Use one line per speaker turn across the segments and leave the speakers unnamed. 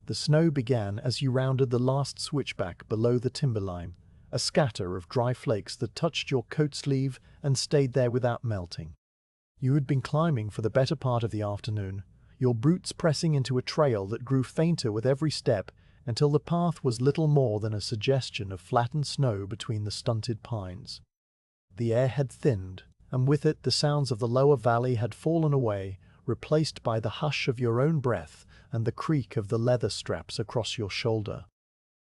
The snow began as you rounded the last switchback below the timberline, a scatter of dry flakes that touched your coat sleeve and stayed there without melting. You had been climbing for the better part of the afternoon, your boots pressing into a trail that grew fainter with every step until the path was little more than a suggestion of flattened snow between the stunted pines. The air had thinned, and with it the sounds of the lower valley had fallen away, replaced by the hush of your own breath and the creak of the leather straps across your shoulder.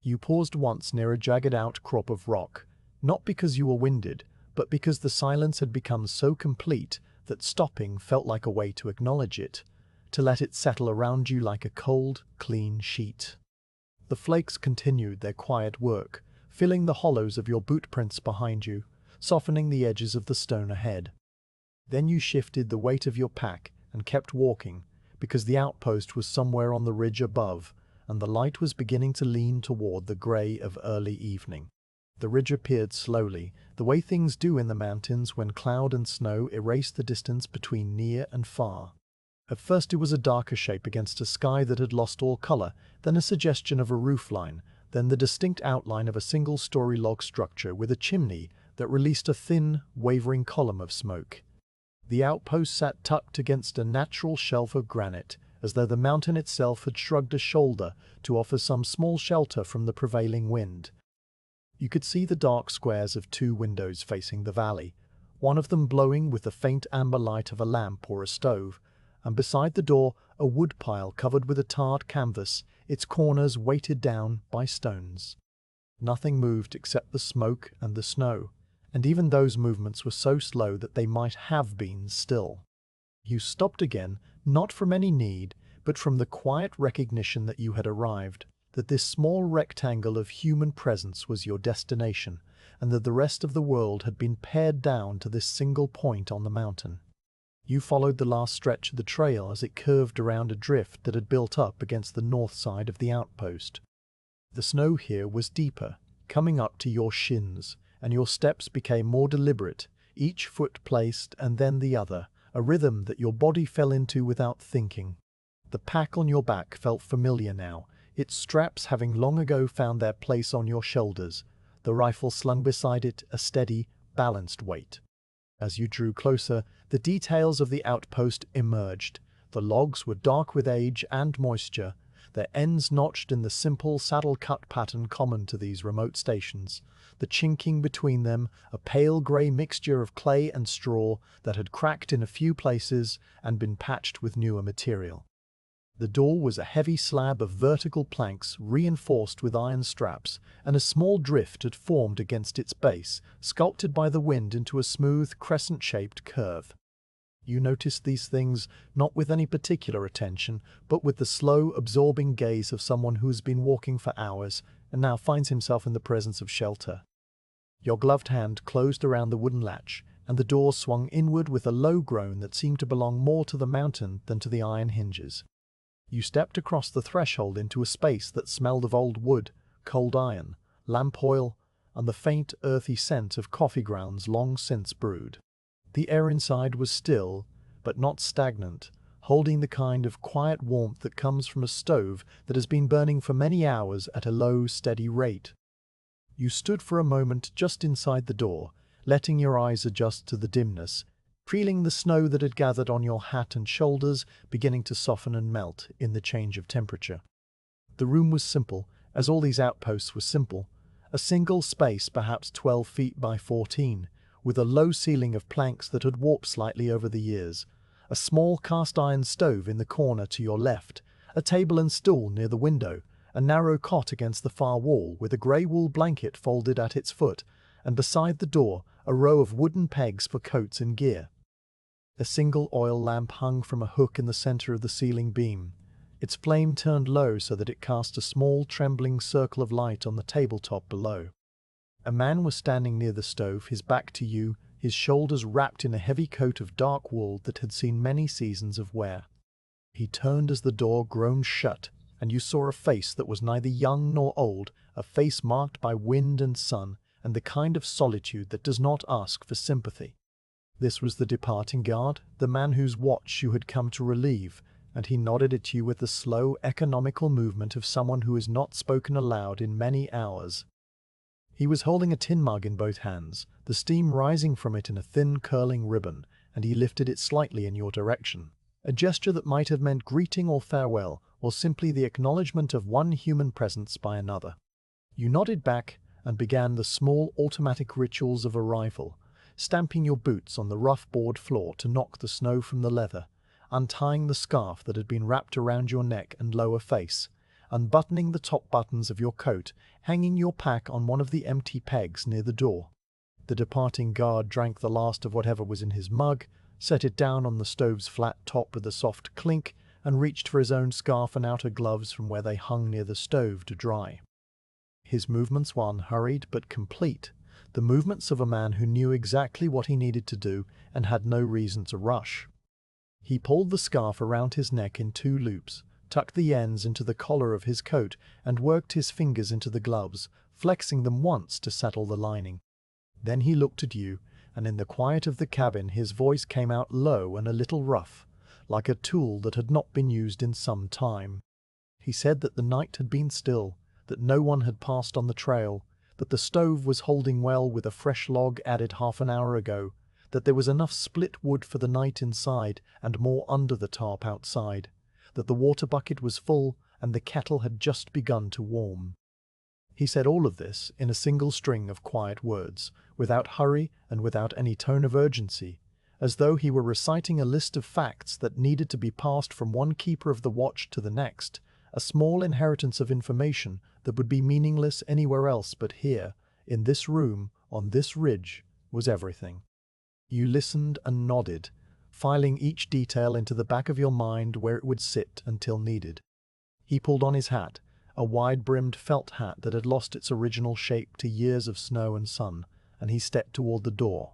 You paused once near a jagged outcrop of rock, not because you were winded, but because the silence had become so complete that stopping felt like a way to acknowledge it, to let it settle around you like a cold, clean sheet. The flakes continued their quiet work, filling the hollows of your boot prints behind you, softening the edges of the stone ahead. Then you shifted the weight of your pack and kept walking, because the outpost was somewhere on the ridge above, and the light was beginning to lean toward the grey of early evening. The ridge appeared slowly, the way things do in the mountains when cloud and snow erase the distance between near and far. At first it was a darker shape against a sky that had lost all color, then a suggestion of a roofline, then the distinct outline of a single-story log structure with a chimney that released a thin, wavering column of smoke. The outpost sat tucked against a natural shelf of granite, as though the mountain itself had shrugged a shoulder to offer some small shelter from the prevailing wind. You could see the dark squares of two windows facing the valley, one of them glowing with the faint amber light of a lamp or a stove, and beside the door a wood pile covered with a tarred canvas, its corners weighted down by stones. Nothing moved except the smoke and the snow, and even those movements were so slow that they might have been still. You stopped again, not from any need, but from the quiet recognition that you had arrived, that this small rectangle of human presence was your destination, and that the rest of the world had been pared down to this single point on the mountain. You followed the last stretch of the trail as it curved around a drift that had built up against the north side of the outpost. The snow here was deeper, coming up to your shins, and your steps became more deliberate, each foot placed and then the other, a rhythm that your body fell into without thinking. The pack on your back felt familiar now, its straps having long ago found their place on your shoulders, the rifle slung beside it a steady, balanced weight. As you drew closer, the details of the outpost emerged. The logs were dark with age and moisture, their ends notched in the simple saddle-cut pattern common to these remote stations, the chinking between them a pale grey mixture of clay and straw that had cracked in a few places and been patched with newer material. The door was a heavy slab of vertical planks reinforced with iron straps, and a small drift had formed against its base, sculpted by the wind into a smooth, crescent-shaped curve. You noticed these things not with any particular attention, but with the slow, absorbing gaze of someone who has been walking for hours and now finds himself in the presence of shelter. Your gloved hand closed around the wooden latch, and the door swung inward with a low groan that seemed to belong more to the mountain than to the iron hinges. You stepped across the threshold into a space that smelled of old wood, cold iron, lamp oil, and the faint, earthy scent of coffee grounds long since brewed. The air inside was still, but not stagnant, holding the kind of quiet warmth that comes from a stove that has been burning for many hours at a low, steady rate. You stood for a moment just inside the door, letting your eyes adjust to the dimness, feeling the snow that had gathered on your hat and shoulders beginning to soften and melt in the change of temperature. The room was simple, as all these outposts were simple, a single space perhaps 12 feet by 14, with a low ceiling of planks that had warped slightly over the years, a small cast-iron stove in the corner to your left, a table and stool near the window, a narrow cot against the far wall with a grey wool blanket folded at its foot, and beside the door a row of wooden pegs for coats and gear. A single oil lamp hung from a hook in the center of the ceiling beam, its flame turned low so that it cast a small trembling circle of light on the tabletop below. A man was standing near the stove, his back to you, his shoulders wrapped in a heavy coat of dark wool that had seen many seasons of wear. He turned as the door groaned shut, and you saw a face that was neither young nor old, a face marked by wind and sun, and the kind of solitude that does not ask for sympathy. This was the departing guard, the man whose watch you had come to relieve, and he nodded at you with the slow, economical movement of someone who has not spoken aloud in many hours. He was holding a tin mug in both hands, the steam rising from it in a thin, curling ribbon, and he lifted it slightly in your direction. A gesture that might have meant greeting or farewell, or simply the acknowledgement of one human presence by another. You nodded back and began the small automatic rituals of arrival, stamping your boots on the rough board floor to knock the snow from the leather, untying the scarf that had been wrapped around your neck and lower face, unbuttoning the top buttons of your coat, hanging your pack on one of the empty pegs near the door. The departing guard drank the last of whatever was in his mug, set it down on the stove's flat top with a soft clink, and reached for his own scarf and outer gloves from where they hung near the stove to dry. His movements were unhurried but complete, the movements of a man who knew exactly what he needed to do and had no reason to rush. He pulled the scarf around his neck in 2 loops, tucked the ends into the collar of his coat, and worked his fingers into the gloves, flexing them once to settle the lining. Then he looked at you, and in the quiet of the cabin his voice came out low and a little rough, like a tool that had not been used in some time. He said that the night had been still, that no one had passed on the trail, that the stove was holding well with a fresh log added half an hour ago, that there was enough split wood for the night inside and more under the tarp outside, that the water bucket was full and the kettle had just begun to warm. He said all of this in a single string of quiet words, without hurry and without any tone of urgency, as though he were reciting a list of facts that needed to be passed from one keeper of the watch to the next, a small inheritance of information that would be meaningless anywhere else but here, in this room, on this ridge, was everything. You listened and nodded, filing each detail into the back of your mind where it would sit until needed. He pulled on his hat, a wide-brimmed felt hat that had lost its original shape to years of snow and sun, and he stepped toward the door.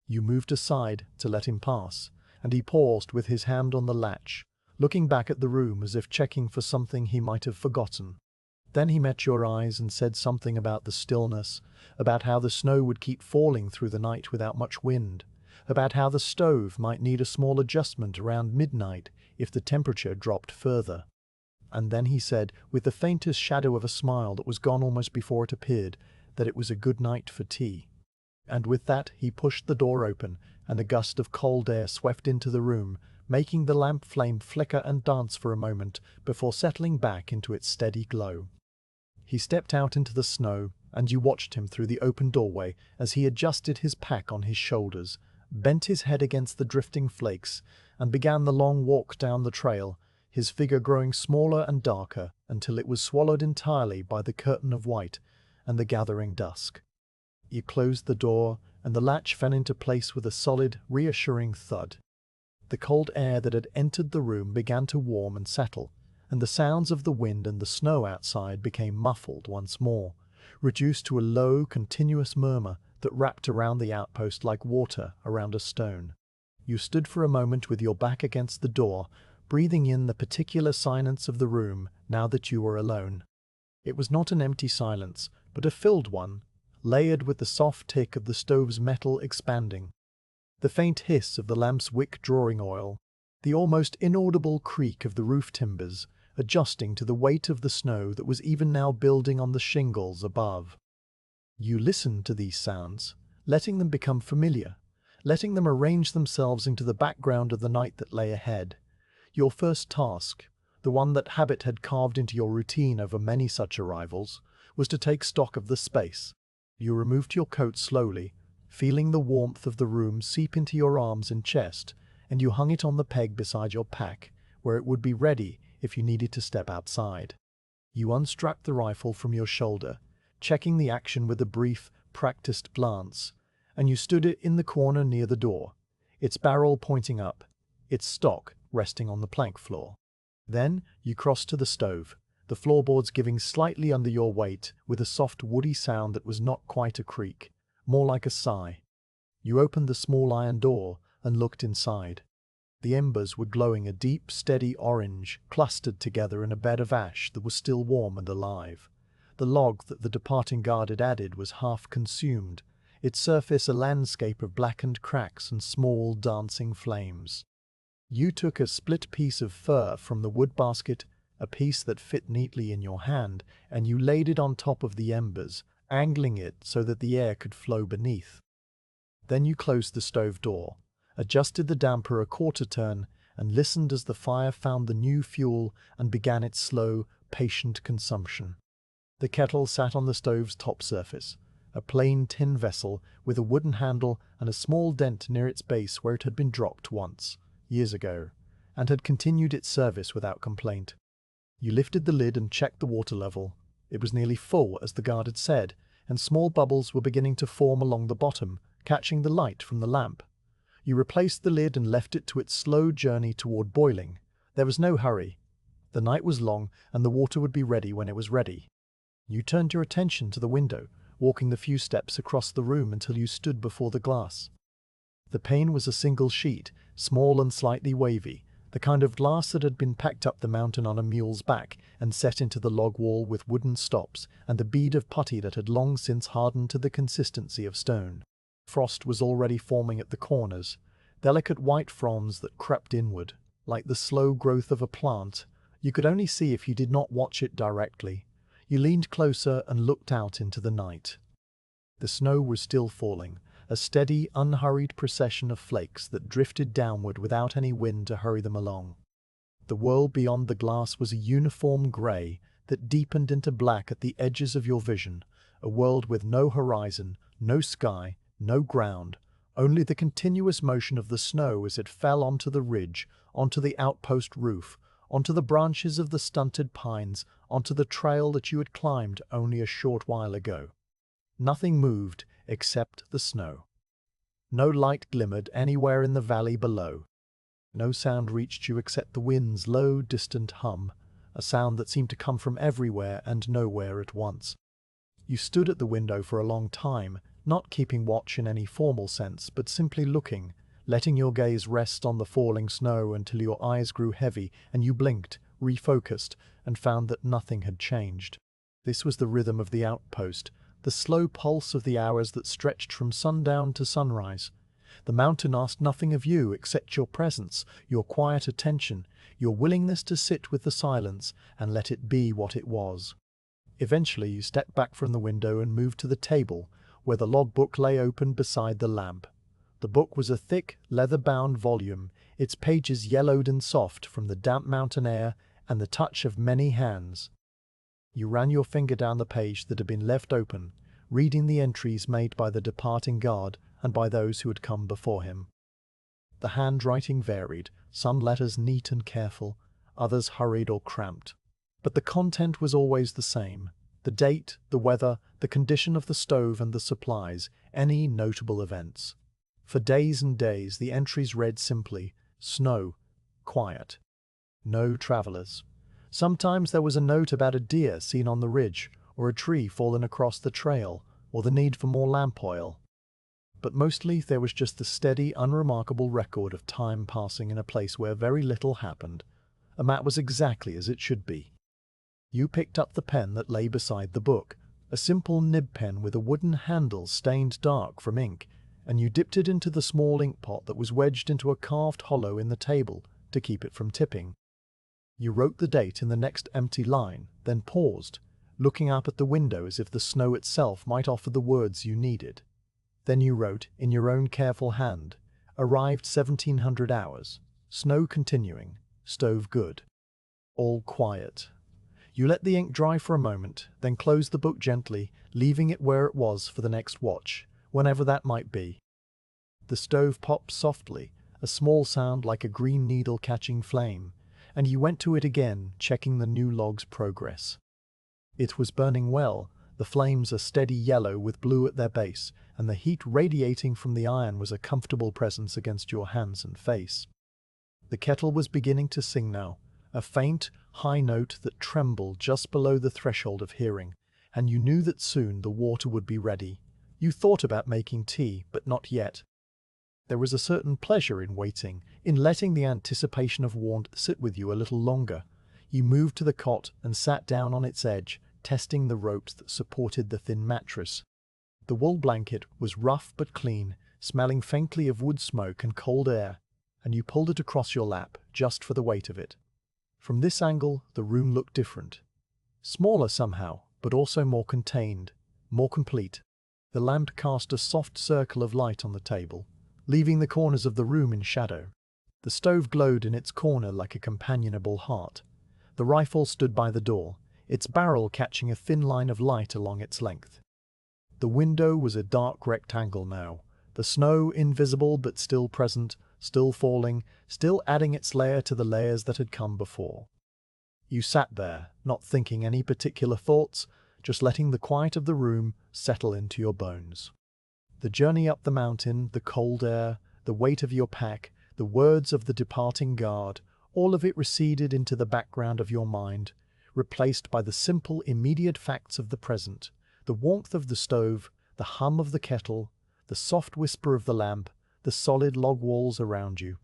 You moved aside to let him pass, and he paused with his hand on the latch, looking back at the room as if checking for something he might have forgotten. Then he met your eyes and said something about the stillness, about how the snow would keep falling through the night without much wind, about how the stove might need a small adjustment around midnight if the temperature dropped further. And then he said, with the faintest shadow of a smile that was gone almost before it appeared, that it was a good night for tea. And with that he pushed the door open, and a gust of cold air swept into the room, making the lamp flame flicker and dance for a moment before settling back into its steady glow. He stepped out into the snow, and you watched him through the open doorway as he adjusted his pack on his shoulders, bent his head against the drifting flakes, and began the long walk down the trail, his figure growing smaller and darker until it was swallowed entirely by the curtain of white and the gathering dusk. You closed the door, and the latch fell into place with a solid, reassuring thud. The cold air that had entered the room began to warm and settle, and the sounds of the wind and the snow outside became muffled once more, reduced to a low, continuous murmur that wrapped around the outpost like water around a stone. You stood for a moment with your back against the door, breathing in the particular silence of the room now that you were alone. It was not an empty silence, but a filled one, layered with the soft tick of the stove's metal expanding, the faint hiss of the lamp's wick drawing oil, the almost inaudible creak of the roof timbers, adjusting to the weight of the snow that was even now building on the shingles above. You listened to these sounds, letting them become familiar, letting them arrange themselves into the background of the night that lay ahead. Your first task, the one that habit had carved into your routine over many such arrivals, was to take stock of the space. You removed your coat slowly, feeling the warmth of the room seep into your arms and chest, and you hung it on the peg beside your pack, where it would be ready if you needed to step outside. You unstrapped the rifle from your shoulder, checking the action with a brief, practiced glance, and you stood it in the corner near the door, its barrel pointing up, its stock resting on the plank floor. Then you crossed to the stove, the floorboards giving slightly under your weight with a soft woody sound that was not quite a creak, more like a sigh. You opened the small iron door and looked inside. The embers were glowing a deep, steady orange, clustered together in a bed of ash that was still warm and alive. The log that the departing guard had added was half consumed, its surface a landscape of blackened cracks and small, dancing flames. You took a split piece of fur from the wood basket, a piece that fit neatly in your hand, and you laid it on top of the embers, angling it so that the air could flow beneath. Then you closed the stove door, adjusted the damper a quarter turn, and listened as the fire found the new fuel and began its slow, patient consumption. The kettle sat on the stove's top surface, a plain tin vessel with a wooden handle and a small dent near its base where it had been dropped once, years ago, and had continued its service without complaint. You lifted the lid and checked the water level. It was nearly full, as the guard had said, and small bubbles were beginning to form along the bottom, catching the light from the lamp. You replaced the lid and left it to its slow journey toward boiling. There was no hurry. The night was long, and the water would be ready when it was ready. You turned your attention to the window, walking the few steps across the room until you stood before the glass. The pane was a single sheet, small and slightly wavy, the kind of glass that had been packed up the mountain on a mule's back and set into the log wall with wooden stops and a bead of putty that had long since hardened to the consistency of stone. Frost was already forming at the corners, delicate white fronds that crept inward, like the slow growth of a plant. You could only see if you did not watch it directly. You leaned closer and looked out into the night. The snow was still falling, a steady, unhurried procession of flakes that drifted downward without any wind to hurry them along. The world beyond the glass was a uniform grey that deepened into black at the edges of your vision, a world with no horizon, no sky, no ground, only the continuous motion of the snow as it fell onto the ridge, onto the outpost roof, onto the branches of the stunted pines, onto the trail that you had climbed only a short while ago. Nothing moved except the snow. No light glimmered anywhere in the valley below. No sound reached you except the wind's low, distant hum, a sound that seemed to come from everywhere and nowhere at once. You stood at the window for a long time, not keeping watch in any formal sense, but simply looking, letting your gaze rest on the falling snow until your eyes grew heavy and you blinked, refocused, and found that nothing had changed. This was the rhythm of the outpost, the slow pulse of the hours that stretched from sundown to sunrise. The mountain asked nothing of you except your presence, your quiet attention, your willingness to sit with the silence and let it be what it was. Eventually you stepped back from the window and moved to the table, where the logbook lay open beside the lamp. The book was a thick, leather-bound volume, its pages yellowed and soft from the damp mountain air and the touch of many hands. You ran your finger down the page that had been left open, reading the entries made by the departing guard and by those who had come before him. The handwriting varied, some letters neat and careful, others hurried or cramped. But the content was always the same: the date, the weather, the condition of the stove and the supplies, any notable events. For days and days the entries read simply, snow, quiet, no travelers. Sometimes there was a note about a deer seen on the ridge, or a tree fallen across the trail, or the need for more lamp oil. But mostly there was just the steady, unremarkable record of time passing in a place where very little happened. A map was exactly as it should be. You picked up the pen that lay beside the book, a simple nib pen with a wooden handle stained dark from ink, and you dipped it into the small ink pot that was wedged into a carved hollow in the table to keep it from tipping. You wrote the date in the next empty line, then paused, looking up at the window as if the snow itself might offer the words you needed. Then you wrote, in your own careful hand, arrived 1700 hours, snow continuing, stove good, all quiet. You let the ink dry for a moment, then closed the book gently, leaving it where it was for the next watch, whenever that might be. The stove popped softly, a small sound like a green needle catching flame, and you went to it again, checking the new log's progress. It was burning well, the flames a steady yellow with blue at their base, and the heat radiating from the iron was a comfortable presence against your hands and face. The kettle was beginning to sing now, a faint, high note that trembled just below the threshold of hearing, and you knew that soon the water would be ready. You thought about making tea, but not yet. There was a certain pleasure in waiting, in letting the anticipation of warmth sit with you a little longer. You moved to the cot and sat down on its edge, testing the ropes that supported the thin mattress. The wool blanket was rough but clean, smelling faintly of wood smoke and cold air, and you pulled it across your lap just for the weight of it. From this angle, the room looked different. Smaller somehow, but also more contained, more complete. The lamp cast a soft circle of light on the table, leaving the corners of the room in shadow. The stove glowed in its corner like a companionable heart. The rifle stood by the door, its barrel catching a thin line of light along its length. The window was a dark rectangle now, the snow invisible but still present, still falling, still adding its layer to the layers that had come before. You sat there, not thinking any particular thoughts, just letting the quiet of the room settle into your bones. The journey up the mountain, the cold air, the weight of your pack, the words of the departing guard, all of it receded into the background of your mind, replaced by the simple, immediate facts of the present, the warmth of the stove, the hum of the kettle, the soft whisper of the lamp, the solid log walls around you.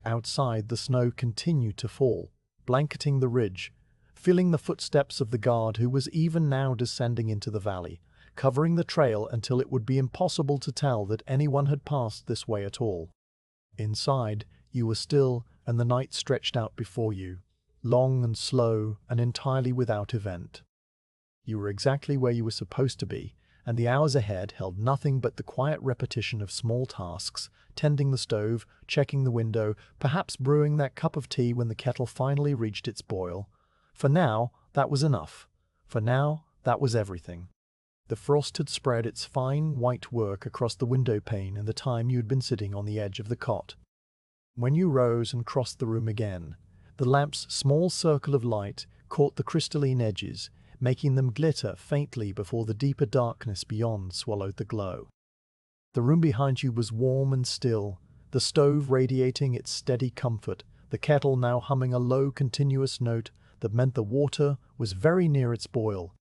Outside, the snow continued to fall, blanketing the ridge, filling the footsteps of the guard who was even now descending into the valley, covering the trail until it would be impossible to tell that anyone had passed this way at all. Inside, you were still, and the night stretched out before you, long and slow and entirely without event. You were exactly where you were supposed to be, and the hours ahead held nothing but the quiet repetition of small tasks, tending the stove, checking the window, perhaps brewing that cup of tea when the kettle finally reached its boil. For now, that was enough. For now, that was everything. The frost had spread its fine white work across the window pane in the time you had been sitting on the edge of the cot. When you rose and crossed the room again, the lamp's small circle of light caught the crystalline edges, making them glitter faintly before the deeper darkness beyond swallowed the glow. The room behind you was warm and still, the stove radiating its steady comfort, the kettle now humming a low, continuous note that meant the water was very near its boil.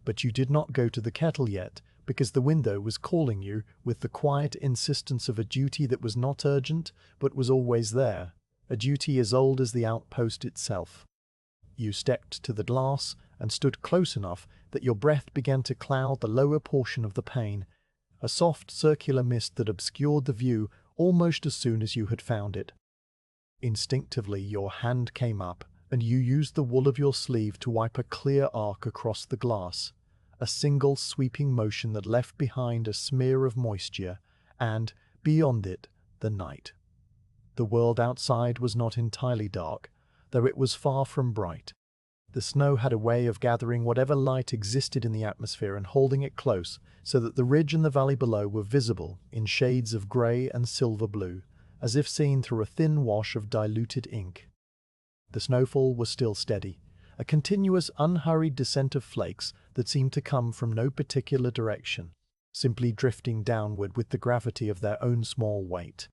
But you did not go to the kettle yet, because the window was calling you with the quiet insistence of a duty that was not urgent, but was always there, a duty as old as the outpost itself. You stepped to the glass and stood close enough that your breath began to cloud the lower portion of the pane, a soft circular mist that obscured the view almost as soon as you had found it. Instinctively your hand came up, and you used the wool of your sleeve to wipe a clear arc across the glass, a single sweeping motion that left behind a smear of moisture, and, beyond it, the night. The world outside was not entirely dark, though it was far from bright. The snow had a way of gathering whatever light existed in the atmosphere and holding it close, so that the ridge and the valley below were visible in shades of grey and silver blue, as if seen through a thin wash of diluted ink. The snowfall was still steady, a continuous, unhurried descent of flakes that seemed to come from no particular direction, simply drifting downward with the gravity of their own small weight.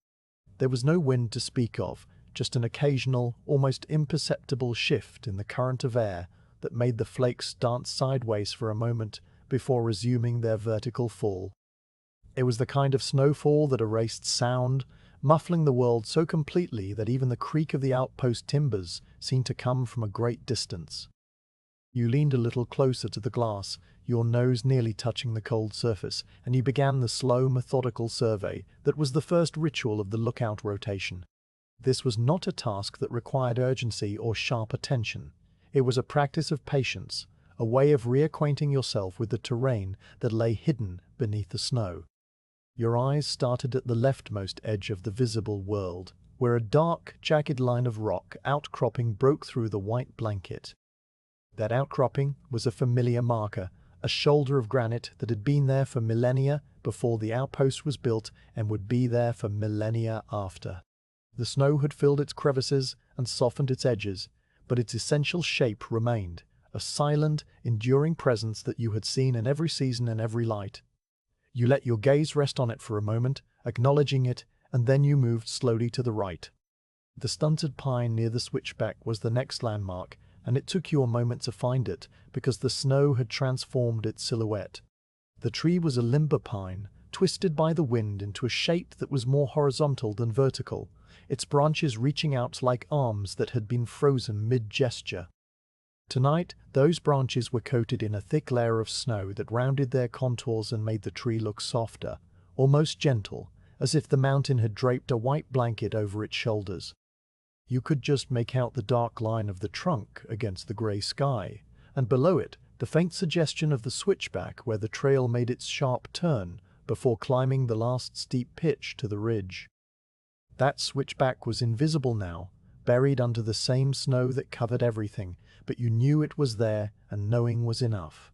There was no wind to speak of, just an occasional, almost imperceptible shift in the current of air that made the flakes dance sideways for a moment before resuming their vertical fall. It was the kind of snowfall that erased sound, muffling the world so completely that even the creak of the outpost timbers seemed to come from a great distance. You leaned a little closer to the glass, your nose nearly touching the cold surface, and you began the slow, methodical survey that was the first ritual of the lookout rotation. This was not a task that required urgency or sharp attention. It was a practice of patience, a way of reacquainting yourself with the terrain that lay hidden beneath the snow. Your eyes started at the leftmost edge of the visible world, where a dark, jagged line of rock outcropping broke through the white blanket. That outcropping was a familiar marker, a shoulder of granite that had been there for millennia before the outpost was built and would be there for millennia after. The snow had filled its crevices and softened its edges, but its essential shape remained, a silent, enduring presence that you had seen in every season and every light. You let your gaze rest on it for a moment, acknowledging it, and then you moved slowly to the right. The stunted pine near the switchback was the next landmark, and it took you a moment to find it, because the snow had transformed its silhouette. The tree was a limber pine, twisted by the wind into a shape that was more horizontal than vertical, its branches reaching out like arms that had been frozen mid-gesture. Tonight, those branches were coated in a thick layer of snow that rounded their contours and made the tree look softer, almost gentle, as if the mountain had draped a white blanket over its shoulders. You could just make out the dark line of the trunk against the grey sky, and below it, the faint suggestion of the switchback where the trail made its sharp turn before climbing the last steep pitch to the ridge. That switchback was invisible now, buried under the same snow that covered everything, but you knew it was there, and knowing was enough.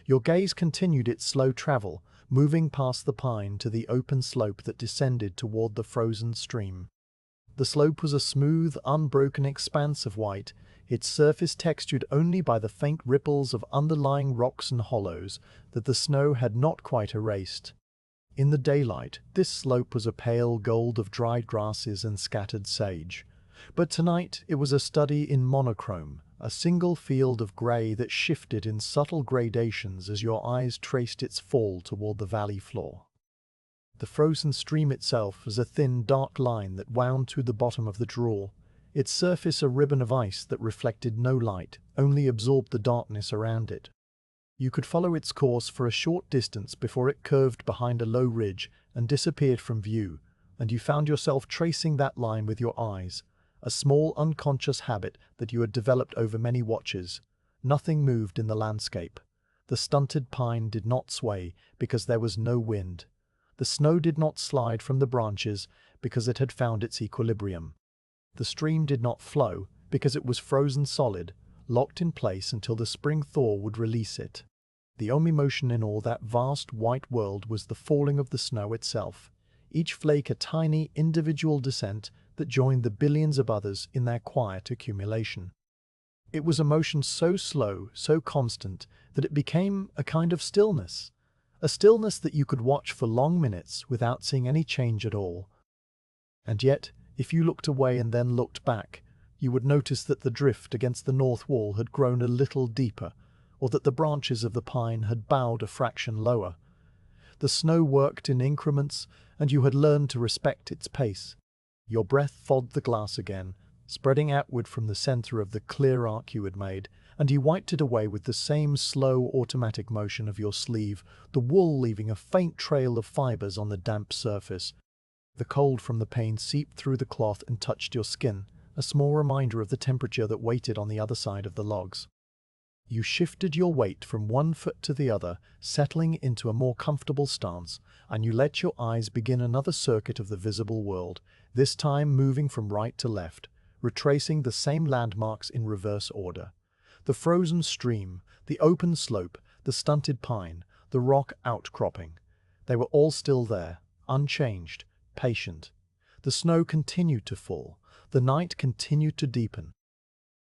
Your gaze continued its slow travel, moving past the pine to the open slope that descended toward the frozen stream. The slope was a smooth, unbroken expanse of white, its surface textured only by the faint ripples of underlying rocks and hollows that the snow had not quite erased. In the daylight, this slope was a pale gold of dried grasses and scattered sage. But tonight it was a study in monochrome, a single field of grey that shifted in subtle gradations as your eyes traced its fall toward the valley floor. The frozen stream itself was a thin, dark line that wound through the bottom of the draw, its surface a ribbon of ice that reflected no light, only absorbed the darkness around it. You could follow its course for a short distance before it curved behind a low ridge and disappeared from view, and you found yourself tracing that line with your eyes, a small unconscious habit that you had developed over many watches. Nothing moved in the landscape. The stunted pine did not sway because there was no wind. The snow did not slide from the branches because it had found its equilibrium. The stream did not flow because it was frozen solid, locked in place until the spring thaw would release it. The only motion in all that vast white world was the falling of the snow itself, each flake a tiny individual descent that joined the billions of others in their quiet accumulation. It was a motion so slow, so constant, that it became a kind of stillness, a stillness that you could watch for long minutes without seeing any change at all. And yet, if you looked away and then looked back, you would notice that the drift against the north wall had grown a little deeper, or that the branches of the pine had bowed a fraction lower. The snow worked in increments, and you had learned to respect its pace. Your breath fogged the glass again, spreading outward from the center of the clear arc you had made, and you wiped it away with the same slow automatic motion of your sleeve, the wool leaving a faint trail of fibers on the damp surface. The cold from the pain seeped through the cloth and touched your skin, a small reminder of the temperature that waited on the other side of the logs. You shifted your weight from one foot to the other, settling into a more comfortable stance, and you let your eyes begin another circuit of the visible world, this time moving from right to left, retracing the same landmarks in reverse order. The frozen stream, the open slope, the stunted pine, the rock outcropping. They were all still there, unchanged, patient. The snow continued to fall. The night continued to deepen.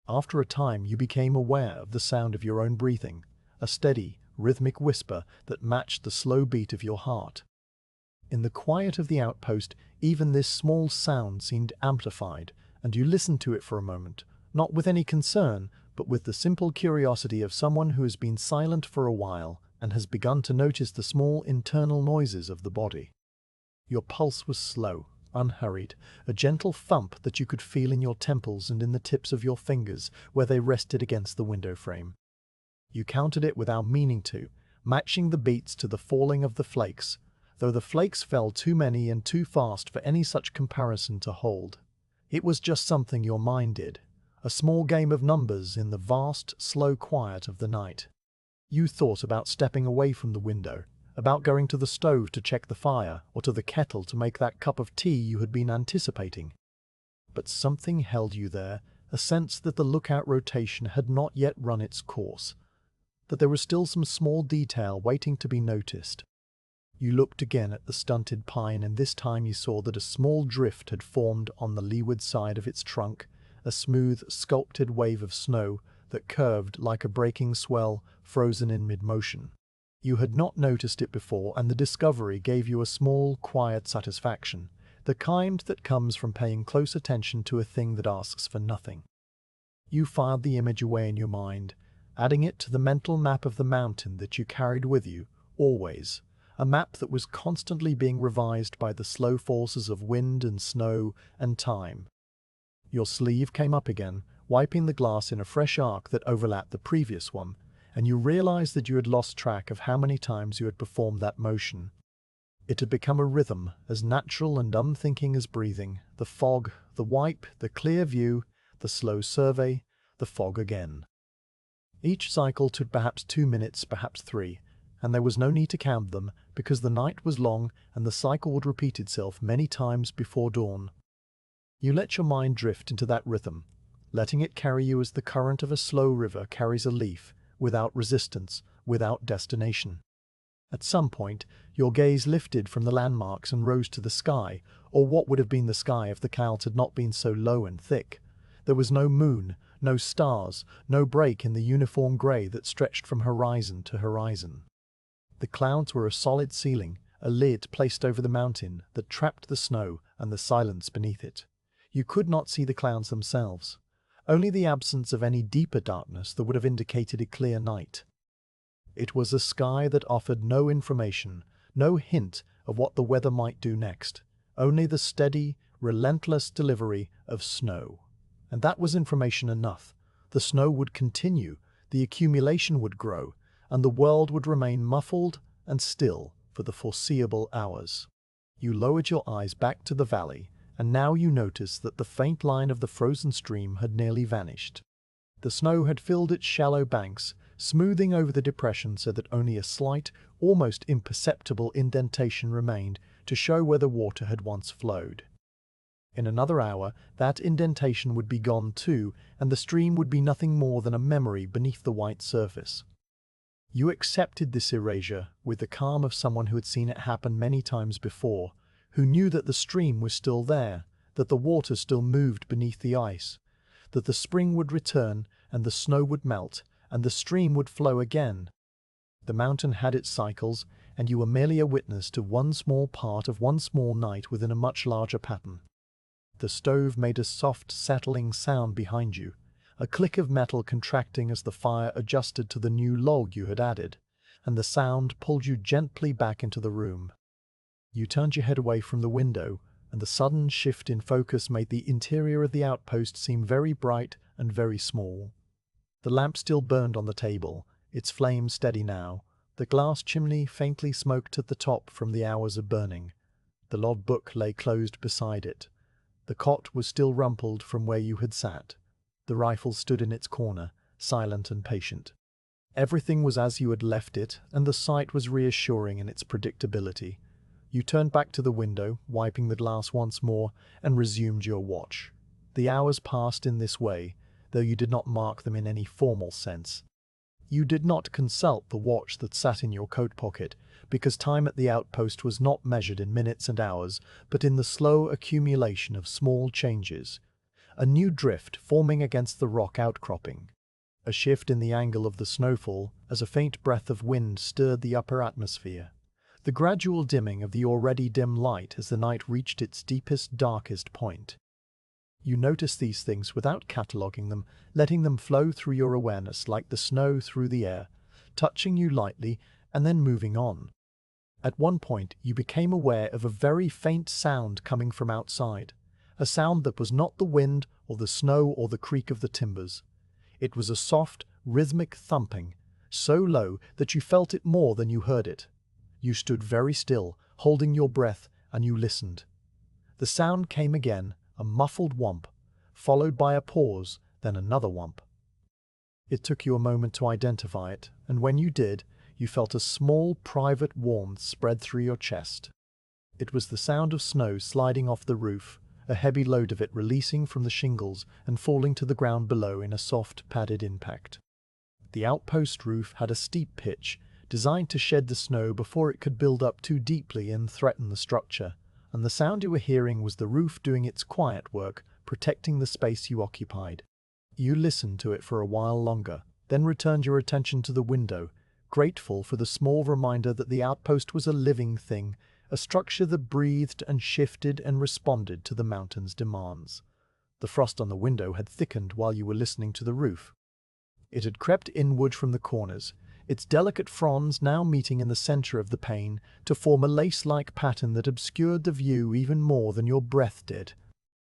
After a time you became aware of the sound of your own breathing, a steady, rhythmic whisper that matched the slow beat of your heart. In the quiet of the outpost, even this small sound seemed amplified, and you listened to it for a moment, not with any concern, but with the simple curiosity of someone who has been silent for a while and has begun to notice the small internal noises of the body. Your pulse was slow, unhurried, a gentle thump that you could feel in your temples and in the tips of your fingers where they rested against the window frame. You counted it without meaning to, matching the beats to the falling of the flakes, though the flakes fell too many and too fast for any such comparison to hold. It was just something your mind did, a small game of numbers in the vast, slow quiet of the night. You thought about stepping away from the window, about going to the stove to check the fire, or to the kettle to make that cup of tea you had been anticipating. But something held you there, a sense that the lookout rotation had not yet run its course, that there was still some small detail waiting to be noticed. You looked again at the stunted pine, and this time you saw that a small drift had formed on the leeward side of its trunk, a smooth, sculpted wave of snow that curved like a breaking swell, frozen in mid-motion. You had not noticed it before, and the discovery gave you a small, quiet satisfaction, the kind that comes from paying close attention to a thing that asks for nothing. You filed the image away in your mind, adding it to the mental map of the mountain that you carried with you, always, a map that was constantly being revised by the slow forces of wind and snow and time. Your sleeve came up again, wiping the glass in a fresh arc that overlapped the previous one, and you realized that you had lost track of how many times you had performed that motion. It had become a rhythm, as natural and unthinking as breathing. The fog, the wipe, the clear view, the slow survey, the fog again. Each cycle took perhaps 2 minutes, perhaps 3, and there was no need to count them, because the night was long and the cycle would repeat itself many times before dawn. You let your mind drift into that rhythm, letting it carry you as the current of a slow river carries a leaf, without resistance, without destination. At some point, your gaze lifted from the landmarks and rose to the sky, or what would have been the sky if the clouds had not been so low and thick. There was no moon, no stars, no break in the uniform grey that stretched from horizon to horizon. The clouds were a solid ceiling, a lid placed over the mountain that trapped the snow and the silence beneath it. You could not see the clouds themselves, only the absence of any deeper darkness that would have indicated a clear night. It was a sky that offered no information, no hint of what the weather might do next, only the steady, relentless delivery of snow. And that was information enough. The snow would continue, the accumulation would grow, and the world would remain muffled and still for the foreseeable hours. You lowered your eyes back to the valley, and now you noticed that the faint line of the frozen stream had nearly vanished. The snow had filled its shallow banks, smoothing over the depression so that only a slight, almost imperceptible indentation remained to show where the water had once flowed. In another hour, that indentation would be gone too, and the stream would be nothing more than a memory beneath the white surface. You accepted this erasure with the calm of someone who had seen it happen many times before, who knew that the stream was still there, that the water still moved beneath the ice, that the spring would return and the snow would melt, and the stream would flow again. The mountain had its cycles, and you were merely a witness to one small part of one small night within a much larger pattern. The stove made a soft, settling sound behind you, a click of metal contracting as the fire adjusted to the new log you had added, and the sound pulled you gently back into the room. You turned your head away from the window, and the sudden shift in focus made the interior of the outpost seem very bright and very small. The lamp still burned on the table, its flame steady now. The glass chimney faintly smoked at the top from the hours of burning. The log book lay closed beside it. The cot was still rumpled from where you had sat. The rifle stood in its corner, silent and patient. Everything was as you had left it, and the sight was reassuring in its predictability. You turned back to the window, wiping the glass once more, and resumed your watch. The hours passed in this way, though you did not mark them in any formal sense. You did not consult the watch that sat in your coat pocket, because time at the outpost was not measured in minutes and hours, but in the slow accumulation of small changes. A new drift forming against the rock outcropping. A shift in the angle of the snowfall as a faint breath of wind stirred the upper atmosphere. The gradual dimming of the already dim light as the night reached its deepest, darkest point. You noticed these things without cataloguing them, letting them flow through your awareness like the snow through the air, touching you lightly and then moving on. At one point, you became aware of a very faint sound coming from outside, a sound that was not the wind or the snow or the creak of the timbers. It was a soft, rhythmic thumping, so low that you felt it more than you heard it. You stood very still, holding your breath, and you listened. The sound came again, a muffled whomp, followed by a pause, then another whomp. It took you a moment to identify it, and when you did, you felt a small, private warmth spread through your chest. It was the sound of snow sliding off the roof, a heavy load of it releasing from the shingles and falling to the ground below in a soft, padded impact. The outpost roof had a steep pitch, designed to shed the snow before it could build up too deeply and threaten the structure, and the sound you were hearing was the roof doing its quiet work, protecting the space you occupied. You listened to it for a while longer, then returned your attention to the window, grateful for the small reminder that the outpost was a living thing, a structure that breathed and shifted and responded to the mountain's demands. The frost on the window had thickened while you were listening to the roof. It had crept inward from the corners, its delicate fronds now meeting in the center of the pane to form a lace-like pattern that obscured the view even more than your breath did.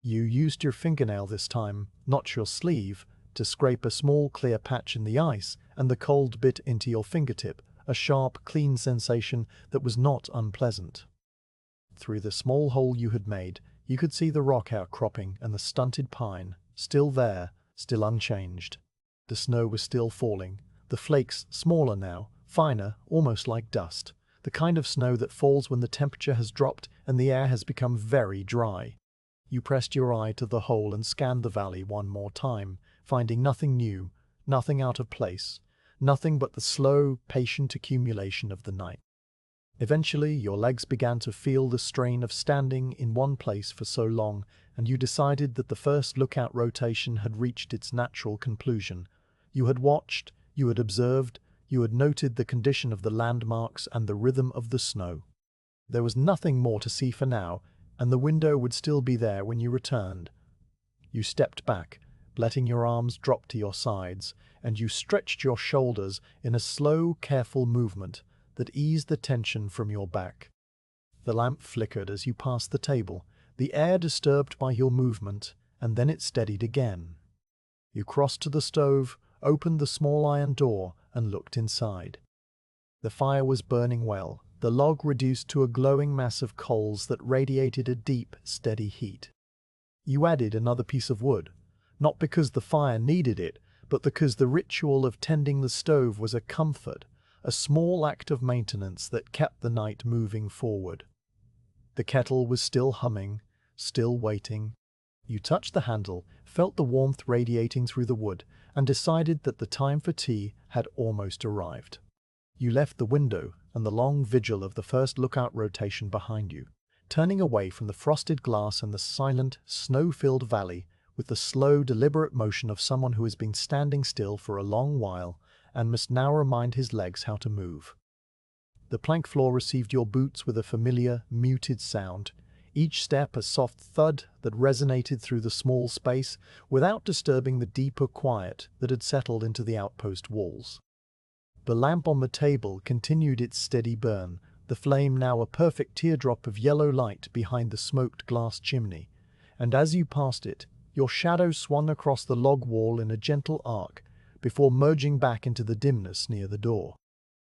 You used your fingernail this time, not your sleeve, to scrape a small clear patch in the ice, and the cold bit into your fingertip, a sharp, clean sensation that was not unpleasant. Through the small hole you had made, you could see the rock outcropping and the stunted pine, still there, still unchanged. The snow was still falling, the flakes smaller now, finer, almost like dust, the kind of snow that falls when the temperature has dropped and the air has become very dry. You pressed your eye to the hole and scanned the valley one more time, finding nothing new, nothing out of place, nothing but the slow, patient accumulation of the night. Eventually, your legs began to feel the strain of standing in one place for so long, and you decided that the first lookout rotation had reached its natural conclusion. You had watched, you had observed, you had noted the condition of the landmarks and the rhythm of the snow. There was nothing more to see for now, and the window would still be there when you returned. You stepped back, letting your arms drop to your sides, and you stretched your shoulders in a slow, careful movement that eased the tension from your back. The lamp flickered as you passed the table, the air disturbed by your movement, and then it steadied again. You crossed to the stove, opened the small iron door, and looked inside. The fire was burning well, the log reduced to a glowing mass of coals that radiated a deep, steady heat. You added another piece of wood, not because the fire needed it, but because the ritual of tending the stove was a comfort, a small act of maintenance that kept the night moving forward. The kettle was still humming, still waiting. You touched the handle, felt the warmth radiating through the wood, and decided that the time for tea had almost arrived. You left the window and the long vigil of the first lookout rotation behind you, turning away from the frosted glass and the silent, snow-filled valley with the slow, deliberate motion of someone who has been standing still for a long while and must now remind his legs how to move. The plank floor received your boots with a familiar, muted sound, each step a soft thud that resonated through the small space without disturbing the deeper quiet that had settled into the outpost walls. The lamp on the table continued its steady burn, the flame now a perfect teardrop of yellow light behind the smoked glass chimney, and as you passed it, your shadow swung across the log wall in a gentle arc, before merging back into the dimness near the door.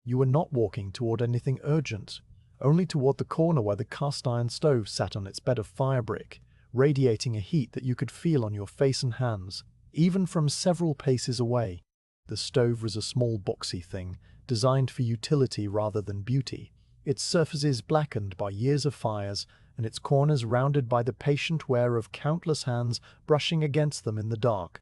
You were not walking toward anything urgent, only toward the corner where the cast-iron stove sat on its bed of firebrick, radiating a heat that you could feel on your face and hands, even from several paces away. The stove was a small boxy thing, designed for utility rather than beauty, its surfaces blackened by years of fires, and its corners rounded by the patient wear of countless hands brushing against them in the dark.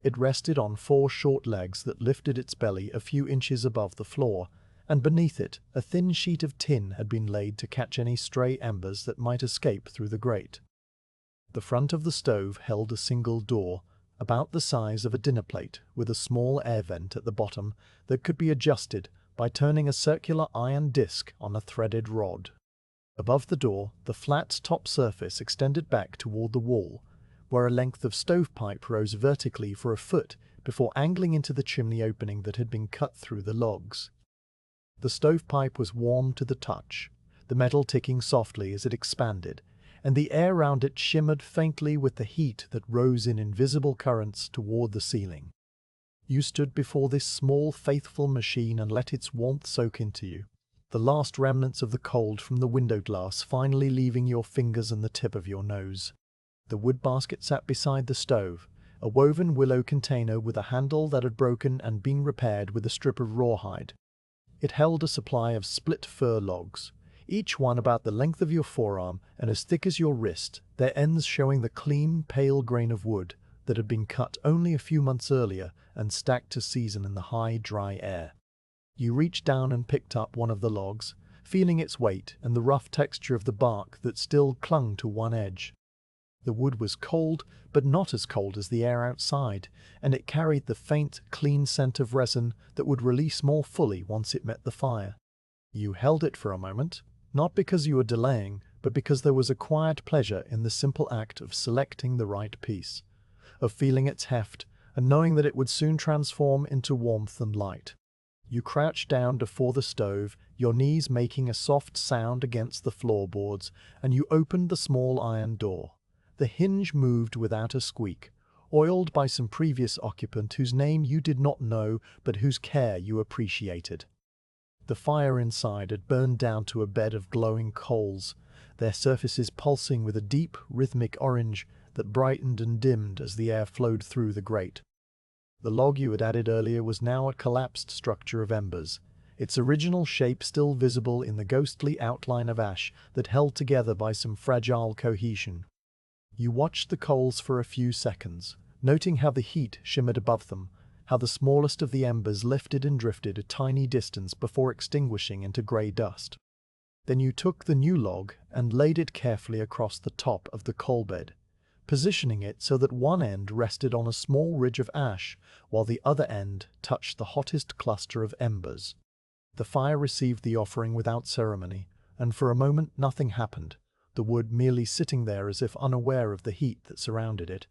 It rested on 4 short legs that lifted its belly a few inches above the floor, and beneath it a thin sheet of tin had been laid to catch any stray embers that might escape through the grate. The front of the stove held a single door, about the size of a dinner plate, with a small air vent at the bottom that could be adjusted by turning a circular iron disc on a threaded rod. Above the door, the flat top surface extended back toward the wall, where a length of stovepipe rose vertically for a foot before angling into the chimney opening that had been cut through the logs. The stovepipe was warm to the touch, the metal ticking softly as it expanded, and the air round it shimmered faintly with the heat that rose in invisible currents toward the ceiling. You stood before this small, faithful machine and let its warmth soak into you, the last remnants of the cold from the window glass finally leaving your fingers and the tip of your nose. The wood basket sat beside the stove, a woven willow container with a handle that had broken and been repaired with a strip of rawhide. It held a supply of split fir logs, each one about the length of your forearm and as thick as your wrist, their ends showing the clean, pale grain of wood that had been cut only a few months earlier and stacked to season in the high, dry air. You reached down and picked up one of the logs, feeling its weight and the rough texture of the bark that still clung to one edge. The wood was cold, but not as cold as the air outside, and it carried the faint, clean scent of resin that would release more fully once it met the fire. You held it for a moment, not because you were delaying, but because there was a quiet pleasure in the simple act of selecting the right piece, of feeling its heft, and knowing that it would soon transform into warmth and light. You crouched down before the stove, your knees making a soft sound against the floorboards, and you opened the small iron door. The hinge moved without a squeak, oiled by some previous occupant whose name you did not know but whose care you appreciated. The fire inside had burned down to a bed of glowing coals, their surfaces pulsing with a deep, rhythmic orange that brightened and dimmed as the air flowed through the grate. The log you had added earlier was now a collapsed structure of embers, its original shape still visible in the ghostly outline of ash that held together by some fragile cohesion. You watched the coals for a few seconds, noting how the heat shimmered above them, how the smallest of the embers lifted and drifted a tiny distance before extinguishing into grey dust. Then you took the new log and laid it carefully across the top of the coal bed, positioning it so that one end rested on a small ridge of ash, while the other end touched the hottest cluster of embers. The fire received the offering without ceremony, and for a moment nothing happened, the wood merely sitting there as if unaware of the heat that surrounded it.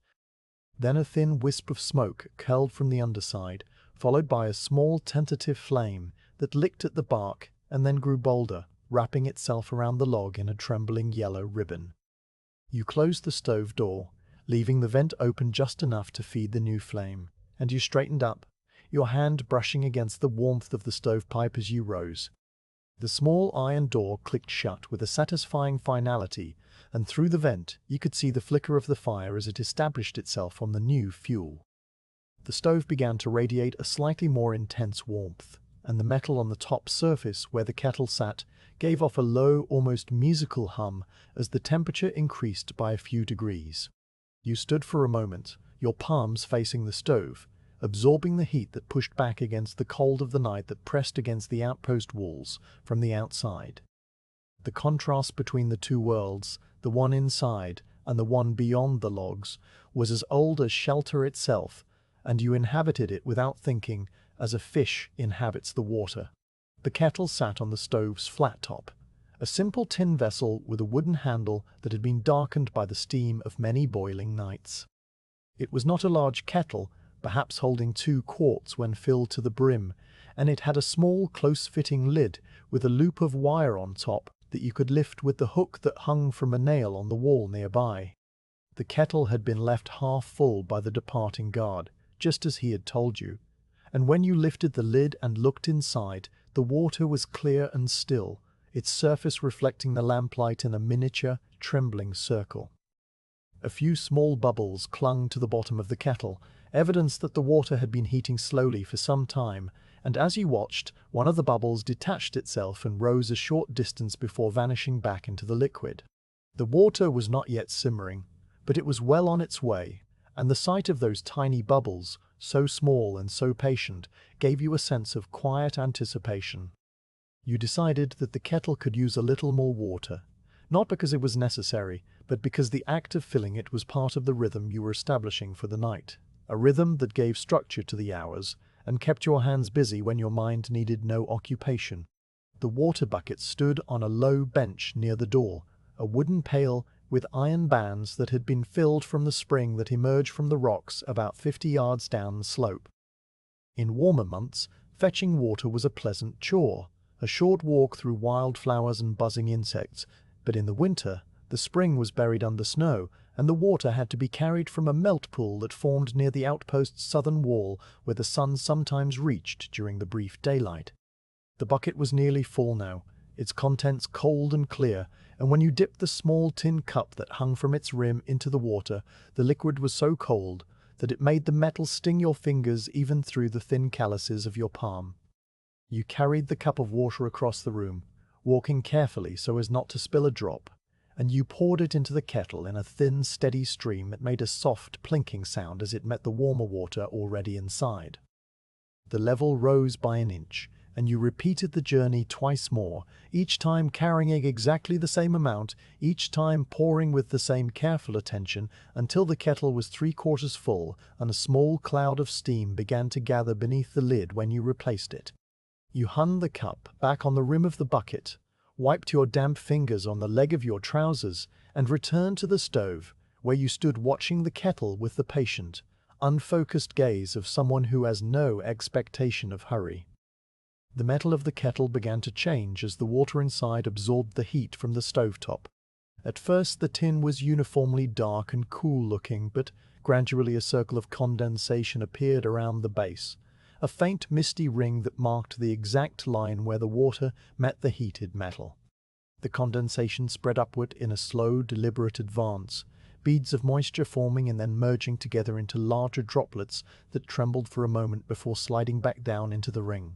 Then a thin wisp of smoke curled from the underside, followed by a small tentative flame that licked at the bark and then grew bolder, wrapping itself around the log in a trembling yellow ribbon. You closed the stove door, leaving the vent open just enough to feed the new flame, and you straightened up, your hand brushing against the warmth of the stovepipe as you rose. The small iron door clicked shut with a satisfying finality, and through the vent you could see the flicker of the fire as it established itself on the new fuel. The stove began to radiate a slightly more intense warmth, and the metal on the top surface where the kettle sat gave off a low, almost musical hum as the temperature increased by a few degrees. You stood for a moment, your palms facing the stove, absorbing the heat that pushed back against the cold of the night that pressed against the outpost walls from the outside. The contrast between the two worlds, the one inside and the one beyond the logs, was as old as shelter itself, and you inhabited it without thinking, as a fish inhabits the water. The kettle sat on the stove's flat top, a simple tin vessel with a wooden handle that had been darkened by the steam of many boiling nights. It was not a large kettle, perhaps holding 2 quarts when filled to the brim, and it had a small, close-fitting lid with a loop of wire on top that you could lift with the hook that hung from a nail on the wall nearby. The kettle had been left half full by the departing guard, just as he had told you, and when you lifted the lid and looked inside, the water was clear and still, its surface reflecting the lamplight in a miniature, trembling circle. A few small bubbles clung to the bottom of the kettle, evidence that the water had been heating slowly for some time, and as you watched, one of the bubbles detached itself and rose a short distance before vanishing back into the liquid. The water was not yet simmering, but it was well on its way, and the sight of those tiny bubbles, so small and so patient, gave you a sense of quiet anticipation. You decided that the kettle could use a little more water, not because it was necessary, but because the act of filling it was part of the rhythm you were establishing for the night, a rhythm that gave structure to the hours and kept your hands busy when your mind needed no occupation. The water bucket stood on a low bench near the door, a wooden pail with iron bands that had been filled from the spring that emerged from the rocks about 50 yards down the slope. In warmer months, fetching water was a pleasant chore, a short walk through wildflowers and buzzing insects, but in the winter, the spring was buried under snow, and the water had to be carried from a melt pool that formed near the outpost's southern wall where the sun sometimes reached during the brief daylight. The bucket was nearly full now, its contents cold and clear, and when you dipped the small tin cup that hung from its rim into the water, the liquid was so cold that it made the metal sting your fingers even through the thin calluses of your palm. You carried the cup of water across the room, walking carefully so as not to spill a drop, and you poured it into the kettle in a thin, steady stream that made a soft, plinking sound as it met the warmer water already inside. The level rose by an inch, and you repeated the journey twice more, each time carrying exactly the same amount, each time pouring with the same careful attention until the kettle was 3/4 full and a small cloud of steam began to gather beneath the lid when you replaced it. You hung the cup back on the rim of the bucket, wiped your damp fingers on the leg of your trousers, and returned to the stove, where you stood watching the kettle with the patient, unfocused gaze of someone who has no expectation of hurry. The metal of the kettle began to change as the water inside absorbed the heat from the stovetop. At first the tin was uniformly dark and cool-looking, but gradually a circle of condensation appeared around the base, a faint misty ring that marked the exact line where the water met the heated metal. The condensation spread upward in a slow, deliberate advance, beads of moisture forming and then merging together into larger droplets that trembled for a moment before sliding back down into the ring.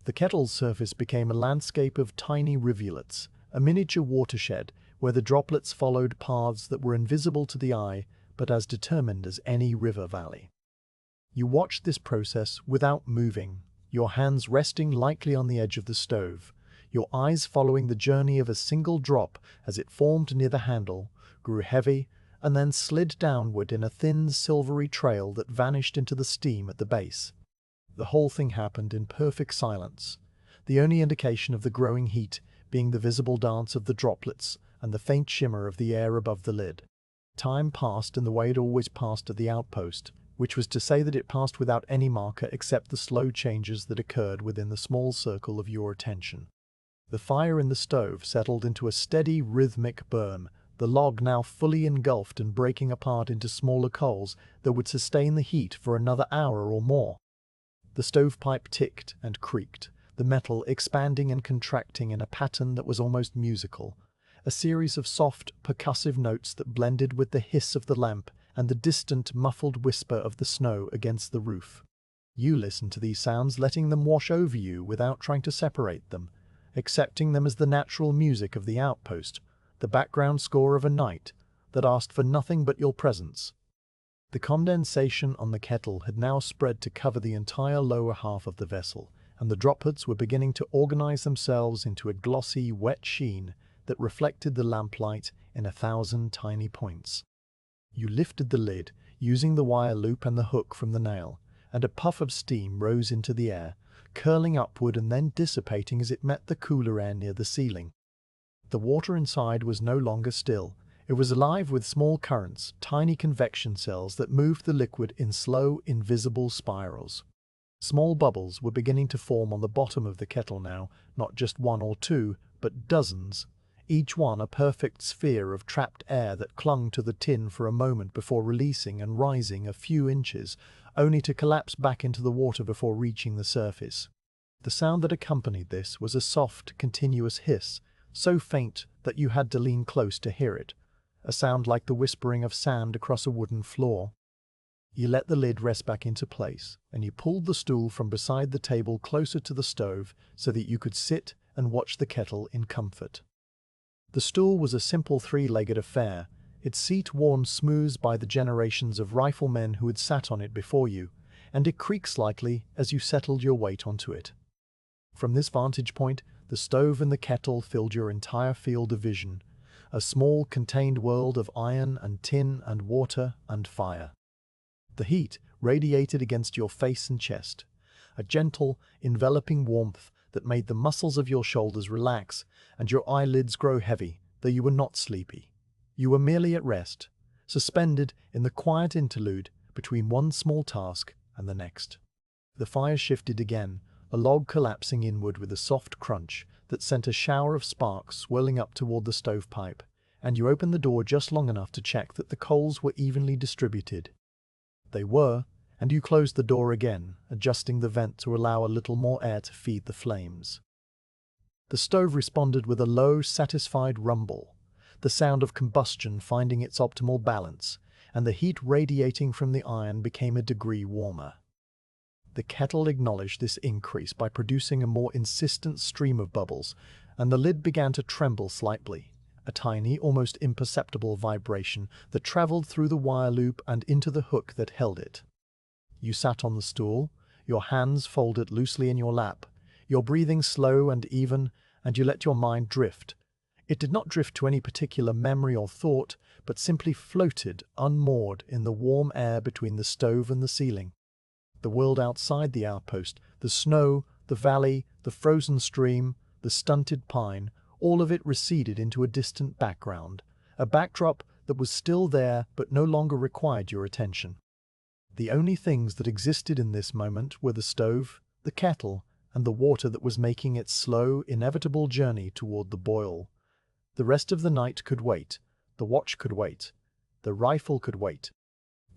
The kettle's surface became a landscape of tiny rivulets, a miniature watershed where the droplets followed paths that were invisible to the eye but as determined as any river valley. You watched this process without moving, your hands resting lightly on the edge of the stove, your eyes following the journey of a single drop as it formed near the handle, grew heavy, and then slid downward in a thin silvery trail that vanished into the steam at the base. The whole thing happened in perfect silence, the only indication of the growing heat being the visible dance of the droplets and the faint shimmer of the air above the lid. Time passed in the way it always passed at the outpost, which was to say that it passed without any marker except the slow changes that occurred within the small circle of your attention. The fire in the stove settled into a steady, rhythmic burn, the log now fully engulfed and breaking apart into smaller coals that would sustain the heat for another hour or more. The stovepipe ticked and creaked, the metal expanding and contracting in a pattern that was almost musical, a series of soft, percussive notes that blended with the hiss of the lamp and the distant, muffled whisper of the snow against the roof. You listened to these sounds, letting them wash over you without trying to separate them, accepting them as the natural music of the outpost, the background score of a night that asked for nothing but your presence. The condensation on the kettle had now spread to cover the entire lower half of the vessel, and the droplets were beginning to organize themselves into a glossy, wet sheen that reflected the lamplight in 1,000 tiny points. You lifted the lid, using the wire loop and the hook from the nail, and a puff of steam rose into the air, curling upward and then dissipating as it met the cooler air near the ceiling. The water inside was no longer still. It was alive with small currents, tiny convection cells that moved the liquid in slow, invisible spirals. Small bubbles were beginning to form on the bottom of the kettle now, not just one or two, but dozens, each one a perfect sphere of trapped air that clung to the tin for a moment before releasing and rising a few inches, only to collapse back into the water before reaching the surface. The sound that accompanied this was a soft, continuous hiss, so faint that you had to lean close to hear it, a sound like the whispering of sand across a wooden floor. You let the lid rest back into place, and you pulled the stool from beside the table closer to the stove so that you could sit and watch the kettle in comfort. The stool was a simple three-legged affair, its seat worn smooth by the generations of riflemen who had sat on it before you, and it creaked slightly as you settled your weight onto it. From this vantage point, the stove and the kettle filled your entire field of vision, a small contained world of iron and tin and water and fire. The heat radiated against your face and chest, a gentle, enveloping warmth that made the muscles of your shoulders relax and your eyelids grow heavy, though you were not sleepy. You were merely at rest, suspended in the quiet interlude between one small task and the next. The fire shifted again, a log collapsing inward with a soft crunch that sent a shower of sparks swirling up toward the stovepipe, and you opened the door just long enough to check that the coals were evenly distributed. They were, and you closed the door again, adjusting the vent to allow a little more air to feed the flames. The stove responded with a low, satisfied rumble, the sound of combustion finding its optimal balance, and the heat radiating from the iron became a degree warmer. The kettle acknowledged this increase by producing a more insistent stream of bubbles, and the lid began to tremble slightly, a tiny, almost imperceptible vibration that traveled through the wire loop and into the hook that held it. You sat on the stool, your hands folded loosely in your lap, your breathing slow and even, and you let your mind drift. It did not drift to any particular memory or thought, but simply floated, unmoored, in the warm air between the stove and the ceiling. The world outside the outpost, the snow, the valley, the frozen stream, the stunted pine, all of it receded into a distant background, a backdrop that was still there but no longer required your attention. The only things that existed in this moment were the stove, the kettle, and the water that was making its slow, inevitable journey toward the boil. The rest of the night could wait, the watch could wait, the rifle could wait.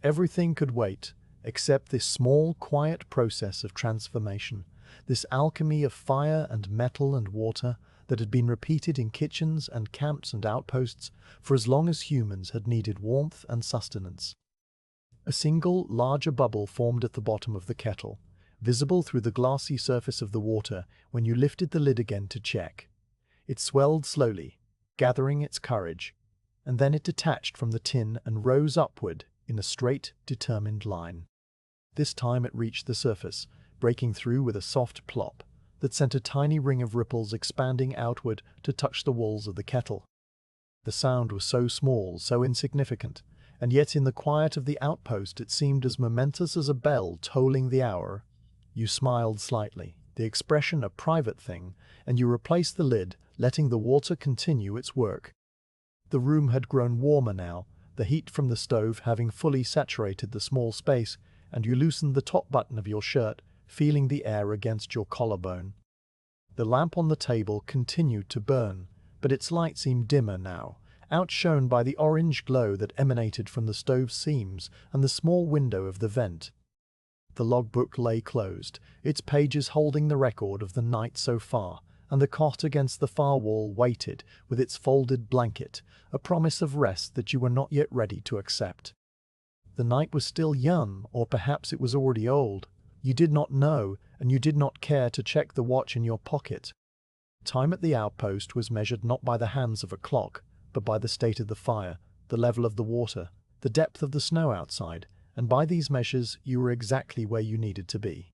Everything could wait, except this small, quiet process of transformation, this alchemy of fire and metal and water that had been repeated in kitchens and camps and outposts for as long as humans had needed warmth and sustenance. A single, larger bubble formed at the bottom of the kettle, visible through the glassy surface of the water when you lifted the lid again to check. It swelled slowly, gathering its courage, and then it detached from the tin and rose upward in a straight, determined line. This time it reached the surface, breaking through with a soft plop that sent a tiny ring of ripples expanding outward to touch the walls of the kettle. The sound was so small, so insignificant, and yet in the quiet of the outpost it seemed as momentous as a bell tolling the hour. You smiled slightly, the expression a private thing, and you replaced the lid, letting the water continue its work. The room had grown warmer now, the heat from the stove having fully saturated the small space, and you loosened the top button of your shirt, feeling the air against your collarbone. The lamp on the table continued to burn, but its light seemed dimmer now, outshone by the orange glow that emanated from the stove seams and the small window of the vent. The logbook lay closed, its pages holding the record of the night so far, and the cot against the far wall waited with its folded blanket, a promise of rest that you were not yet ready to accept. The night was still young, or perhaps it was already old. You did not know, and you did not care to check the watch in your pocket. Time at the outpost was measured not by the hands of a clock, but by the state of the fire, the level of the water, the depth of the snow outside, and by these measures you were exactly where you needed to be.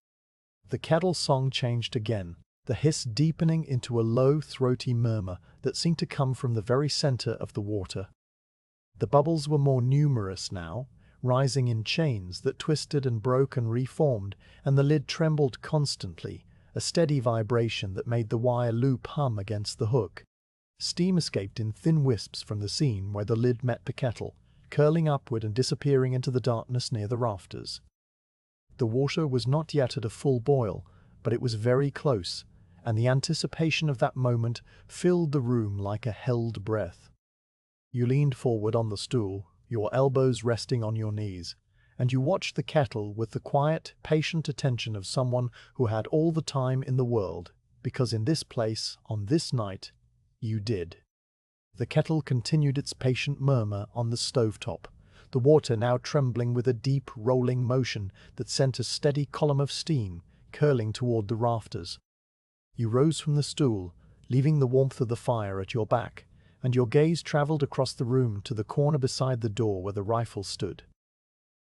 The kettle's song changed again, the hiss deepening into a low, throaty murmur that seemed to come from the very center of the water. The bubbles were more numerous now, rising in chains that twisted and broke and reformed, and the lid trembled constantly, a steady vibration that made the wire loop hum against the hook. Steam escaped in thin wisps from the seam where the lid met the kettle, curling upward and disappearing into the darkness near the rafters. The water was not yet at a full boil, but it was very close, and the anticipation of that moment filled the room like a held breath. You leaned forward on the stool, your elbows resting on your knees, and you watched the kettle with the quiet, patient attention of someone who had all the time in the world, because in this place, on this night, you did. The kettle continued its patient murmur on the stovetop, the water now trembling with a deep, rolling motion that sent a steady column of steam curling toward the rafters. You rose from the stool, leaving the warmth of the fire at your back, and your gaze traveled across the room to the corner beside the door where the rifle stood.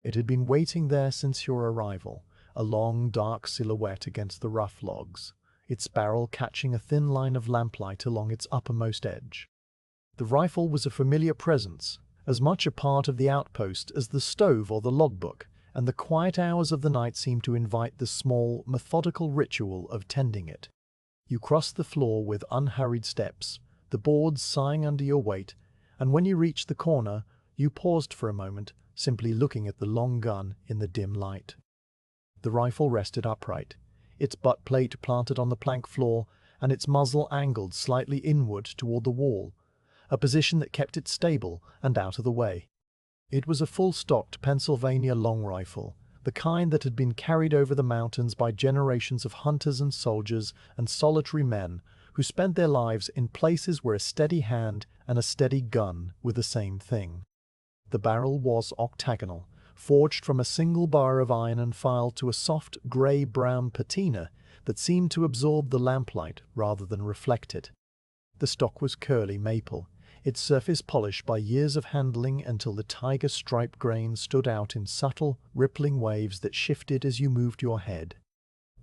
It had been waiting there since your arrival, a long, dark silhouette against the rough logs, its barrel catching a thin line of lamplight along its uppermost edge. The rifle was a familiar presence, as much a part of the outpost as the stove or the logbook, and the quiet hours of the night seemed to invite the small, methodical ritual of tending it. You crossed the floor with unhurried steps, the boards sighing under your weight, and when you reached the corner, you paused for a moment, simply looking at the long gun in the dim light. The rifle rested upright, its butt plate planted on the plank floor, and its muzzle angled slightly inward toward the wall, a position that kept it stable and out of the way. It was a full-stocked Pennsylvania long rifle, the kind that had been carried over the mountains by generations of hunters and soldiers and solitary men who spent their lives in places where a steady hand and a steady gun were the same thing. The barrel was octagonal, forged from a single bar of iron and filed to a soft grey-brown patina that seemed to absorb the lamplight rather than reflect it. The stock was curly maple, its surface polished by years of handling until the tiger-stripe grain stood out in subtle, rippling waves that shifted as you moved your head.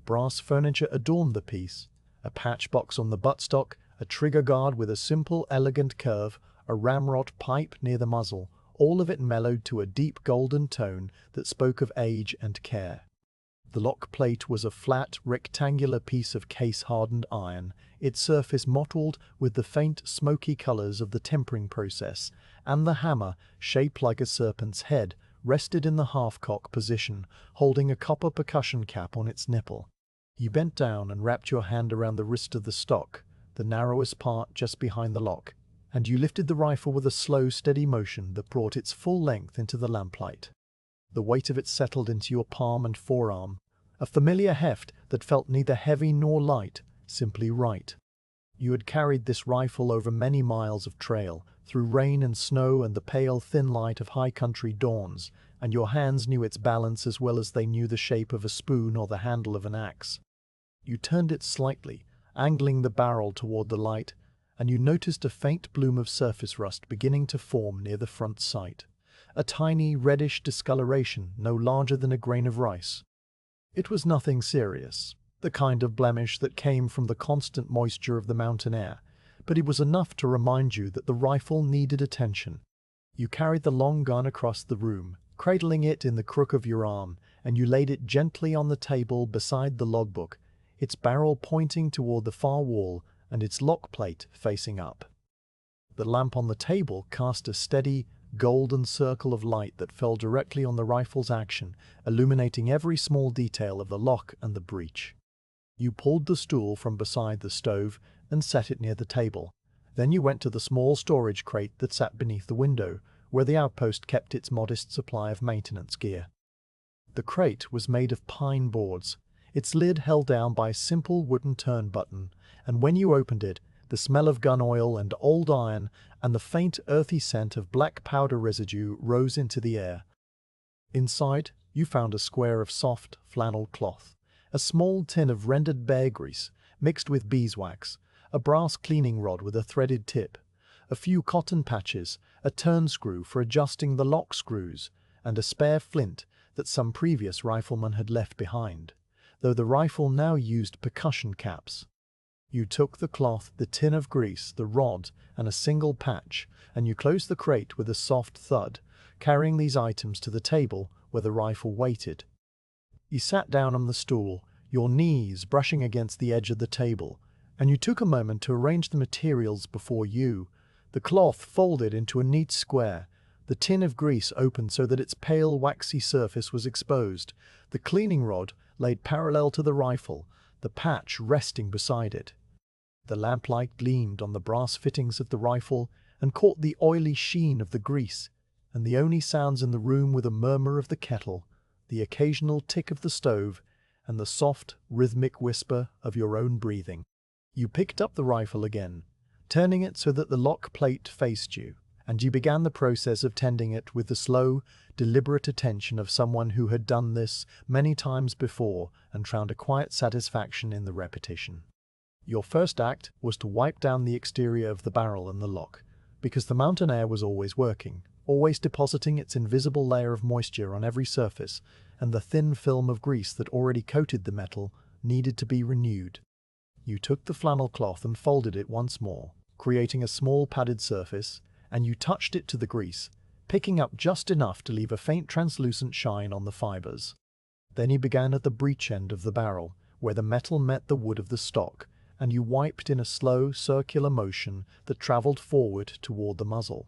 Brass furniture adorned the piece, a patch box on the buttstock, a trigger guard with a simple, elegant curve, a ramrod pipe near the muzzle, all of it mellowed to a deep golden tone that spoke of age and care. The lock plate was a flat, rectangular piece of case-hardened iron, its surface mottled with the faint, smoky colors of the tempering process, and the hammer, shaped like a serpent's head, rested in the half-cock position, holding a copper percussion cap on its nipple. You bent down and wrapped your hand around the wrist of the stock, the narrowest part just behind the lock, and you lifted the rifle with a slow, steady motion that brought its full length into the lamplight. The weight of it settled into your palm and forearm, a familiar heft that felt neither heavy nor light, simply right. You had carried this rifle over many miles of trail, through rain and snow and the pale, thin light of high country dawns, and your hands knew its balance as well as they knew the shape of a spoon or the handle of an axe. You turned it slightly, angling the barrel toward the light, and you noticed a faint bloom of surface rust beginning to form near the front sight. A tiny, reddish discoloration no larger than a grain of rice. It was nothing serious, the kind of blemish that came from the constant moisture of the mountain air, but it was enough to remind you that the rifle needed attention. You carried the long gun across the room, cradling it in the crook of your arm, and you laid it gently on the table beside the logbook, its barrel pointing toward the far wall and its lock plate facing up. The lamp on the table cast a steady, golden circle of light that fell directly on the rifle's action, illuminating every small detail of the lock and the breech. You pulled the stool from beside the stove and set it near the table. Then you went to the small storage crate that sat beneath the window, where the outpost kept its modest supply of maintenance gear. The crate was made of pine boards, its lid held down by a simple wooden turn button, and when you opened it, the smell of gun oil and old iron and the faint earthy scent of black powder residue rose into the air. Inside, you found a square of soft flannel cloth, a small tin of rendered bear grease mixed with beeswax, a brass cleaning rod with a threaded tip, a few cotton patches, a turn screw for adjusting the lock screws, and a spare flint that some previous rifleman had left behind, though the rifle now used percussion caps. You took the cloth, the tin of grease, the rod, and a single patch, and you closed the crate with a soft thud, carrying these items to the table where the rifle waited. You sat down on the stool, your knees brushing against the edge of the table, and you took a moment to arrange the materials before you. The cloth folded into a neat square, the tin of grease opened so that its pale, waxy surface was exposed, the cleaning rod laid parallel to the rifle, the patch resting beside it. The lamplight gleamed on the brass fittings of the rifle and caught the oily sheen of the grease, and the only sounds in the room were the murmur of the kettle, the occasional tick of the stove, and the soft, rhythmic whisper of your own breathing. You picked up the rifle again, turning it so that the lock plate faced you, and you began the process of tending it with the slow, deliberate attention of someone who had done this many times before and found a quiet satisfaction in the repetition. Your first act was to wipe down the exterior of the barrel and the lock, because the mountain air was always working, always depositing its invisible layer of moisture on every surface, and the thin film of grease that already coated the metal needed to be renewed. You took the flannel cloth and folded it once more, creating a small padded surface, and you touched it to the grease, picking up just enough to leave a faint translucent shine on the fibers. Then you began at the breech end of the barrel, where the metal met the wood of the stock, and you wiped in a slow, circular motion that traveled forward toward the muzzle.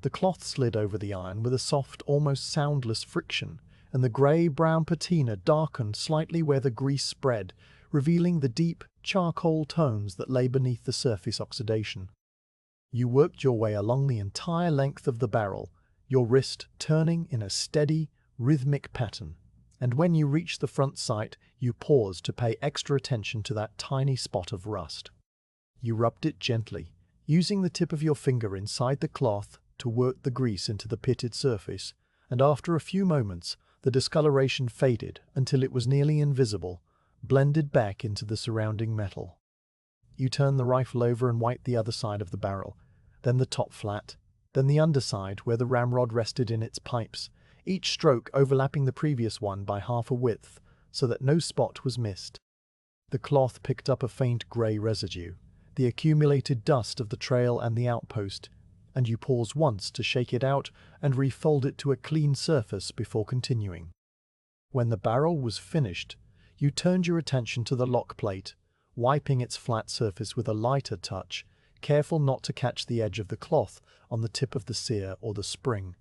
The cloth slid over the iron with a soft, almost soundless friction, and the grey-brown patina darkened slightly where the grease spread, revealing the deep, charcoal tones that lay beneath the surface oxidation. You worked your way along the entire length of the barrel, your wrist turning in a steady, rhythmic pattern, and when you reached the front sight, you paused to pay extra attention to that tiny spot of rust. You rubbed it gently, using the tip of your finger inside the cloth to work the grease into the pitted surface, and after a few moments, the discoloration faded until it was nearly invisible, blended back into the surrounding metal. You turned the rifle over and wiped the other side of the barrel, then the top flat, then the underside where the ramrod rested in its pipes, each stroke overlapping the previous one by half a width, so that no spot was missed. The cloth picked up a faint grey residue, the accumulated dust of the trail and the outpost, and you paused once to shake it out and refold it to a clean surface before continuing. When the barrel was finished, you turned your attention to the lock plate, wiping its flat surface with a lighter touch, careful not to catch the edge of the cloth on the tip of the sear or the spring.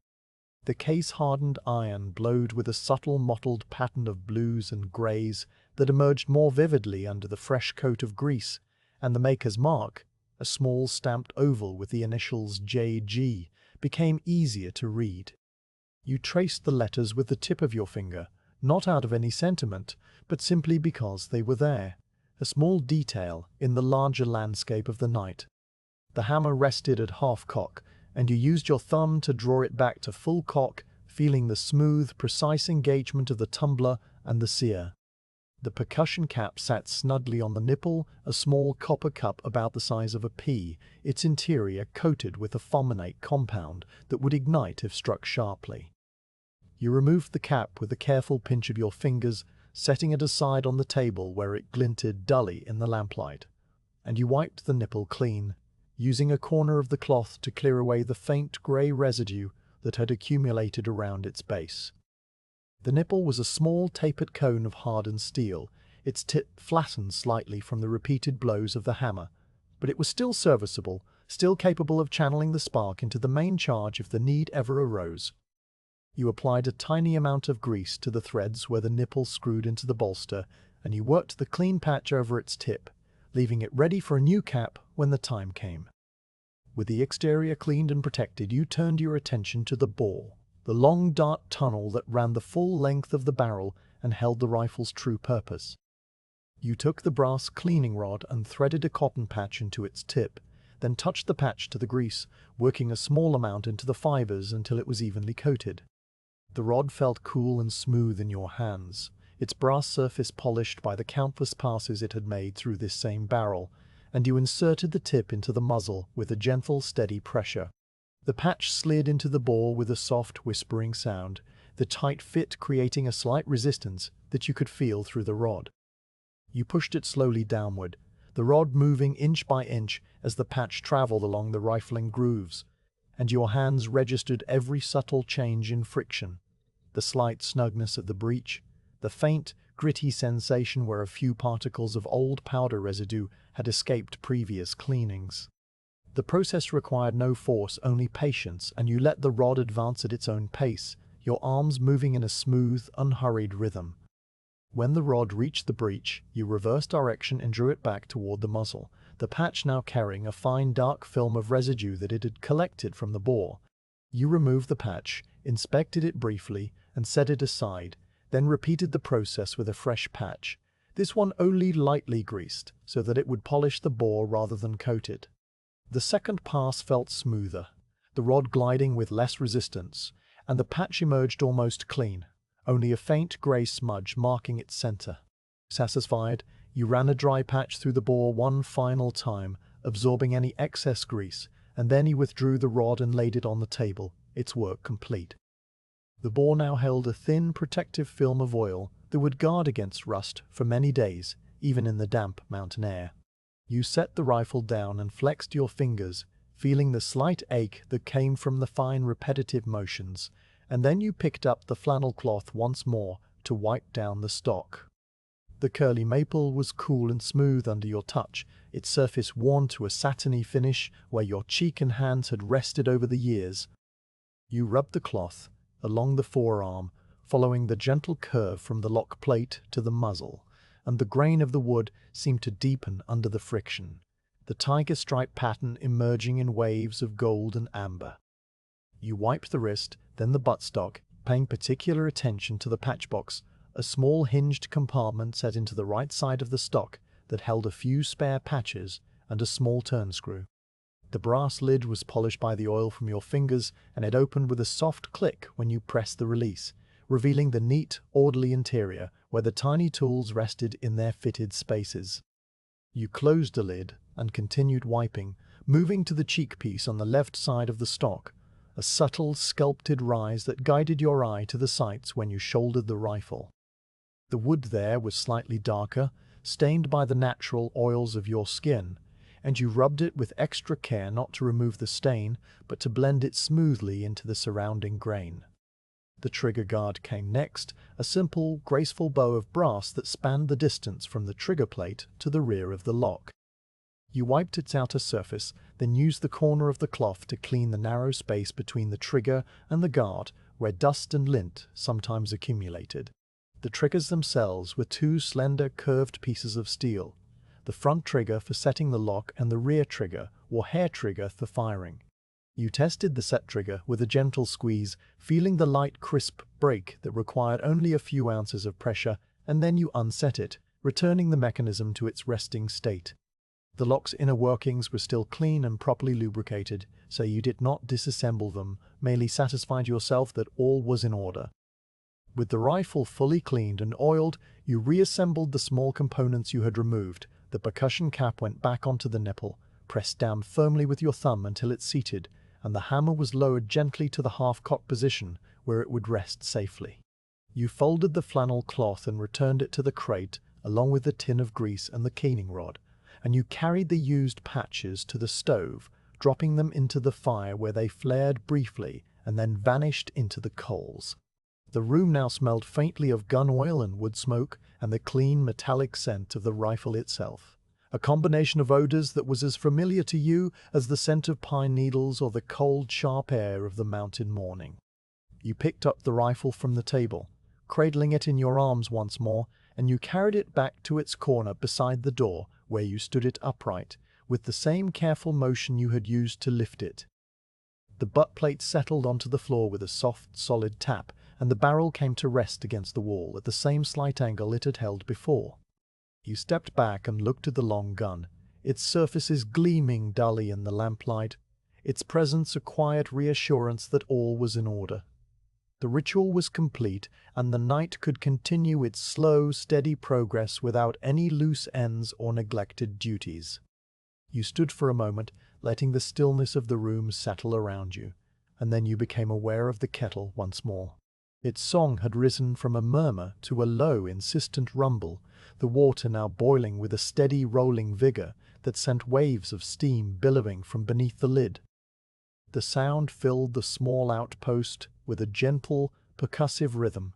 The case-hardened iron glowed with a subtle mottled pattern of blues and greys that emerged more vividly under the fresh coat of grease, and the maker's mark, a small stamped oval with the initials JG, became easier to read. You traced the letters with the tip of your finger, not out of any sentiment, but simply because they were there, a small detail in the larger landscape of the night. The hammer rested at half cock, and you used your thumb to draw it back to full cock, feeling the smooth, precise engagement of the tumbler and the sear. The percussion cap sat snugly on the nipple, a small copper cup about the size of a pea, its interior coated with a fulminate compound that would ignite if struck sharply. You removed the cap with a careful pinch of your fingers, setting it aside on the table where it glinted dully in the lamplight, and you wiped the nipple clean, using a corner of the cloth to clear away the faint grey residue that had accumulated around its base. The nipple was a small tapered cone of hardened steel, its tip flattened slightly from the repeated blows of the hammer, but it was still serviceable, still capable of channeling the spark into the main charge if the need ever arose. You applied a tiny amount of grease to the threads where the nipple screwed into the bolster, and you worked the clean patch over its tip, leaving it ready for a new cap when the time came. With the exterior cleaned and protected, you turned your attention to the bore, the long dark tunnel that ran the full length of the barrel and held the rifle's true purpose. You took the brass cleaning rod and threaded a cotton patch into its tip, then touched the patch to the grease, working a small amount into the fibers until it was evenly coated. The rod felt cool and smooth in your hands, its brass surface polished by the countless passes it had made through this same barrel, and you inserted the tip into the muzzle with a gentle, steady pressure. The patch slid into the bore with a soft, whispering sound, the tight fit creating a slight resistance that you could feel through the rod. You pushed it slowly downward, the rod moving inch by inch as the patch traveled along the rifling grooves, and your hands registered every subtle change in friction, the slight snugness at the breech, the faint, gritty sensation where a few particles of old powder residue had escaped previous cleanings. The process required no force, only patience, and you let the rod advance at its own pace, your arms moving in a smooth, unhurried rhythm. When the rod reached the breech, you reversed direction and drew it back toward the muzzle, the patch now carrying a fine dark film of residue that it had collected from the bore. You removed the patch, inspected it briefly, and set it aside, then repeated the process with a fresh patch, this one only lightly greased, so that it would polish the bore rather than coat it. The second pass felt smoother, the rod gliding with less resistance, and the patch emerged almost clean, only a faint grey smudge marking its center. Satisfied, you ran a dry patch through the bore one final time, absorbing any excess grease, and then you withdrew the rod and laid it on the table, its work complete. The bore now held a thin, protective film of oil that would guard against rust for many days, even in the damp mountain air. You set the rifle down and flexed your fingers, feeling the slight ache that came from the fine repetitive motions, and then you picked up the flannel cloth once more to wipe down the stock. The curly maple was cool and smooth under your touch, its surface worn to a satiny finish where your cheek and hands had rested over the years. You rubbed the cloth along the forearm, following the gentle curve from the lock plate to the muzzle, and the grain of the wood seemed to deepen under the friction, the tiger stripe pattern emerging in waves of gold and amber. You wiped the wrist, then the buttstock, paying particular attention to the patchbox, a small hinged compartment set into the right side of the stock that held a few spare patches and a small turn screw. The brass lid was polished by the oil from your fingers, and it opened with a soft click when you pressed the release, revealing the neat, orderly interior where the tiny tools rested in their fitted spaces. You closed the lid and continued wiping, moving to the cheek piece on the left side of the stock, a subtle, sculpted rise that guided your eye to the sights when you shouldered the rifle. The wood there was slightly darker, stained by the natural oils of your skin, and you rubbed it with extra care not to remove the stain, but to blend it smoothly into the surrounding grain. The trigger guard came next, a simple, graceful bow of brass that spanned the distance from the trigger plate to the rear of the lock. You wiped its outer surface, then used the corner of the cloth to clean the narrow space between the trigger and the guard where dust and lint sometimes accumulated. The triggers themselves were two slender, curved pieces of steel, the front trigger for setting the lock and the rear trigger, or hair trigger, for firing. You tested the set trigger with a gentle squeeze, feeling the light, crisp break that required only a few ounces of pressure, and then you unset it, returning the mechanism to its resting state. The lock's inner workings were still clean and properly lubricated, so you did not disassemble them, merely satisfied yourself that all was in order. With the rifle fully cleaned and oiled, you reassembled the small components you had removed. The percussion cap went back onto the nipple, pressed down firmly with your thumb until it seated, and the hammer was lowered gently to the half-cocked position where it would rest safely. You folded the flannel cloth and returned it to the crate, along with the tin of grease and the keening rod, and you carried the used patches to the stove, dropping them into the fire where they flared briefly and then vanished into the coals. The room now smelled faintly of gun oil and wood smoke and the clean metallic scent of the rifle itself, a combination of odors that was as familiar to you as the scent of pine needles or the cold, sharp air of the mountain morning. You picked up the rifle from the table, cradling it in your arms once more, and you carried it back to its corner beside the door, where you stood it upright, with the same careful motion you had used to lift it. The butt plate settled onto the floor with a soft, solid tap, and the barrel came to rest against the wall at the same slight angle it had held before. You stepped back and looked at the long gun, its surfaces gleaming dully in the lamplight, its presence a quiet reassurance that all was in order. The ritual was complete, and the night could continue its slow, steady progress without any loose ends or neglected duties. You stood for a moment, letting the stillness of the room settle around you, and then you became aware of the kettle once more. Its song had risen from a murmur to a low, insistent rumble, the water now boiling with a steady, rolling vigor that sent waves of steam billowing from beneath the lid. The sound filled the small outpost with a gentle, percussive rhythm,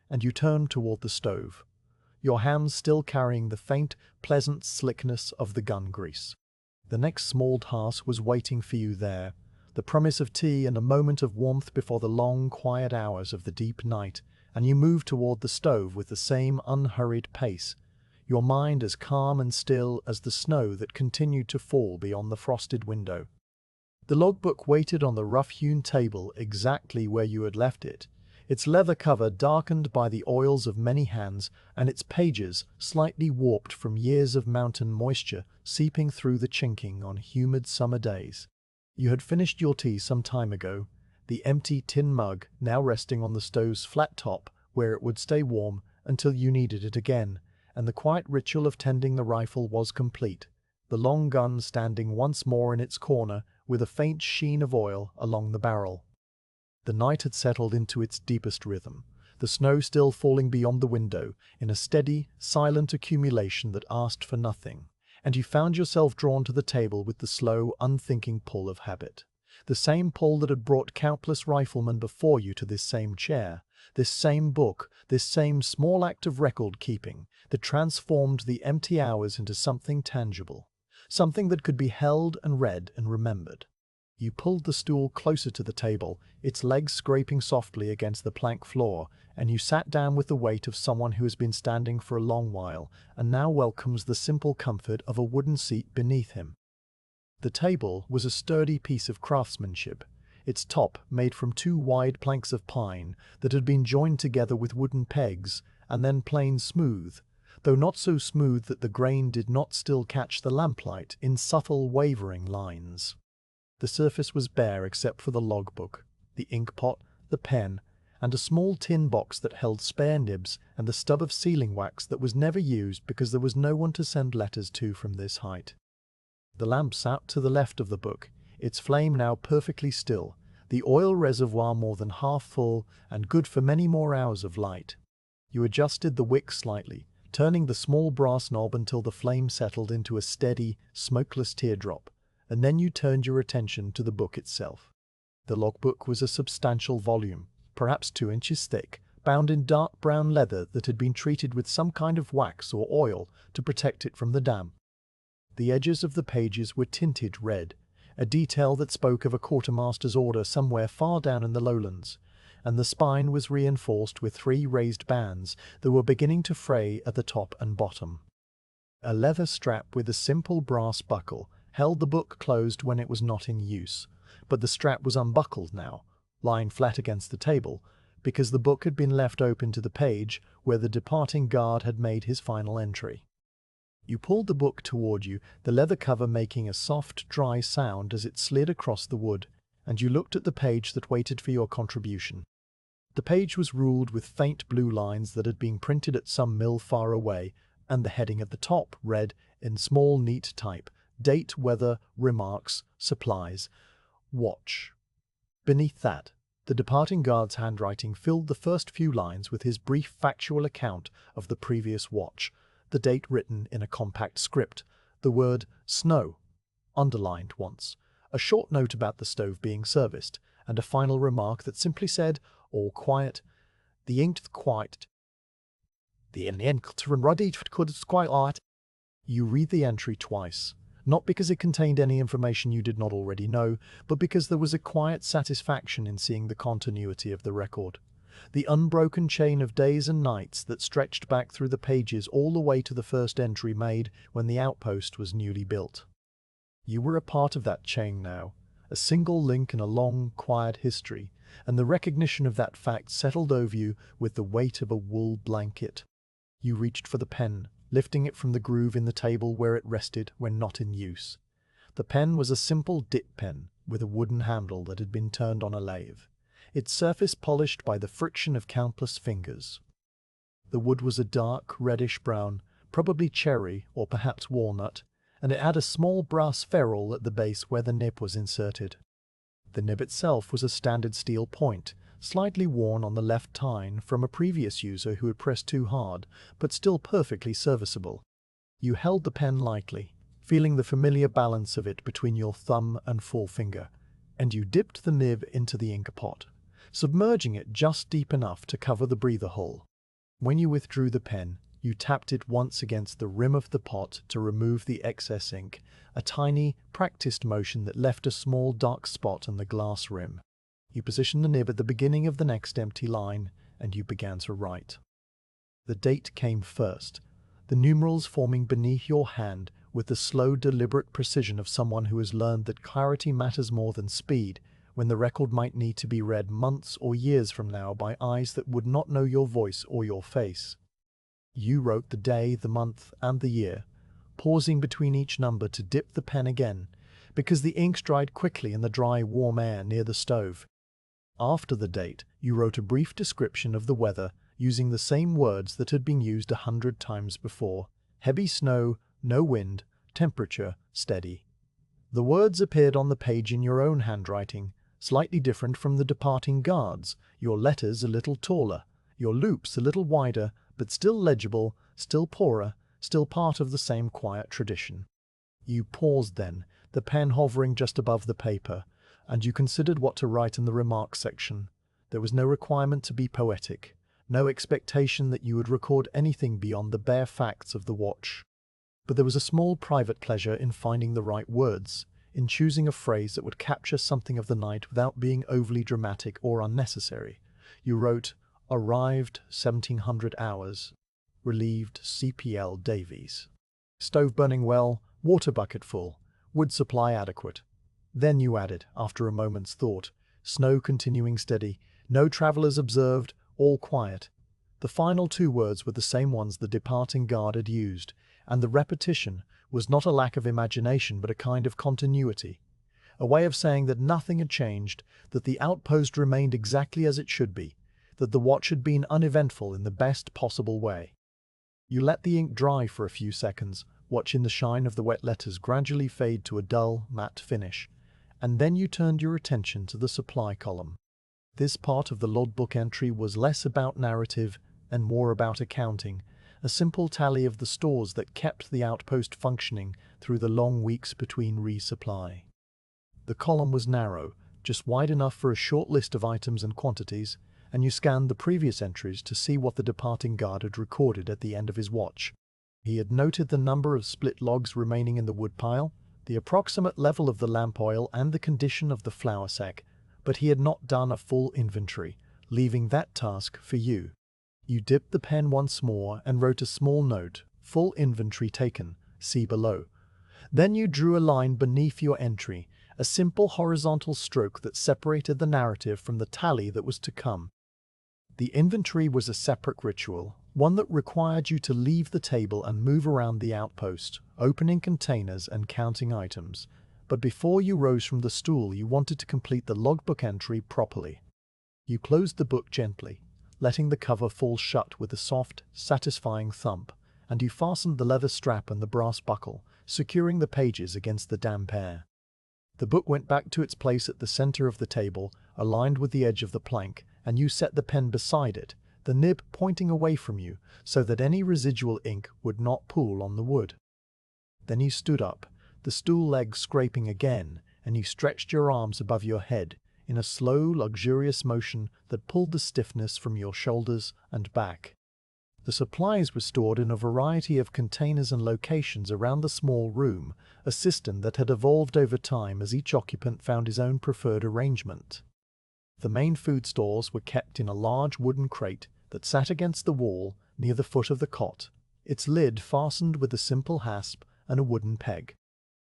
and you turned toward the stove, your hands still carrying the faint, pleasant slickness of the gun grease. The next small task was waiting for you there, the promise of tea and a moment of warmth before the long, quiet hours of the deep night, and you moved toward the stove with the same unhurried pace, your mind as calm and still as the snow that continued to fall beyond the frosted window. The logbook waited on the rough-hewn table exactly where you had left it, its leather cover darkened by the oils of many hands and its pages slightly warped from years of mountain moisture seeping through the chinking on humid summer days. You had finished your tea some time ago, the empty tin mug now resting on the stove's flat top where it would stay warm until you needed it again, and the quiet ritual of tending the rifle was complete, the long gun standing once more in its corner with a faint sheen of oil along the barrel. The night had settled into its deepest rhythm, the snow still falling beyond the window in a steady, silent accumulation that asked for nothing, and you found yourself drawn to the table with the slow, unthinking pull of habit, the same pull that had brought countless riflemen before you to this same chair, this same book, this same small act of record-keeping that transformed the empty hours into something tangible, something that could be held and read and remembered. You pulled the stool closer to the table, its legs scraping softly against the plank floor, and you sat down with the weight of someone who has been standing for a long while and now welcomes the simple comfort of a wooden seat beneath him. The table was a sturdy piece of craftsmanship, its top made from two wide planks of pine that had been joined together with wooden pegs and then planed smooth, though not so smooth that the grain did not still catch the lamplight in subtle wavering lines. The surface was bare except for the logbook, the inkpot, the pen, and a small tin box that held spare nibs and the stub of sealing wax that was never used because there was no one to send letters to from this height. The lamp sat to the left of the book, its flame now perfectly still, the oil reservoir more than half full and good for many more hours of light. You adjusted the wick slightly, turning the small brass knob until the flame settled into a steady, smokeless teardrop, and then you turned your attention to the book itself. The logbook was a substantial volume, perhaps 2 inches thick, bound in dark brown leather that had been treated with some kind of wax or oil to protect it from the damp. The edges of the pages were tinted red, a detail that spoke of a quartermaster's order somewhere far down in the lowlands, and the spine was reinforced with 3 raised bands that were beginning to fray at the top and bottom. A leather strap with a simple brass buckle held the book closed when it was not in use, but the strap was unbuckled now, lying flat against the table, because the book had been left open to the page where the departing guard had made his final entry. You pulled the book toward you, the leather cover making a soft, dry sound as it slid across the wood, and you looked at the page that waited for your contribution. The page was ruled with faint blue lines that had been printed at some mill far away, and the heading at the top read, in small, neat type, Date, Weather, Remarks, Supplies, Watch. Beneath that, the departing guard's handwriting filled the first few lines with his brief factual account of the previous watch, the date written in a compact script, the word snow underlined once, a short note about the stove being serviced, and a final remark that simply said, all quiet, the inked quiet. The ruddy could quite art. You read the entry twice, not because it contained any information you did not already know, but because there was a quiet satisfaction in seeing the continuity of the record. The unbroken chain of days and nights that stretched back through the pages all the way to the first entry made when the outpost was newly built. You were a part of that chain now, a single link in a long, quiet history, and the recognition of that fact settled over you with the weight of a wool blanket. You reached for the pen, lifting it from the groove in the table where it rested when not in use. The pen was a simple dip pen with a wooden handle that had been turned on a lathe, its surface polished by the friction of countless fingers. The wood was a dark, reddish-brown, probably cherry or perhaps walnut, and it had a small brass ferrule at the base where the nib was inserted. The nib itself was a standard steel point, slightly worn on the left tine from a previous user who had pressed too hard, but still perfectly serviceable. You held the pen lightly, feeling the familiar balance of it between your thumb and forefinger, and you dipped the nib into the ink pot, submerging it just deep enough to cover the breather hole. When you withdrew the pen, you tapped it once against the rim of the pot to remove the excess ink, a tiny, practiced motion that left a small dark spot on the glass rim. You positioned the nib at the beginning of the next empty line, and you began to write. The date came first, the numerals forming beneath your hand with the slow, deliberate precision of someone who has learned that clarity matters more than speed, when the record might need to be read months or years from now by eyes that would not know your voice or your face. You wrote the day, the month, and the year, pausing between each number to dip the pen again, because the inks dried quickly in the dry, warm air near the stove. After the date, you wrote a brief description of the weather using the same words that had been used 100 times before: heavy snow, no wind, temperature steady. The words appeared on the page in your own handwriting, slightly different from the departing guards, your letters a little taller, your loops a little wider, but still legible, still poorer, still part of the same quiet tradition. You paused then, the pen hovering just above the paper, and you considered what to write in the remarks section. There was no requirement to be poetic, no expectation that you would record anything beyond the bare facts of the watch. But there was a small private pleasure in finding the right words, in choosing a phrase that would capture something of the night without being overly dramatic or unnecessary. You wrote, "Arrived 1700 hours. Relieved CPL Davies. Stove burning well, water bucket full, wood supply adequate." Then you added, after a moment's thought, "Snow continuing steady, no travelers observed, all quiet." The final two words were the same ones the departing guard had used, and the repetition was not a lack of imagination but a kind of continuity, a way of saying that nothing had changed, that the outpost remained exactly as it should be, that the watch had been uneventful in the best possible way. You let the ink dry for a few seconds, watching the shine of the wet letters gradually fade to a dull, matte finish, and then you turned your attention to the supply column. This part of the logbook entry was less about narrative and more about accounting, a simple tally of the stores that kept the outpost functioning through the long weeks between resupply. The column was narrow, just wide enough for a short list of items and quantities, and you scanned the previous entries to see what the departing guard had recorded at the end of his watch. He had noted the number of split logs remaining in the woodpile, the approximate level of the lamp oil, and the condition of the flour sack, but he had not done a full inventory, leaving that task for you. You dipped the pen once more and wrote a small note, "Full inventory taken, see below." Then you drew a line beneath your entry, a simple horizontal stroke that separated the narrative from the tally that was to come. The inventory was a separate ritual, one that required you to leave the table and move around the outpost, opening containers and counting items. But before you rose from the stool, you wanted to complete the logbook entry properly. You closed the book gently, letting the cover fall shut with a soft, satisfying thump, and you fastened the leather strap and the brass buckle, securing the pages against the damp air. The book went back to its place at the center of the table, aligned with the edge of the plank, and you set the pen beside it, the nib pointing away from you so that any residual ink would not pool on the wood. Then you stood up, the stool leg scraping again, and you stretched your arms above your head in a slow, luxurious motion that pulled the stiffness from your shoulders and back. The supplies were stored in a variety of containers and locations around the small room, a system that had evolved over time as each occupant found his own preferred arrangement. The main food stores were kept in a large wooden crate that sat against the wall near the foot of the cot, its lid fastened with a simple hasp and a wooden peg.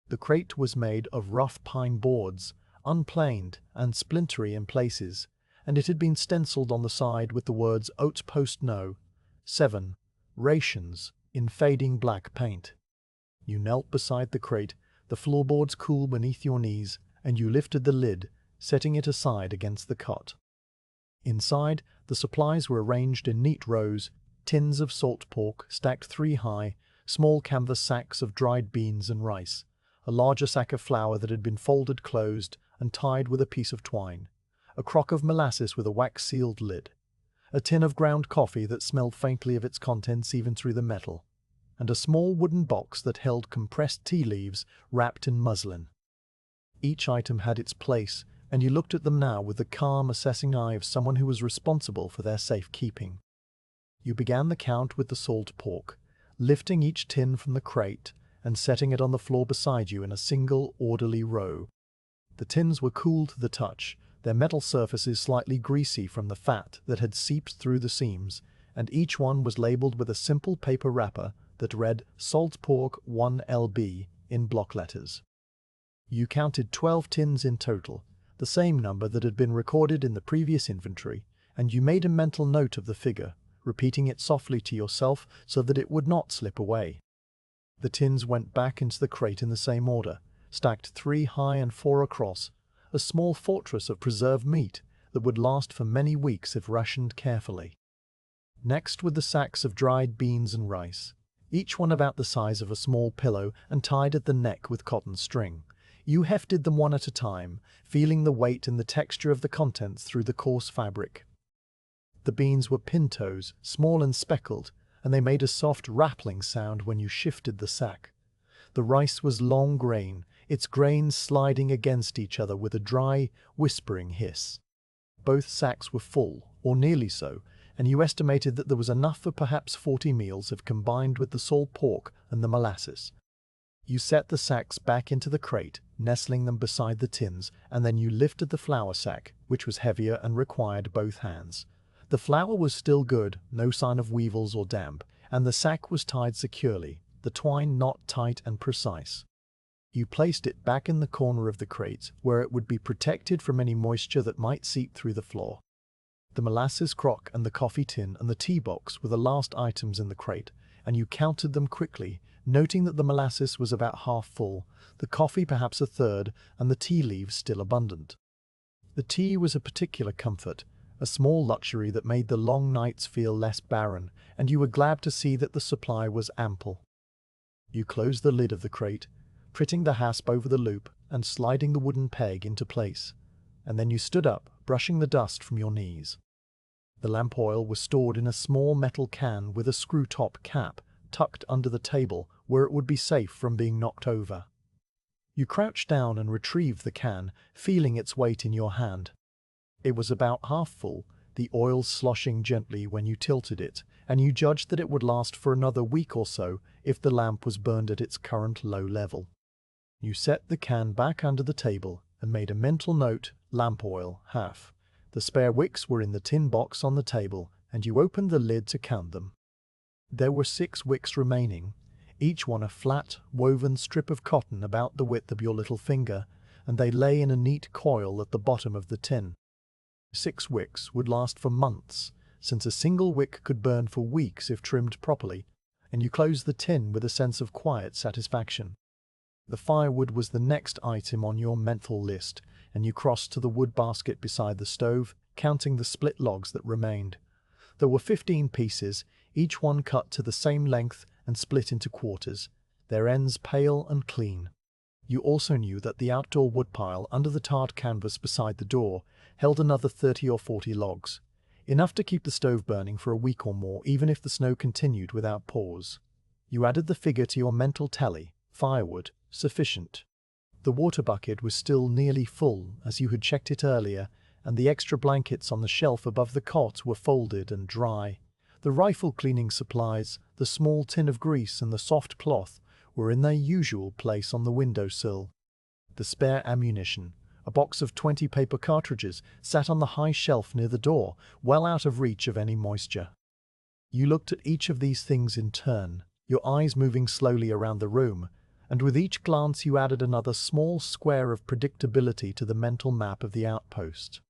The crate was made of rough pine boards, unplaned and splintery in places, and it had been stenciled on the side with the words Outpost No. 7. Rations in fading black paint. You knelt beside the crate, the floorboards cool beneath your knees, and you lifted the lid, setting it aside against the cot. Inside, the supplies were arranged in neat rows: tins of salt pork stacked 3 high, small canvas sacks of dried beans and rice, a larger sack of flour that had been folded closed and tied with a piece of twine, a crock of molasses with a wax-sealed lid, a tin of ground coffee that smelled faintly of its contents even through the metal, and a small wooden box that held compressed tea leaves wrapped in muslin. Each item had its place, and you looked at them now with the calm, assessing eye of someone who was responsible for their safekeeping. You began the count with the salt pork, lifting each tin from the crate and setting it on the floor beside you in a single, orderly row. The tins were cool to the touch, their metal surfaces slightly greasy from the fat that had seeped through the seams, and each one was labeled with a simple paper wrapper that read Salt Pork 1LB in block letters. You counted 12 tins in total, the same number that had been recorded in the previous inventory, and you made a mental note of the figure, repeating it softly to yourself so that it would not slip away. The tins went back into the crate in the same order, stacked 3 high and 4 across, a small fortress of preserved meat that would last for many weeks if rationed carefully. Next were the sacks of dried beans and rice, each one about the size of a small pillow and tied at the neck with cotton string. You hefted them one at a time, feeling the weight and the texture of the contents through the coarse fabric. The beans were pintos, small and speckled, and they made a soft rattling sound when you shifted the sack. The rice was long grain, its grains sliding against each other with a dry, whispering hiss. Both sacks were full, or nearly so, and you estimated that there was enough for perhaps 40 meals if combined with the salt pork and the molasses. You set the sacks back into the crate, nestling them beside the tins, and then you lifted the flour sack, which was heavier and required both hands. The flour was still good, no sign of weevils or damp, and the sack was tied securely, the twine knot tight and precise. You placed it back in the corner of the crate, where it would be protected from any moisture that might seep through the floor. The molasses crock and the coffee tin and the tea box were the last items in the crate, and you counted them quickly, noting that the molasses was about half full, the coffee perhaps a third, and the tea leaves still abundant. The tea was a particular comfort, a small luxury that made the long nights feel less barren, and you were glad to see that the supply was ample. You closed the lid of the crate, putting the hasp over the loop and sliding the wooden peg into place, and then you stood up, brushing the dust from your knees. The lamp oil was stored in a small metal can with a screw-top cap tucked under the table where it would be safe from being knocked over. You crouched down and retrieved the can, feeling its weight in your hand. It was about half full, the oil sloshing gently when you tilted it, and you judged that it would last for another week or so if the lamp was burned at its current low level. You set the can back under the table and made a mental note, lamp oil, half. The spare wicks were in the tin box on the table, and you opened the lid to count them. There were 6 wicks remaining, each one a flat, woven strip of cotton about the width of your little finger, and they lay in a neat coil at the bottom of the tin. 6 wicks would last for months, since a single wick could burn for weeks if trimmed properly, and you closed the tin with a sense of quiet satisfaction. The firewood was the next item on your mental list, and you crossed to the wood basket beside the stove, counting the split logs that remained. There were 15 pieces, each one cut to the same length and split into quarters, their ends pale and clean. You also knew that the outdoor woodpile under the tarred canvas beside the door held another 30 or 40 logs, enough to keep the stove burning for a week or more even if the snow continued without pause. You added the figure to your mental tally: firewood, sufficient. The water bucket was still nearly full, as you had checked it earlier, and the extra blankets on the shelf above the cot were folded and dry. The rifle cleaning supplies, the small tin of grease and the soft cloth, were in their usual place on the windowsill. The spare ammunition, a box of 20 paper cartridges, sat on the high shelf near the door, well out of reach of any moisture. You looked at each of these things in turn, your eyes moving slowly around the room, and with each glance you added another small square of predictability to the mental map of the outpost.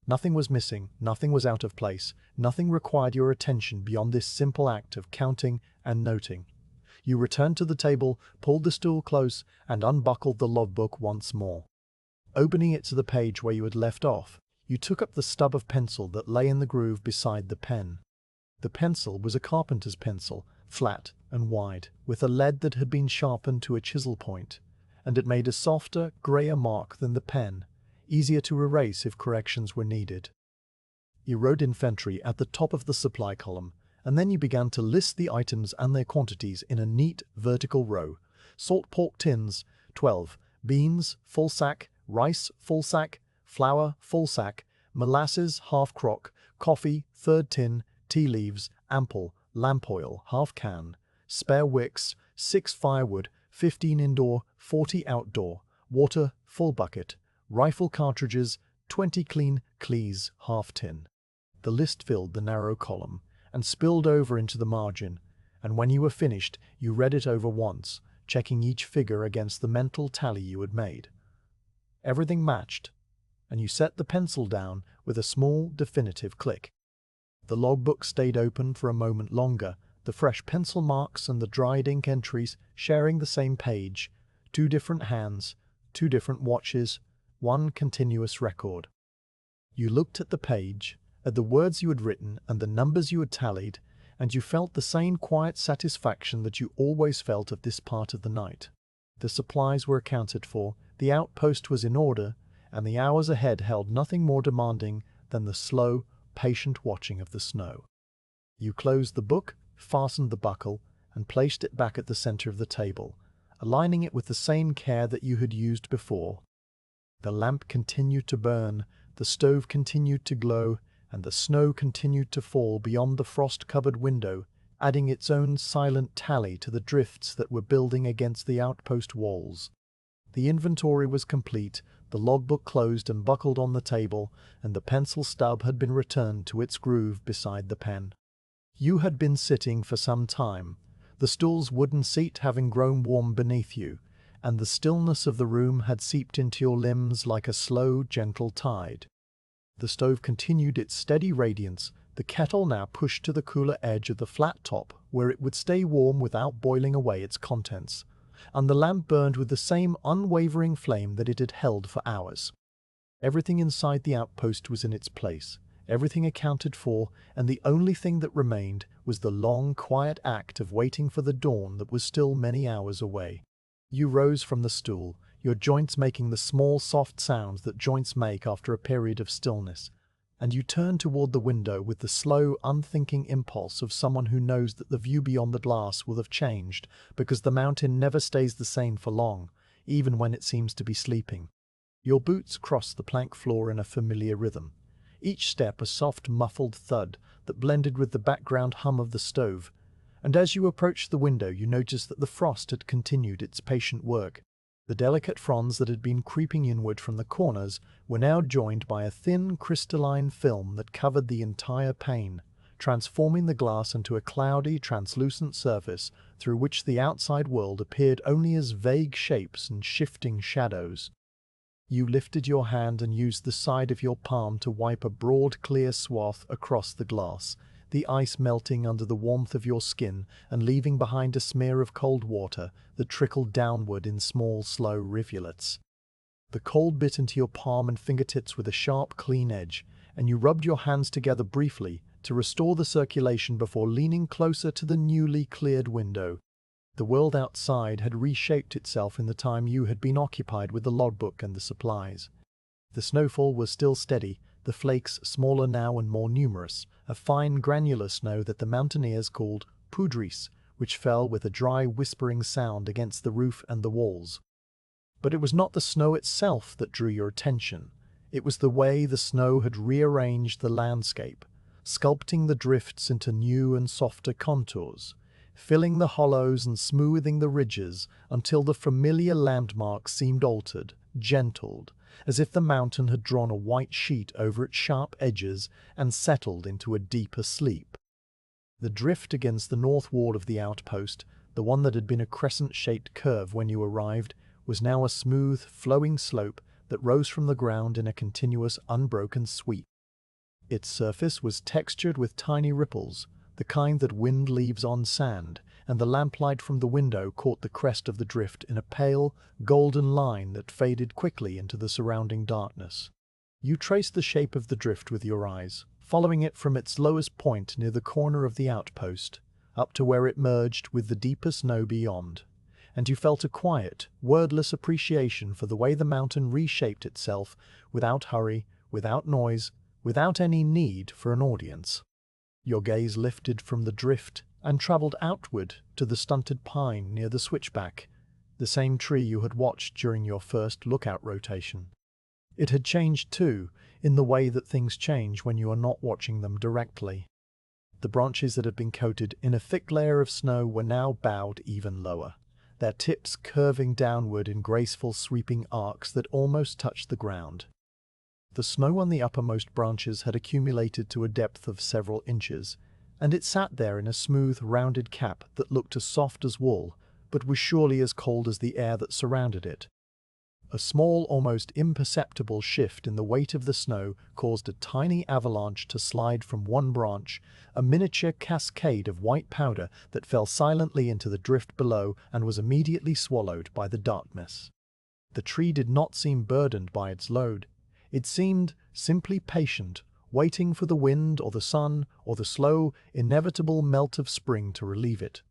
Nothing was missing, nothing was out of place, nothing required your attention beyond this simple act of counting and noting. You returned to the table, pulled the stool close, and unbuckled the logbook once more. Opening it to the page where you had left off, you took up the stub of pencil that lay in the groove beside the pen. The pencil was a carpenter's pencil, flat and wide, with a lead that had been sharpened to a chisel point, and it made a softer, grayer mark than the pen, easier to erase if corrections were needed. You wrote inventory at the top of the supply column, and then you began to list the items and their quantities in a neat vertical row. Salt pork tins, 12, beans, full sack, rice, full sack, flour, full sack, molasses, half crock, coffee, third tin, tea leaves, ample, lamp oil, half can, spare wicks, 6 firewood, 15 indoor, 40 outdoor, water, full bucket, rifle cartridges, 20 clean Cleese, half tin. The list filled the narrow column and spilled over into the margin, and when you were finished, you read it over once, checking each figure against the mental tally you had made. Everything matched, and you set the pencil down with a small, definitive click. The logbook stayed open for a moment longer, the fresh pencil marks and the dried ink entries sharing the same page, 2 different hands, 2 different watches, 1 continuous record. You looked at the page, at the words you had written and the numbers you had tallied, and you felt the same quiet satisfaction that you always felt at this part of the night. The supplies were accounted for, the outpost was in order, and the hours ahead held nothing more demanding than the slow, patient watching of the snow. You closed the book, fastened the buckle, and placed it back at the center of the table, aligning it with the same care that you had used before. The lamp continued to burn, the stove continued to glow, and the snow continued to fall beyond the frost-covered window, adding its own silent tally to the drifts that were building against the outpost walls. The inventory was complete, the logbook closed and buckled on the table, and the pencil stub had been returned to its groove beside the pen. You had been sitting for some time, the stool's wooden seat having grown warm beneath you, and the stillness of the room had seeped into your limbs like a slow, gentle tide. The stove continued its steady radiance, the kettle now pushed to the cooler edge of the flat top, where it would stay warm without boiling away its contents, and the lamp burned with the same unwavering flame that it had held for hours. Everything inside the outpost was in its place, everything accounted for, and the only thing that remained was the long, quiet act of waiting for the dawn that was still many hours away. You rose from the stool, your joints making the small, soft sounds that joints make after a period of stillness, and you turned toward the window with the slow, unthinking impulse of someone who knows that the view beyond the glass will have changed, because the mountain never stays the same for long, even when it seems to be sleeping. Your boots crossed the plank floor in a familiar rhythm, each step a soft, muffled thud that blended with the background hum of the stove, and as you approached the window you noticed that the frost had continued its patient work. The delicate fronds that had been creeping inward from the corners were now joined by a thin crystalline film that covered the entire pane, transforming the glass into a cloudy, translucent surface through which the outside world appeared only as vague shapes and shifting shadows. You lifted your hand and used the side of your palm to wipe a broad, clear swath across the glass, the ice melting under the warmth of your skin and leaving behind a smear of cold water that trickled downward in small, slow rivulets. The cold bit into your palm and fingertips with a sharp, clean edge, and you rubbed your hands together briefly to restore the circulation before leaning closer to the newly cleared window. The world outside had reshaped itself in the time you had been occupied with the logbook and the supplies. The snowfall was still steady, the flakes smaller now and more numerous, a fine granular snow that the mountaineers called poudris, which fell with a dry whispering sound against the roof and the walls. But it was not the snow itself that drew your attention. It was the way the snow had rearranged the landscape, sculpting the drifts into new and softer contours, filling the hollows and smoothing the ridges until the familiar landmarks seemed altered, gentled, as if the mountain had drawn a white sheet over its sharp edges and settled into a deeper sleep. The drift against the north wall of the outpost, the one that had been a crescent-shaped curve when you arrived, was now a smooth, flowing slope that rose from the ground in a continuous, unbroken sweep. Its surface was textured with tiny ripples, the kind that wind leaves on sand, and the lamplight from the window caught the crest of the drift in a pale, golden line that faded quickly into the surrounding darkness. You traced the shape of the drift with your eyes, following it from its lowest point near the corner of the outpost, up to where it merged with the deeper snow beyond, and you felt a quiet, wordless appreciation for the way the mountain reshaped itself without hurry, without noise, without any need for an audience. Your gaze lifted from the drift and traveled outward to the stunted pine near the switchback, the same tree you had watched during your first lookout rotation. It had changed too, in the way that things change when you are not watching them directly. The branches that had been coated in a thick layer of snow were now bowed even lower, their tips curving downward in graceful sweeping arcs that almost touched the ground. The snow on the uppermost branches had accumulated to a depth of several inches, and it sat there in a smooth, rounded cap that looked as soft as wool, but was surely as cold as the air that surrounded it. A small, almost imperceptible shift in the weight of the snow caused a tiny avalanche to slide from one branch, a miniature cascade of white powder that fell silently into the drift below and was immediately swallowed by the darkness. The tree did not seem burdened by its load. It seemed simply patient, waiting for the wind or the sun or the slow, inevitable melt of spring to relieve it.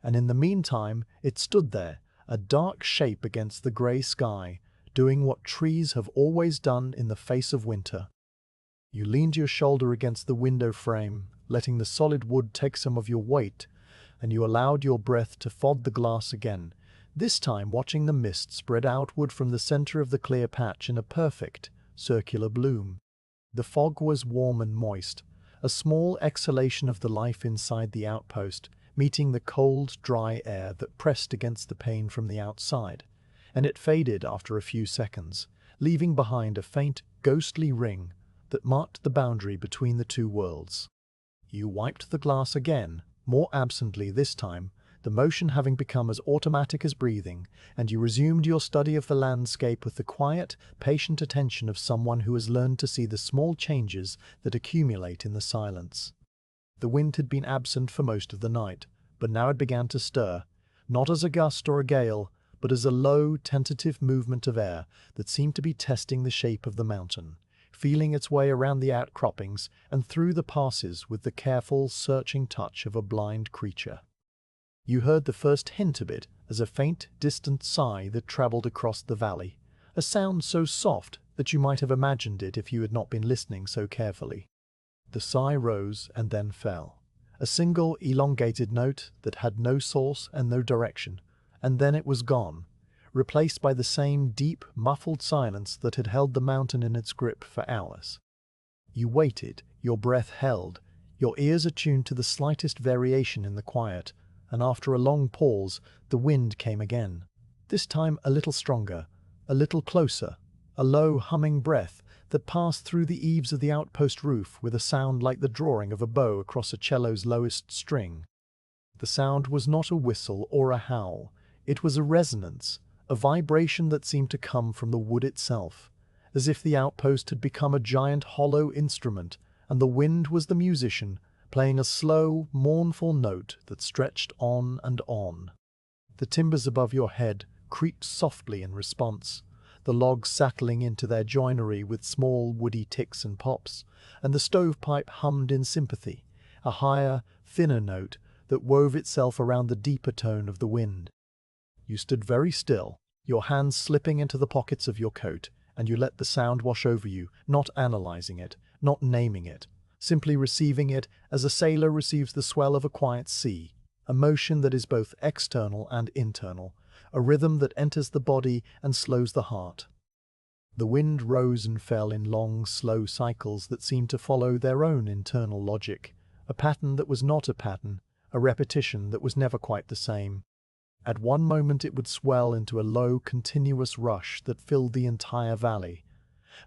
And in the meantime, it stood there, a dark shape against the grey sky, doing what trees have always done in the face of winter. You leaned your shoulder against the window frame, letting the solid wood take some of your weight, and you allowed your breath to fog the glass again, this time watching the mist spread outward from the center of the clear patch in a perfect, circular bloom. The fog was warm and moist, a small exhalation of the life inside the outpost, meeting the cold, dry air that pressed against the pane from the outside, and it faded after a few seconds, leaving behind a faint, ghostly ring that marked the boundary between the two worlds. You wiped the glass again, more absently this time, the motion having become as automatic as breathing, and you resumed your study of the landscape with the quiet, patient attention of someone who has learned to see the small changes that accumulate in the silence. The wind had been absent for most of the night, but now it began to stir, not as a gust or a gale, but as a low, tentative movement of air that seemed to be testing the shape of the mountain, feeling its way around the outcroppings and through the passes with the careful, searching touch of a blind creature. You heard the first hint of it as a faint, distant sigh that traveled across the valley, a sound so soft that you might have imagined it if you had not been listening so carefully. The sigh rose and then fell, a single elongated note that had no source and no direction, and then it was gone, replaced by the same deep, muffled silence that had held the mountain in its grip for hours. You waited, your breath held, your ears attuned to the slightest variation in the quiet, and after a long pause, the wind came again, this time a little stronger, a little closer, a low, humming breath that passed through the eaves of the outpost roof with a sound like the drawing of a bow across a cello's lowest string. The sound was not a whistle or a howl. It was a resonance, a vibration that seemed to come from the wood itself, as if the outpost had become a giant hollow instrument, and the wind was the musician, playing a slow, mournful note that stretched on and on. The timbers above your head creaked softly in response, the logs settling into their joinery with small woody ticks and pops, and the stovepipe hummed in sympathy, a higher, thinner note that wove itself around the deeper tone of the wind. You stood very still, your hands slipping into the pockets of your coat, and you let the sound wash over you, not analyzing it, not naming it, simply receiving it as a sailor receives the swell of a quiet sea, a motion that is both external and internal, a rhythm that enters the body and slows the heart. The wind rose and fell in long, slow cycles that seemed to follow their own internal logic, a pattern that was not a pattern, a repetition that was never quite the same. At one moment it would swell into a low, continuous rush that filled the entire valley,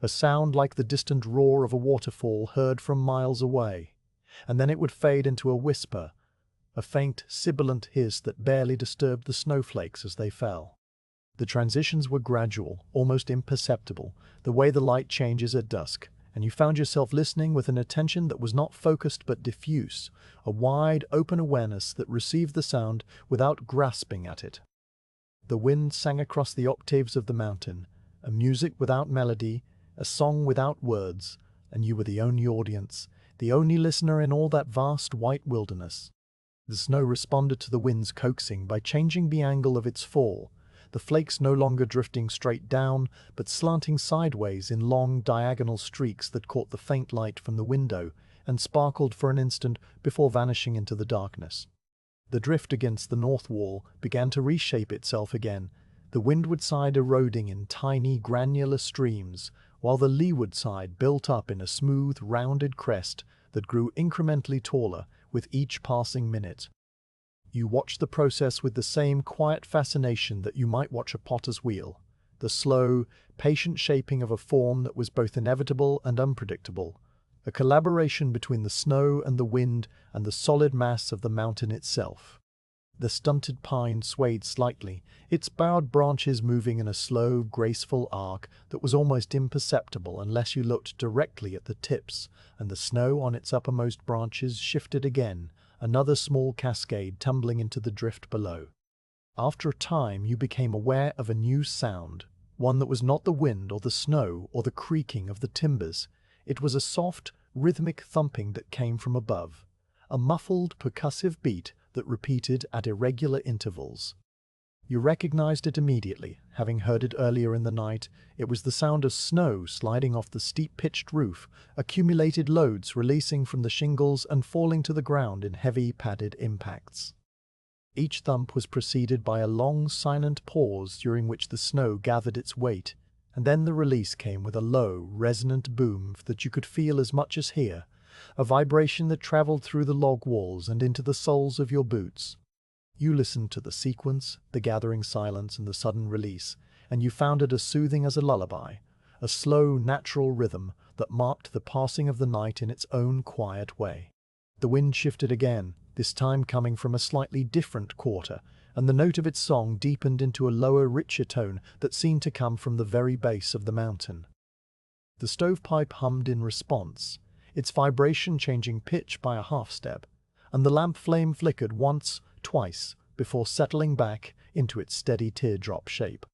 a sound like the distant roar of a waterfall heard from miles away, and then it would fade into a whisper, a faint, sibilant hiss that barely disturbed the snowflakes as they fell. The transitions were gradual, almost imperceptible, the way the light changes at dusk, and you found yourself listening with an attention that was not focused but diffuse, a wide, open awareness that received the sound without grasping at it. The wind sang across the octaves of the mountain, a music without melody, a song without words, and you were the only audience, the only listener in all that vast white wilderness. The snow responded to the wind's coaxing by changing the angle of its fall, the flakes no longer drifting straight down, but slanting sideways in long diagonal streaks that caught the faint light from the window and sparkled for an instant before vanishing into the darkness. The drift against the north wall began to reshape itself again, the windward side eroding in tiny, granular streams, while the leeward side built up in a smooth, rounded crest that grew incrementally taller with each passing minute. You watched the process with the same quiet fascination that you might watch a potter's wheel, the slow, patient shaping of a form that was both inevitable and unpredictable, a collaboration between the snow and the wind and the solid mass of the mountain itself. The stunted pine swayed slightly, its bowed branches moving in a slow, graceful arc that was almost imperceptible unless you looked directly at the tips, and the snow on its uppermost branches shifted again, another small cascade tumbling into the drift below. After a time you became aware of a new sound, one that was not the wind or the snow or the creaking of the timbers. It was a soft, rhythmic thumping that came from above, a muffled, percussive beat that repeated at irregular intervals. You recognized it immediately, having heard it earlier in the night. It was the sound of snow sliding off the steep-pitched roof, accumulated loads releasing from the shingles and falling to the ground in heavy, padded impacts. Each thump was preceded by a long, silent pause during which the snow gathered its weight, and then the release came with a low, resonant boom that you could feel as much as hear, a vibration that traveled through the log walls and into the soles of your boots. You listened to the sequence, the gathering silence, and the sudden release, and you found it as soothing as a lullaby, a slow, natural rhythm that marked the passing of the night in its own quiet way. The wind shifted again, this time coming from a slightly different quarter, and the note of its song deepened into a lower, richer tone that seemed to come from the very base of the mountain. The stovepipe hummed in response, its vibration changing pitch by a half-step, and the lamp flame flickered once, twice, before settling back into its steady teardrop shape.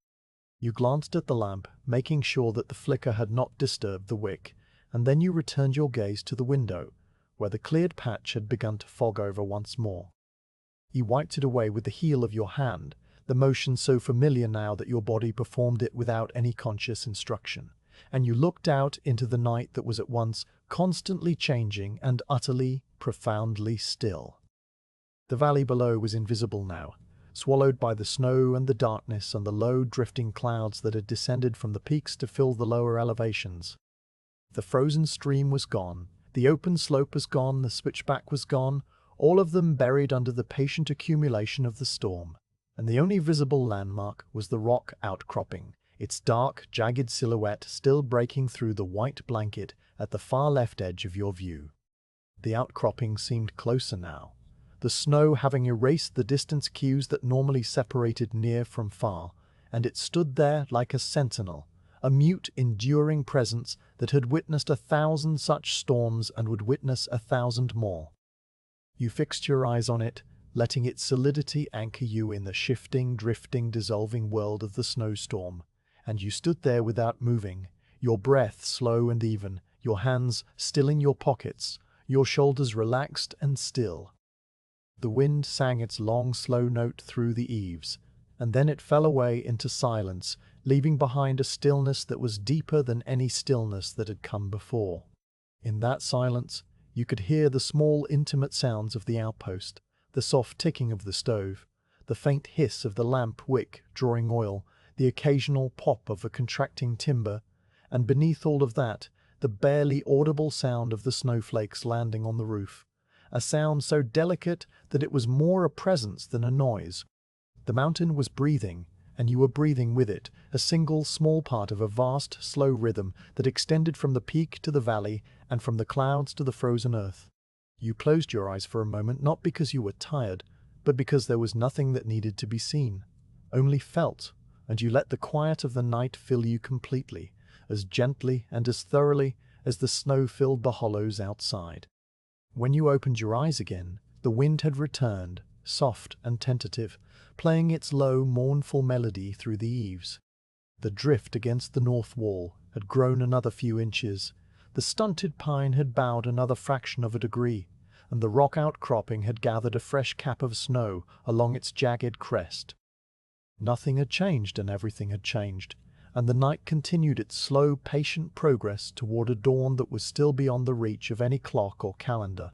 You glanced at the lamp, making sure that the flicker had not disturbed the wick, and then you returned your gaze to the window, where the cleared patch had begun to fog over once more. You wiped it away with the heel of your hand, the motion so familiar now that your body performed it without any conscious instruction, and you looked out into the night that was at once constantly changing and utterly, profoundly still. The valley below was invisible now, swallowed by the snow and the darkness and the low drifting clouds that had descended from the peaks to fill the lower elevations. The frozen stream was gone, the open slope was gone, the switchback was gone, all of them buried under the patient accumulation of the storm, and the only visible landmark was the rock outcropping, its dark, jagged silhouette still breaking through the white blanket at the far left edge of your view. The outcropping seemed closer now, the snow having erased the distance cues that normally separated near from far, and it stood there like a sentinel, a mute, enduring presence that had witnessed 1,000 such storms and would witness 1,000 more. You fixed your eyes on it, letting its solidity anchor you in the shifting, drifting, dissolving world of the snowstorm, and you stood there without moving, your breath slow and even, your hands still in your pockets, your shoulders relaxed and still. The wind sang its long, slow note through the eaves, and then it fell away into silence, leaving behind a stillness that was deeper than any stillness that had come before. In that silence, you could hear the small, intimate sounds of the outpost, the soft ticking of the stove, the faint hiss of the lamp wick drawing oil, the occasional pop of a contracting timber, and beneath all of that, the barely audible sound of the snowflakes landing on the roof, a sound so delicate that it was more a presence than a noise. The mountain was breathing, and you were breathing with it, a single small part of a vast, slow rhythm that extended from the peak to the valley and from the clouds to the frozen earth. You closed your eyes for a moment, not because you were tired, but because there was nothing that needed to be seen, only felt, and you let the quiet of the night fill you completely, as gently and as thoroughly as the snow filled the hollows outside. When you opened your eyes again, the wind had returned, soft and tentative, playing its low, mournful melody through the eaves. The drift against the north wall had grown another few inches, the stunted pine had bowed another fraction of a degree, and the rock outcropping had gathered a fresh cap of snow along its jagged crest. Nothing had changed and everything had changed, and the night continued its slow, patient progress toward a dawn that was still beyond the reach of any clock or calendar.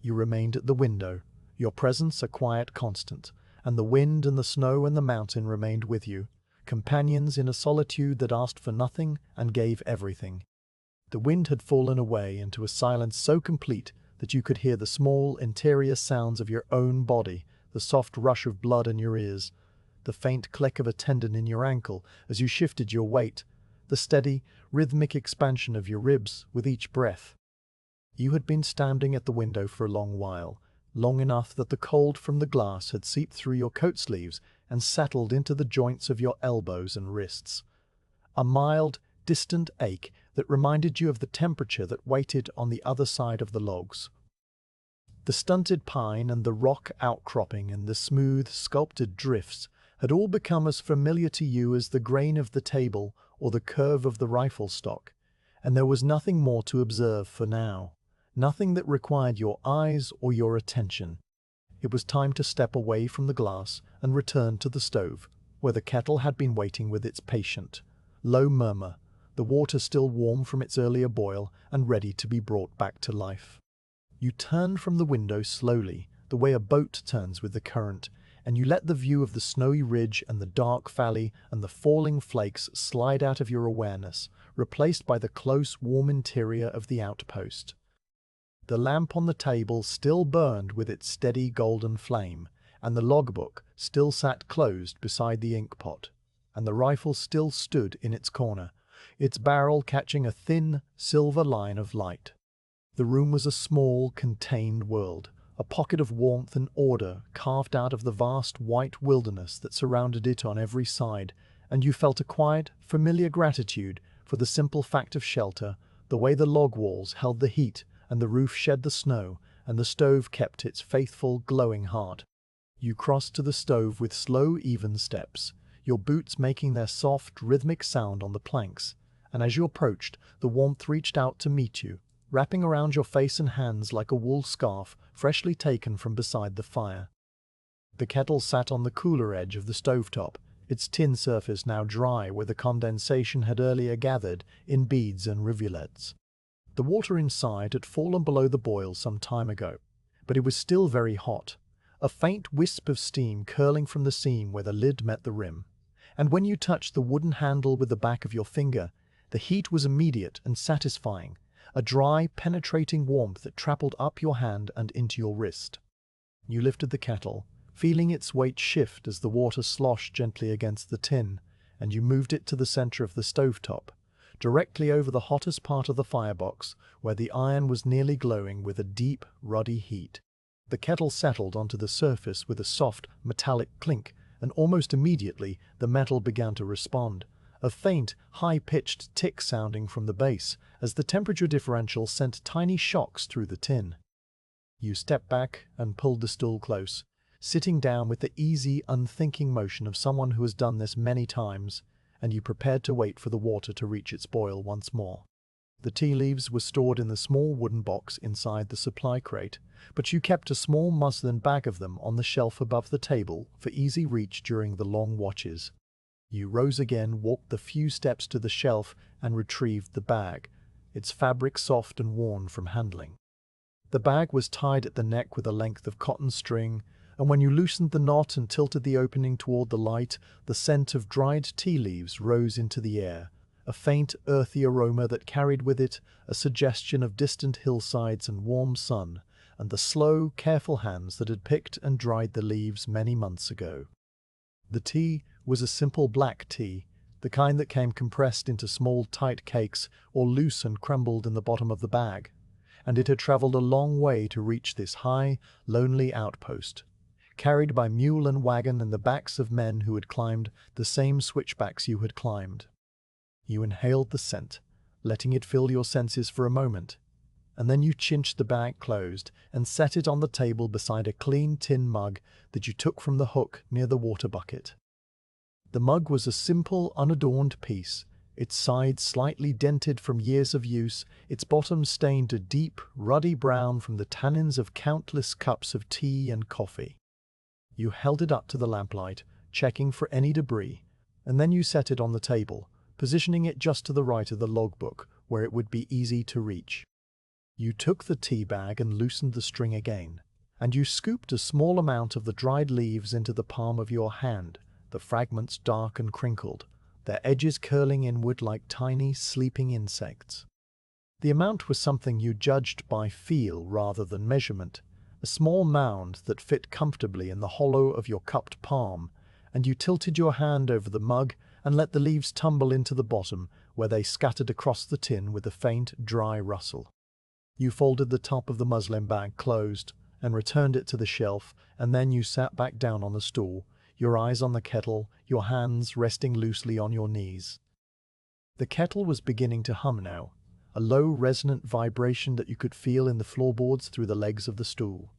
You remained at the window, your presence a quiet constant, and the wind and the snow and the mountain remained with you, companions in a solitude that asked for nothing and gave everything. The wind had fallen away into a silence so complete that you could hear the small, interior sounds of your own body, the soft rush of blood in your ears, the faint click of a tendon in your ankle as you shifted your weight, the steady, rhythmic expansion of your ribs with each breath. You had been standing at the window for a long while, long enough that the cold from the glass had seeped through your coat sleeves and settled into the joints of your elbows and wrists. A mild, distant ache that reminded you of the temperature that waited on the other side of the logs. The stunted pine and the rock outcropping and the smooth, sculpted drifts had all become as familiar to you as the grain of the table or the curve of the rifle stock, and there was nothing more to observe for now, nothing that required your eyes or your attention. It was time to step away from the glass and return to the stove, where the kettle had been waiting with its patient, low murmur, the water still warm from its earlier boil and ready to be brought back to life. You turned from the window slowly, the way a boat turns with the current, and you let the view of the snowy ridge and the dark valley and the falling flakes slide out of your awareness, replaced by the close, warm interior of the outpost. The lamp on the table still burned with its steady golden flame, and the logbook still sat closed beside the ink pot, and the rifle still stood in its corner, its barrel catching a thin, silver line of light. The room was a small, contained world, a pocket of warmth and order carved out of the vast white wilderness that surrounded it on every side, and you felt a quiet, familiar gratitude for the simple fact of shelter, the way the log walls held the heat and the roof shed the snow, and the stove kept its faithful, glowing heart. You crossed to the stove with slow, even steps, your boots making their soft, rhythmic sound on the planks, and as you approached, the warmth reached out to meet you, wrapping around your face and hands like a wool scarf freshly taken from beside the fire. The kettle sat on the cooler edge of the stovetop, its tin surface now dry where the condensation had earlier gathered in beads and rivulets. The water inside had fallen below the boil some time ago, but it was still very hot, a faint wisp of steam curling from the seam where the lid met the rim, and when you touched the wooden handle with the back of your finger, the heat was immediate and satisfying, a dry, penetrating warmth that traveled up your hand and into your wrist. You lifted the kettle, feeling its weight shift as the water sloshed gently against the tin, and you moved it to the center of the stovetop, directly over the hottest part of the firebox, where the iron was nearly glowing with a deep, ruddy heat. The kettle settled onto the surface with a soft, metallic clink and almost immediately the metal began to respond, a faint, high-pitched tick sounding from the base as the temperature differential sent tiny shocks through the tin. You stepped back and pulled the stool close, sitting down with the easy, unthinking motion of someone who has done this many times, and you prepared to wait for the water to reach its boil once more. The tea leaves were stored in the small wooden box inside the supply crate, but you kept a small muslin bag of them on the shelf above the table for easy reach during the long watches. You rose again, walked the few steps to the shelf, and retrieved the bag, its fabric soft and worn from handling. The bag was tied at the neck with a length of cotton string, and when you loosened the knot and tilted the opening toward the light, the scent of dried tea leaves rose into the air, a faint, earthy aroma that carried with it a suggestion of distant hillsides and warm sun, and the slow, careful hands that had picked and dried the leaves many months ago. The tea was a simple black tea, the kind that came compressed into small, tight cakes or loose and crumbled in the bottom of the bag, and it had traveled a long way to reach this high, lonely outpost, carried by mule and wagon and the backs of men who had climbed the same switchbacks you had climbed. You inhaled the scent, letting it fill your senses for a moment, and then you cinched the bag closed and set it on the table beside a clean tin mug that you took from the hook near the water bucket. The mug was a simple, unadorned piece, its sides slightly dented from years of use, its bottom stained a deep, ruddy brown from the tannins of countless cups of tea and coffee. You held it up to the lamplight, checking for any debris, and then you set it on the table, positioning it just to the right of the logbook, where it would be easy to reach. You took the tea bag and loosened the string again, and you scooped a small amount of the dried leaves into the palm of your hand, the fragments dark and crinkled, their edges curling inward like tiny, sleeping insects. The amount was something you judged by feel rather than measurement, a small mound that fit comfortably in the hollow of your cupped palm, and you tilted your hand over the mug and let the leaves tumble into the bottom, where they scattered across the tin with a faint, dry rustle. You folded the top of the muslin bag closed and returned it to the shelf, and then you sat back down on the stool, your eyes on the kettle, your hands resting loosely on your knees. The kettle was beginning to hum now, a low, resonant vibration that you could feel in the floorboards through the legs of the stool.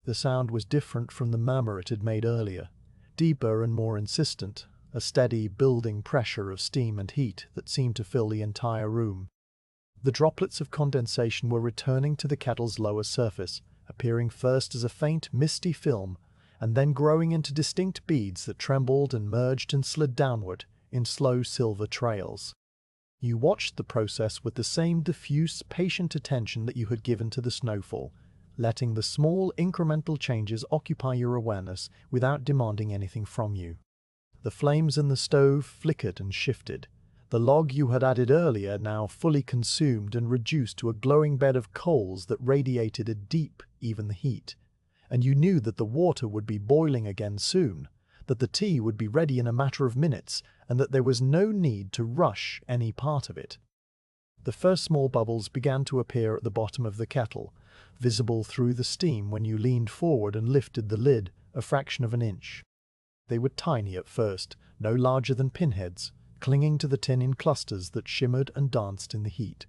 The sound was different from the murmur it had made earlier, deeper and more insistent, a steady, building pressure of steam and heat that seemed to fill the entire room. The droplets of condensation were returning to the kettle's lower surface, appearing first as a faint, misty film, and then growing into distinct beads that trembled and merged and slid downward in slow silver trails. You watched the process with the same diffuse, patient attention that you had given to the snowfall, letting the small, incremental changes occupy your awareness without demanding anything from you. The flames in the stove flickered and shifted. The log you had added earlier now fully consumed and reduced to a glowing bed of coals that radiated a deep, even heat. And you knew that the water would be boiling again soon, that the tea would be ready in a matter of minutes, and that there was no need to rush any part of it. The first small bubbles began to appear at the bottom of the kettle, visible through the steam when you leaned forward and lifted the lid a fraction of an inch. They were tiny at first, no larger than pinheads, clinging to the tin in clusters that shimmered and danced in the heat.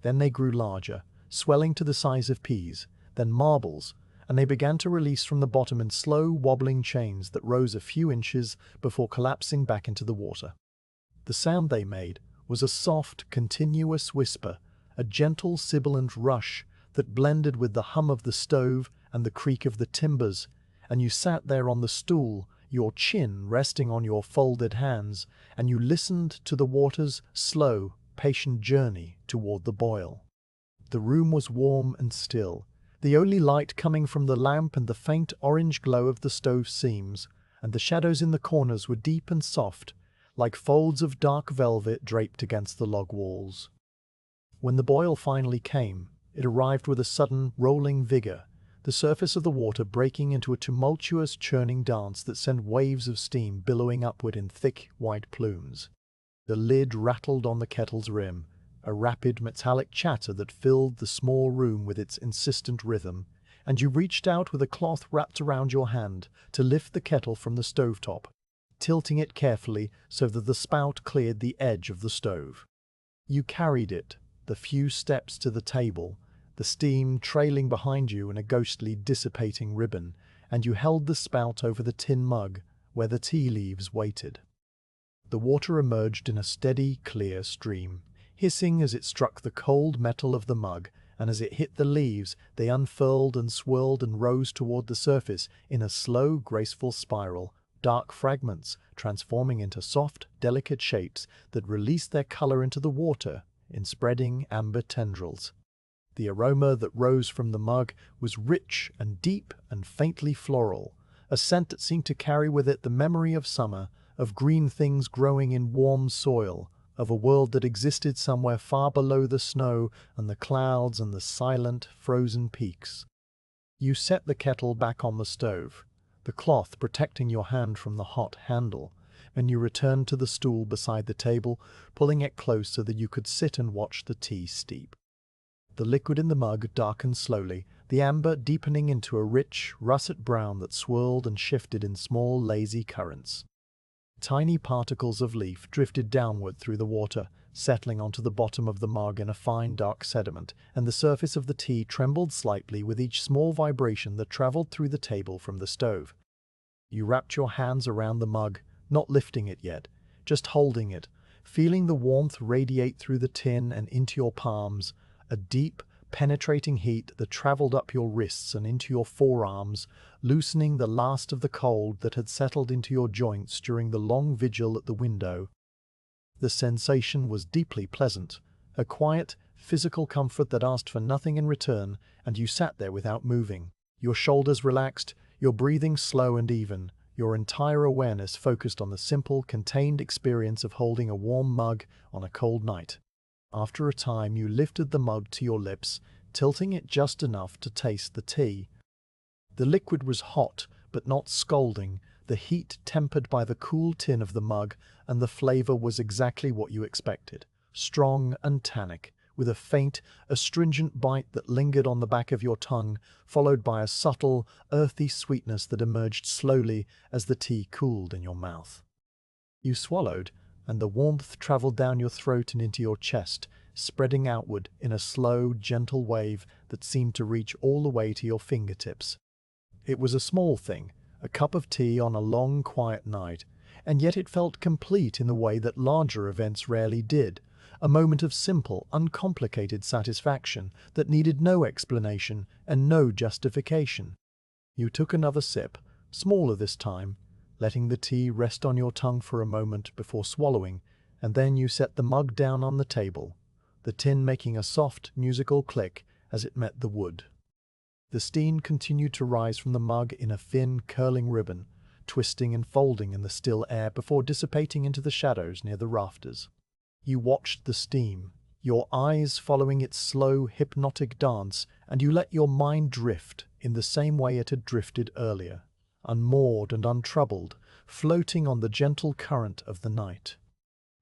Then they grew larger, swelling to the size of peas, then marbles, and they began to release from the bottom in slow, wobbling chains that rose a few inches before collapsing back into the water. The sound they made was a soft, continuous whisper, a gentle, sibilant rush that blended with the hum of the stove and the creak of the timbers, and you sat there on the stool, your chin resting on your folded hands, and you listened to the water's slow, patient journey toward the boil. The room was warm and still, the only light coming from the lamp and the faint orange glow of the stove seams, and the shadows in the corners were deep and soft, like folds of dark velvet draped against the log walls. When the boil finally came, it arrived with a sudden, rolling vigor, the surface of the water breaking into a tumultuous, churning dance that sent waves of steam billowing upward in thick, white plumes. The lid rattled on the kettle's rim, a rapid, metallic chatter that filled the small room with its insistent rhythm, and you reached out with a cloth wrapped around your hand to lift the kettle from the stovetop, tilting it carefully so that the spout cleared the edge of the stove. You carried it the few steps to the table, the steam trailing behind you in a ghostly dissipating ribbon, and you held the spout over the tin mug where the tea leaves waited. The water emerged in a steady, clear stream, hissing as it struck the cold metal of the mug, and as it hit the leaves, they unfurled and swirled and rose toward the surface in a slow, graceful spiral, dark fragments transforming into soft, delicate shapes that released their color into the water in spreading amber tendrils. The aroma that rose from the mug was rich and deep and faintly floral, a scent that seemed to carry with it the memory of summer, of green things growing in warm soil, of a world that existed somewhere far below the snow and the clouds and the silent, frozen peaks. You set the kettle back on the stove, the cloth protecting your hand from the hot handle, and you returned to the stool beside the table, pulling it close so that you could sit and watch the tea steep. The liquid in the mug darkened slowly, the amber deepening into a rich, russet brown that swirled and shifted in small, lazy currents. Tiny particles of leaf drifted downward through the water, settling onto the bottom of the mug in a fine, dark sediment, and the surface of the tea trembled slightly with each small vibration that traveled through the table from the stove. You wrapped your hands around the mug, not lifting it yet, just holding it, feeling the warmth radiate through the tin and into your palms, a deep, penetrating heat that traveled up your wrists and into your forearms, loosening the last of the cold that had settled into your joints during the long vigil at the window. The sensation was deeply pleasant, a quiet, physical comfort that asked for nothing in return, and you sat there without moving, your shoulders relaxed, your breathing slow and even, your entire awareness focused on the simple, contained experience of holding a warm mug on a cold night. After a time, you lifted the mug to your lips, tilting it just enough to taste the tea. The liquid was hot, but not scalding, the heat tempered by the cool tin of the mug, and the flavor was exactly what you expected, strong and tannic, with a faint, astringent bite that lingered on the back of your tongue, followed by a subtle, earthy sweetness that emerged slowly as the tea cooled in your mouth. You swallowed, and the warmth traveled down your throat and into your chest, spreading outward in a slow, gentle wave that seemed to reach all the way to your fingertips. It was a small thing, a cup of tea on a long, quiet night, and yet it felt complete in the way that larger events rarely did, a moment of simple, uncomplicated satisfaction that needed no explanation and no justification. You took another sip, smaller this time, letting the tea rest on your tongue for a moment before swallowing, and then you set the mug down on the table, the tin making a soft, musical click as it met the wood. The steam continued to rise from the mug in a thin, curling ribbon, twisting and folding in the still air before dissipating into the shadows near the rafters. You watched the steam, your eyes following its slow, hypnotic dance, and you let your mind drift in the same way it had drifted earlier, unmoored and untroubled, floating on the gentle current of the night.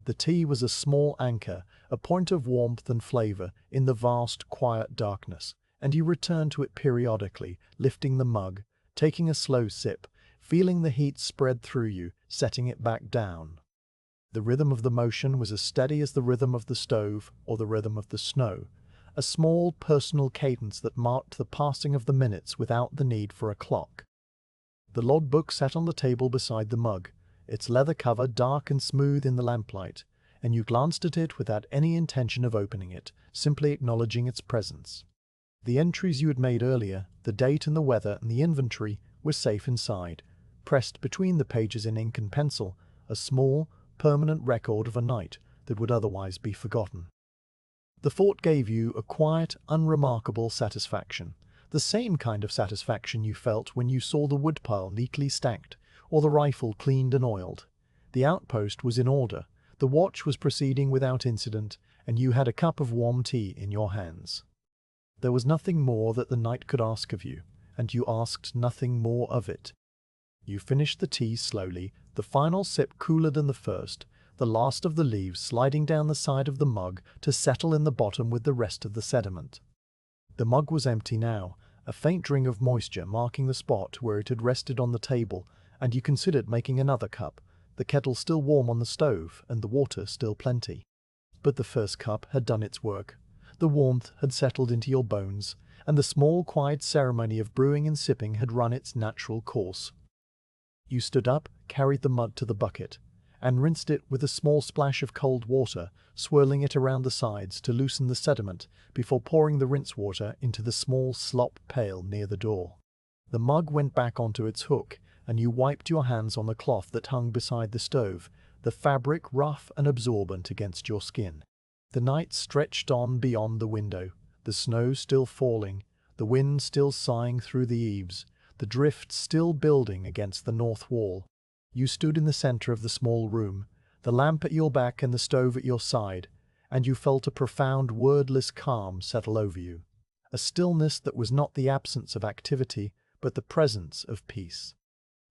The tea was a small anchor, a point of warmth and flavor in the vast, quiet darkness, and you returned to it periodically, lifting the mug, taking a slow sip, feeling the heat spread through you, setting it back down. The rhythm of the motion was as steady as the rhythm of the stove or the rhythm of the snow, a small personal cadence that marked the passing of the minutes without the need for a clock. The logbook sat on the table beside the mug, its leather cover dark and smooth in the lamplight, and you glanced at it without any intention of opening it, simply acknowledging its presence. The entries you had made earlier, the date and the weather and the inventory, were safe inside, pressed between the pages in ink and pencil, a small, permanent record of a night that would otherwise be forgotten. The thought gave you a quiet, unremarkable satisfaction, the same kind of satisfaction you felt when you saw the woodpile neatly stacked, or the rifle cleaned and oiled. The outpost was in order, the watch was proceeding without incident, and you had a cup of warm tea in your hands. There was nothing more that the night could ask of you, and you asked nothing more of it. You finished the tea slowly, the final sip cooler than the first, the last of the leaves sliding down the side of the mug to settle in the bottom with the rest of the sediment. The mug was empty now, a faint ring of moisture marking the spot where it had rested on the table, and you considered making another cup, the kettle still warm on the stove and the water still plenty. But the first cup had done its work. The warmth had settled into your bones, and the small, quiet ceremony of brewing and sipping had run its natural course. You stood up, carried the mug to the bucket, and rinsed it with a small splash of cold water, swirling it around the sides to loosen the sediment before pouring the rinse water into the small slop pail near the door. The mug went back onto its hook, and you wiped your hands on the cloth that hung beside the stove, the fabric rough and absorbent against your skin. The night stretched on beyond the window, the snow still falling, the wind still sighing through the eaves, the drift still building against the north wall. You stood in the center of the small room, the lamp at your back and the stove at your side, and you felt a profound, wordless calm settle over you, a stillness that was not the absence of activity, but the presence of peace.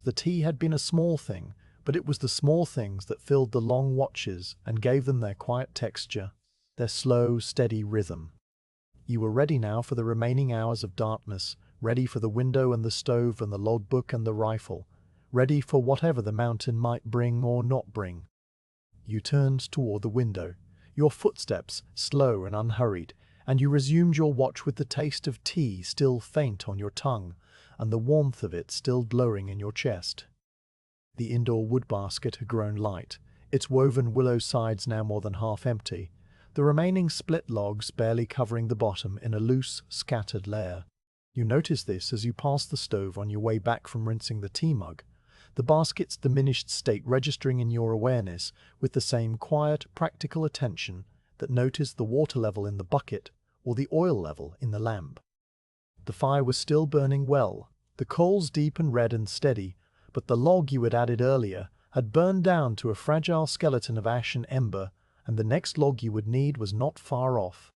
The tea had been a small thing, but it was the small things that filled the long watches and gave them their quiet texture, their slow, steady rhythm. You were ready now for the remaining hours of darkness, ready for the window and the stove and the logbook and the rifle, ready for whatever the mountain might bring or not bring. You turned toward the window, your footsteps slow and unhurried, and you resumed your watch with the taste of tea still faint on your tongue, and the warmth of it still glowing in your chest. The indoor wood basket had grown light, its woven willow sides now more than half empty, the remaining split logs barely covering the bottom in a loose, scattered layer. You noticed this as you passed the stove on your way back from rinsing the tea mug, the basket's diminished state registering in your awareness with the same quiet, practical attention that noticed the water level in the bucket or the oil level in the lamp. The fire was still burning well, the coals deep and red and steady, but the log you had added earlier had burned down to a fragile skeleton of ash and ember, and the next log you would need was not far off.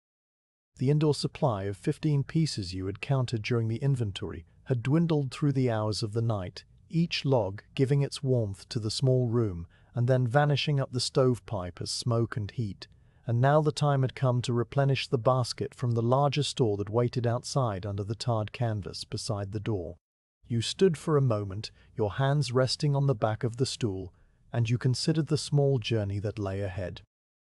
The indoor supply of 15 pieces you had counted during the inventory had dwindled through the hours of the night, each log giving its warmth to the small room and then vanishing up the stovepipe as smoke and heat, and now the time had come to replenish the basket from the larger store that waited outside under the tarred canvas beside the door. You stood for a moment, your hands resting on the back of the stool, and you considered the small journey that lay ahead.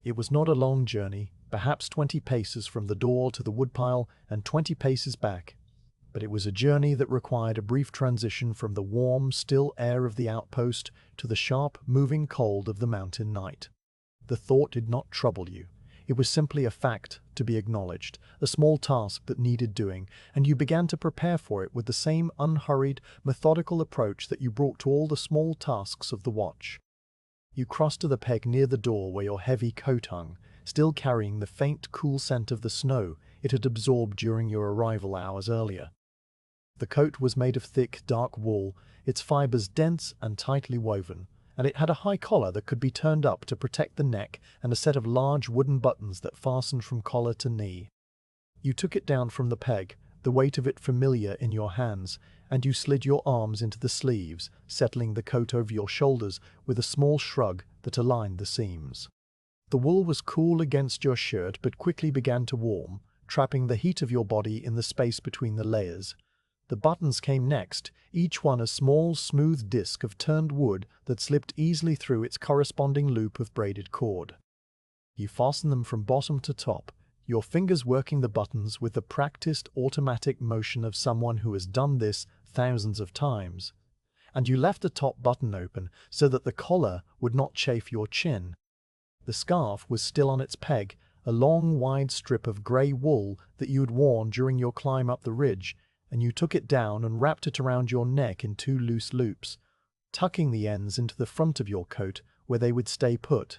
It was not a long journey, perhaps 20 paces from the door to the woodpile and 20 paces back, but it was a journey that required a brief transition from the warm, still air of the outpost to the sharp, moving cold of the mountain night. The thought did not trouble you. It was simply a fact to be acknowledged, a small task that needed doing, and you began to prepare for it with the same unhurried, methodical approach that you brought to all the small tasks of the watch. You crossed to the peg near the door where your heavy coat hung, still carrying the faint, cool scent of the snow it had absorbed during your arrival hours earlier. The coat was made of thick, dark wool, its fibers dense and tightly woven, and it had a high collar that could be turned up to protect the neck and a set of large wooden buttons that fastened from collar to knee. You took it down from the peg, the weight of it familiar in your hands, and you slid your arms into the sleeves, settling the coat over your shoulders with a small shrug that aligned the seams. The wool was cool against your shirt but quickly began to warm, trapping the heat of your body in the space between the layers. The buttons came next, each one a small, smooth disc of turned wood that slipped easily through its corresponding loop of braided cord. You fastened them from bottom to top, your fingers working the buttons with the practiced automatic motion of someone who has done this thousands of times. And you left the top button open so that the collar would not chafe your chin. The scarf was still on its peg, a long, wide strip of grey wool that you had worn during your climb up the ridge, and you took it down and wrapped it around your neck in 2 loose loops, tucking the ends into the front of your coat where they would stay put.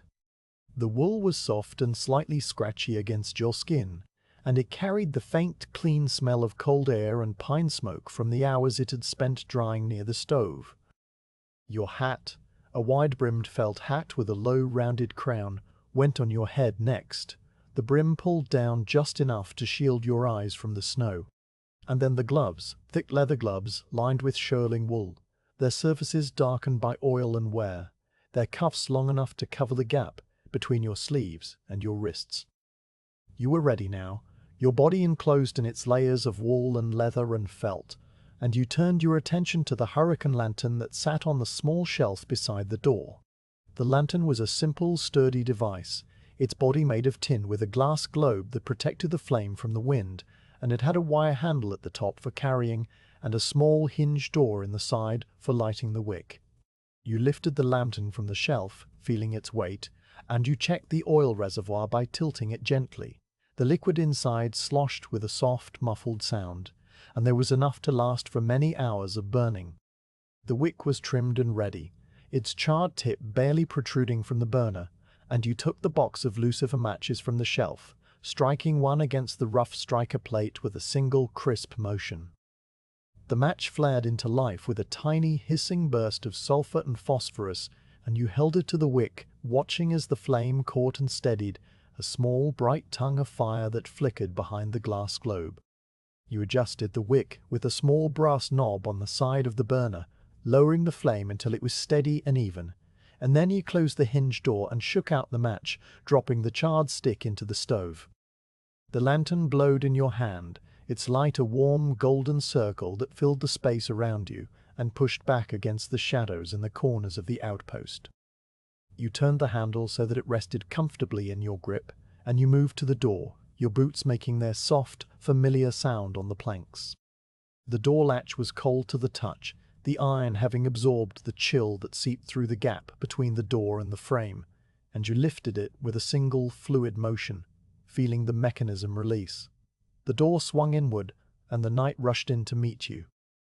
The wool was soft and slightly scratchy against your skin, and it carried the faint, clean smell of cold air and pine smoke from the hours it had spent drying near the stove. Your hat, a wide-brimmed felt hat with a low, rounded crown, went on your head next, the brim pulled down just enough to shield your eyes from the snow. And then the gloves, thick leather gloves lined with shearling wool, their surfaces darkened by oil and wear, their cuffs long enough to cover the gap between your sleeves and your wrists. You were ready now, your body enclosed in its layers of wool and leather and felt, and you turned your attention to the hurricane lantern that sat on the small shelf beside the door. The lantern was a simple, sturdy device, its body made of tin with a glass globe that protected the flame from the wind, and it had a wire handle at the top for carrying and a small hinged door in the side for lighting the wick. You lifted the lantern from the shelf, feeling its weight, and you checked the oil reservoir by tilting it gently. The liquid inside sloshed with a soft, muffled sound, and there was enough to last for many hours of burning. The wick was trimmed and ready, its charred tip barely protruding from the burner, and you took the box of lucifer matches from the shelf, striking one against the rough striker plate with a single crisp motion. The match flared into life with a tiny hissing burst of sulfur and phosphorus, and you held it to the wick, watching as the flame caught and steadied, a small bright tongue of fire that flickered behind the glass globe. You adjusted the wick with a small brass knob on the side of the burner, lowering the flame until it was steady and even, and then you closed the hinge door and shook out the match, dropping the charred stick into the stove. The lantern glowed in your hand, its light a warm golden circle that filled the space around you and pushed back against the shadows in the corners of the outpost. You turned the handle so that it rested comfortably in your grip, and you moved to the door, your boots making their soft, familiar sound on the planks. The door latch was cold to the touch, the iron having absorbed the chill that seeped through the gap between the door and the frame, and you lifted it with a single fluid motion, feeling the mechanism release. The door swung inward, and the night rushed in to meet you.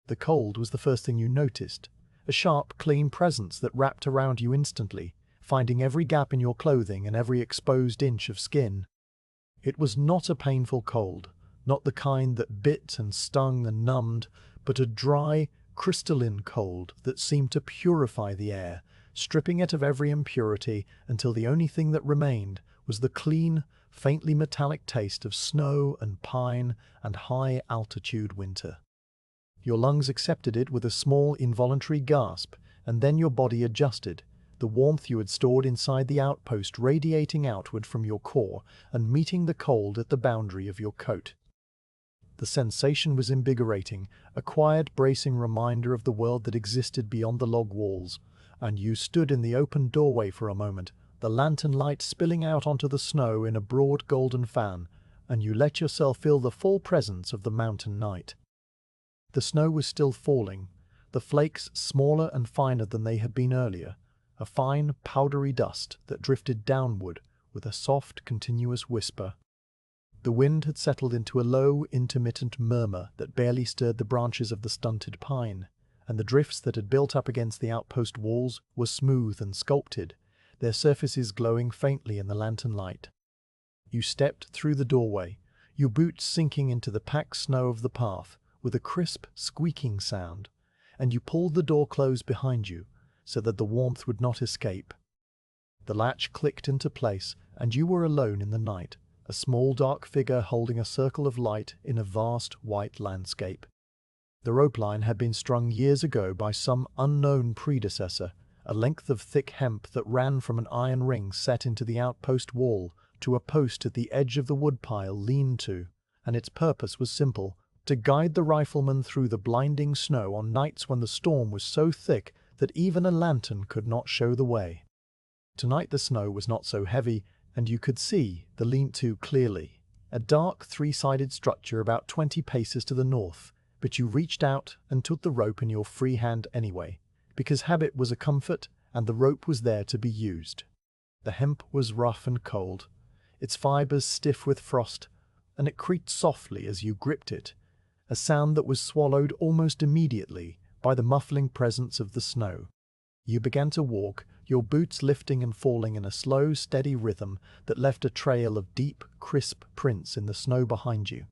The cold was the first thing you noticed, a sharp, clean presence that wrapped around you instantly, finding every gap in your clothing and every exposed inch of skin. It was not a painful cold, not the kind that bit and stung and numbed, but a dry, crystalline cold that seemed to purify the air, stripping it of every impurity until the only thing that remained was the clean, faintly metallic taste of snow and pine and high-altitude winter. Your lungs accepted it with a small involuntary gasp, and then your body adjusted, the warmth you had stored inside the outpost radiating outward from your core and meeting the cold at the boundary of your coat. The sensation was invigorating, a quiet, bracing reminder of the world that existed beyond the log walls, and you stood in the open doorway for a moment, the lantern light spilling out onto the snow in a broad golden fan, and you let yourself feel the full presence of the mountain night. The snow was still falling, the flakes smaller and finer than they had been earlier, a fine, powdery dust that drifted downward with a soft, continuous whisper. The wind had settled into a low, intermittent murmur that barely stirred the branches of the stunted pine, and the drifts that had built up against the outpost walls were smooth and sculpted, their surfaces glowing faintly in the lantern light. You stepped through the doorway, your boots sinking into the packed snow of the path with a crisp, squeaking sound, and you pulled the door closed behind you so that the warmth would not escape. The latch clicked into place, and you were alone in the night, a small dark figure holding a circle of light in a vast white landscape. The rope line had been strung years ago by some unknown predecessor, a length of thick hemp that ran from an iron ring set into the outpost wall to a post at the edge of the woodpile lean-to, and its purpose was simple: to guide the rifleman through the blinding snow on nights when the storm was so thick that even a lantern could not show the way. Tonight the snow was not so heavy, and you could see the lean-to clearly, a dark three-sided structure about 20 paces to the north, but you reached out and took the rope in your free hand anyway, because habit was a comfort and the rope was there to be used. The hemp was rough and cold, its fibers stiff with frost, and it creaked softly as you gripped it, a sound that was swallowed almost immediately by the muffling presence of the snow. You began to walk, your boots lifting and falling in a slow, steady rhythm that left a trail of deep, crisp prints in the snow behind you.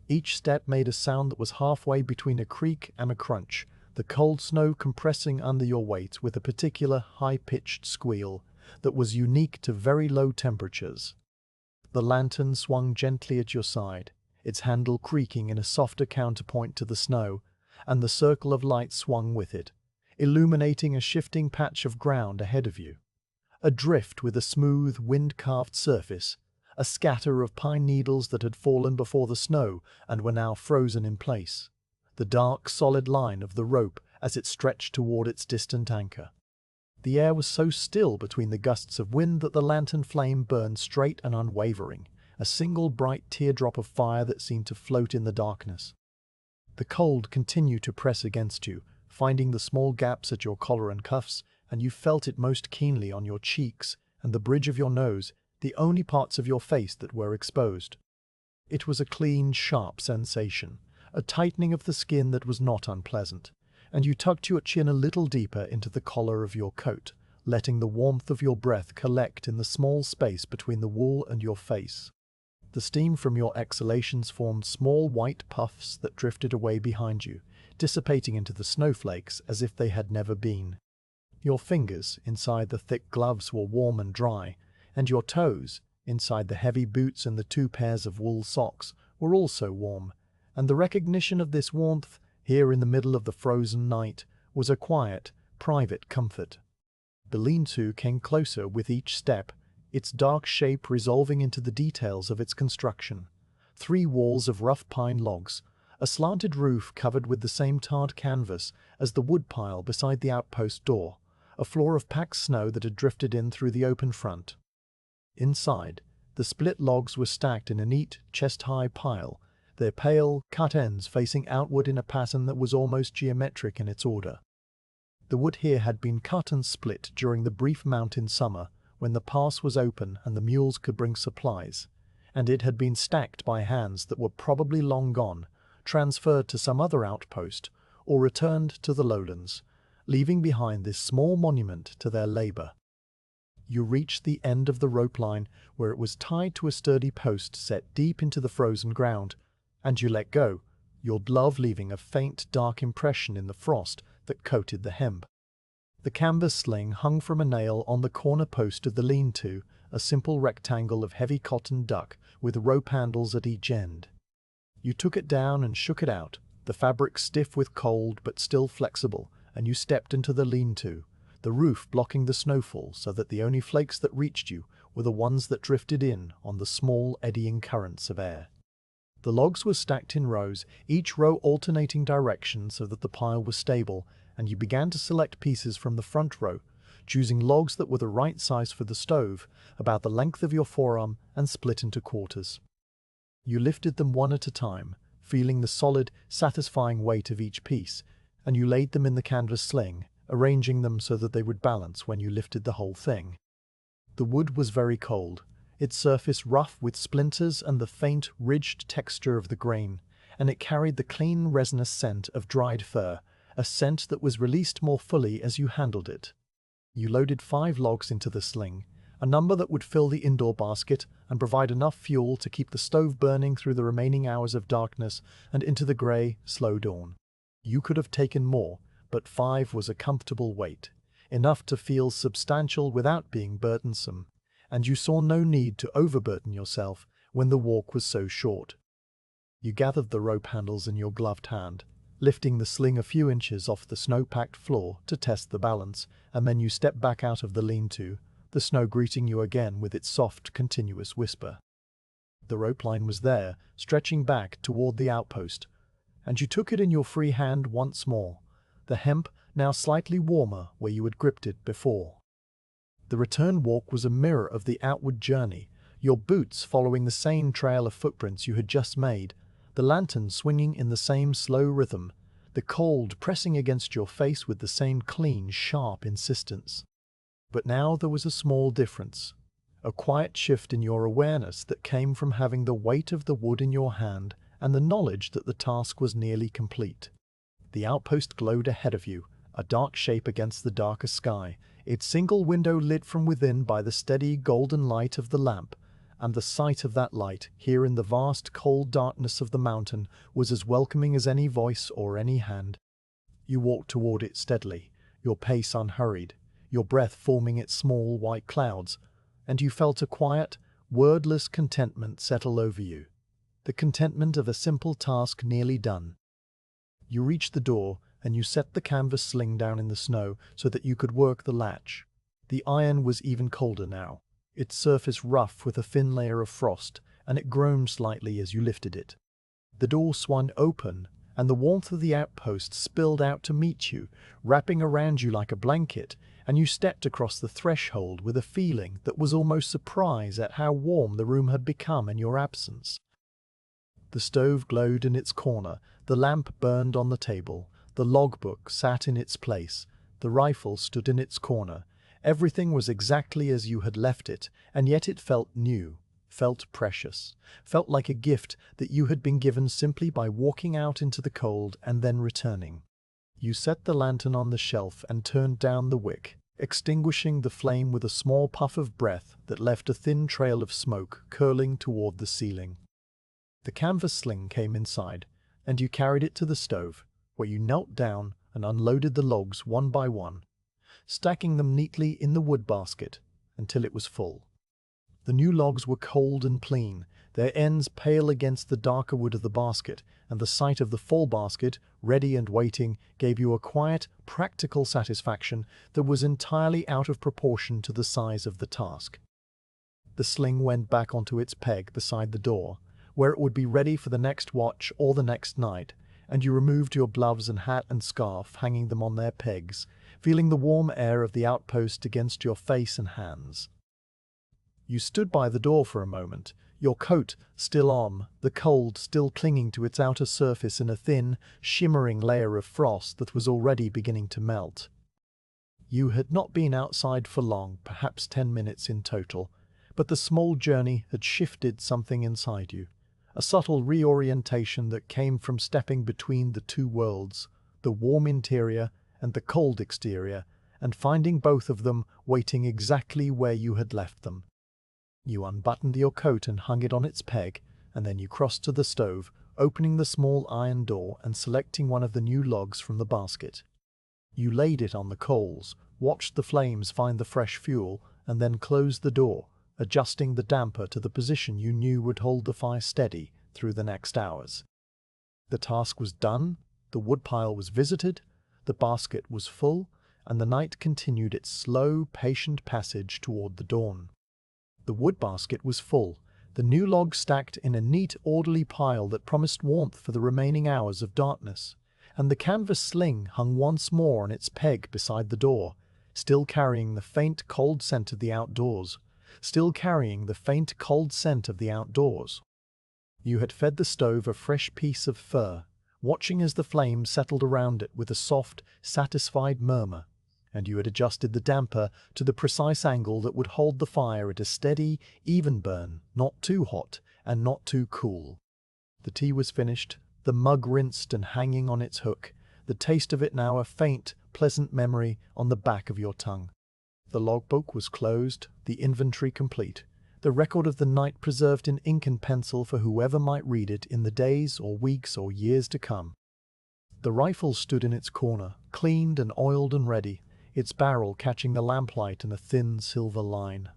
Each step made a sound that was halfway between a creak and a crunch, the cold snow compressing under your weight with a particular high-pitched squeal that was unique to very low temperatures. The lantern swung gently at your side, its handle creaking in a softer counterpoint to the snow, and the circle of light swung with it, illuminating a shifting patch of ground ahead of you. A drift with a smooth, wind-carved surface, a scatter of pine needles that had fallen before the snow and were now frozen in place. The dark, solid line of the rope as it stretched toward its distant anchor. The air was so still between the gusts of wind that the lantern flame burned straight and unwavering, a single bright teardrop of fire that seemed to float in the darkness. The cold continued to press against you, finding the small gaps at your collar and cuffs, and you felt it most keenly on your cheeks and the bridge of your nose, the only parts of your face that were exposed. It was a clean, sharp sensation, a tightening of the skin that was not unpleasant, and you tucked your chin a little deeper into the collar of your coat, letting the warmth of your breath collect in the small space between the wool and your face. The steam from your exhalations formed small white puffs that drifted away behind you, dissipating into the snowflakes as if they had never been. Your fingers inside the thick gloves were warm and dry, and your toes, inside the heavy boots and the 2 pairs of wool socks, were also warm, and the recognition of this warmth, here in the middle of the frozen night, was a quiet, private comfort. The lean-to came closer with each step, its dark shape resolving into the details of its construction. 3 walls of rough pine logs, a slanted roof covered with the same tarred canvas as the woodpile beside the outpost door, a floor of packed snow that had drifted in through the open front. Inside, the split logs were stacked in a neat, chest-high pile, their pale, cut ends facing outward in a pattern that was almost geometric in its order. The wood here had been cut and split during the brief mountain summer, when the pass was open and the mules could bring supplies, and it had been stacked by hands that were probably long gone, transferred to some other outpost, or returned to the lowlands, leaving behind this small monument to their labor. You reached the end of the rope line where it was tied to a sturdy post set deep into the frozen ground, and you let go, your glove leaving a faint, dark impression in the frost that coated the hem. The canvas sling hung from a nail on the corner post of the lean-to, a simple rectangle of heavy cotton duck with rope handles at each end. You took it down and shook it out, the fabric stiff with cold but still flexible, and you stepped into the lean-to, the roof blocking the snowfall so that the only flakes that reached you were the ones that drifted in on the small eddying currents of air. The logs were stacked in rows, each row alternating direction so that the pile was stable, and you began to select pieces from the front row, choosing logs that were the right size for the stove, about the length of your forearm, and split into quarters. You lifted them one at a time, feeling the solid, satisfying weight of each piece, and you laid them in the canvas sling, arranging them so that they would balance when you lifted the whole thing. The wood was very cold, its surface rough with splinters and the faint, ridged texture of the grain, and it carried the clean, resinous scent of dried fir, a scent that was released more fully as you handled it. You loaded 5 logs into the sling, a number that would fill the indoor basket and provide enough fuel to keep the stove burning through the remaining hours of darkness and into the grey, slow dawn. You could have taken more, but 5 was a comfortable weight, enough to feel substantial without being burdensome, and you saw no need to overburden yourself when the walk was so short. You gathered the rope handles in your gloved hand, lifting the sling a few inches off the snow-packed floor to test the balance, and then you stepped back out of the lean-to, the snow greeting you again with its soft, continuous whisper. The rope line was there, stretching back toward the outpost, and you took it in your free hand once more, the hemp now slightly warmer where you had gripped it before. The return walk was a mirror of the outward journey, your boots following the same trail of footprints you had just made, the lantern swinging in the same slow rhythm, the cold pressing against your face with the same clean, sharp insistence. But now there was a small difference, a quiet shift in your awareness that came from having the weight of the wood in your hand and the knowledge that the task was nearly complete. The outpost glowed ahead of you, a dark shape against the darker sky, its single window lit from within by the steady golden light of the lamp, and the sight of that light, here in the vast cold darkness of the mountain, was as welcoming as any voice or any hand. You walked toward it steadily, your pace unhurried, your breath forming its small white clouds, and you felt a quiet, wordless contentment settle over you, the contentment of a simple task nearly done. You reached the door, and you set the canvas sling down in the snow so that you could work the latch. The iron was even colder now, its surface rough with a thin layer of frost, and it groaned slightly as you lifted it. The door swung open, and the warmth of the outpost spilled out to meet you, wrapping around you like a blanket, and you stepped across the threshold with a feeling that was almost surprise at how warm the room had become in your absence. The stove glowed in its corner, the lamp burned on the table, the logbook sat in its place, the rifle stood in its corner. Everything was exactly as you had left it, and yet it felt new, felt precious, felt like a gift that you had been given simply by walking out into the cold and then returning. You set the lantern on the shelf and turned down the wick, extinguishing the flame with a small puff of breath that left a thin trail of smoke curling toward the ceiling. The canvas sling came inside, and you carried it to the stove, where you knelt down and unloaded the logs one by one, stacking them neatly in the wood basket until it was full. The new logs were cold and clean, their ends pale against the darker wood of the basket, and the sight of the full basket, ready and waiting, gave you a quiet, practical satisfaction that was entirely out of proportion to the size of the task. The sling went back onto its peg beside the door, where it would be ready for the next watch or the next night, and you removed your gloves and hat and scarf, hanging them on their pegs, feeling the warm air of the outpost against your face and hands. You stood by the door for a moment, your coat still on, the cold still clinging to its outer surface in a thin, shimmering layer of frost that was already beginning to melt. You had not been outside for long, perhaps 10 minutes in total, but the small journey had shifted something inside you, a subtle reorientation that came from stepping between the two worlds, the warm interior and the cold exterior, and finding both of them waiting exactly where you had left them. You unbuttoned your coat and hung it on its peg, and then you crossed to the stove, opening the small iron door and selecting one of the new logs from the basket. You laid it on the coals, watched the flames find the fresh fuel, and then closed the door, adjusting the damper to the position you knew would hold the fire steady through the next hours. The task was done, the woodpile was visited, the basket was full, and the night continued its slow, patient passage toward the dawn. The wood basket was full, the new logs stacked in a neat, orderly pile that promised warmth for the remaining hours of darkness, and the canvas sling hung once more on its peg beside the door, still carrying the faint, cold scent of the outdoors. You had fed the stove a fresh piece of fur, watching as the flame settled around it with a soft, satisfied murmur, and you had adjusted the damper to the precise angle that would hold the fire at a steady, even burn, not too hot and not too cool. The tea was finished, the mug rinsed and hanging on its hook, the taste of it now a faint, pleasant memory on the back of your tongue. The logbook was closed, the inventory complete, the record of the night preserved in ink and pencil for whoever might read it in the days or weeks or years to come. The rifle stood in its corner, cleaned and oiled and ready, its barrel catching the lamplight in a thin silver line.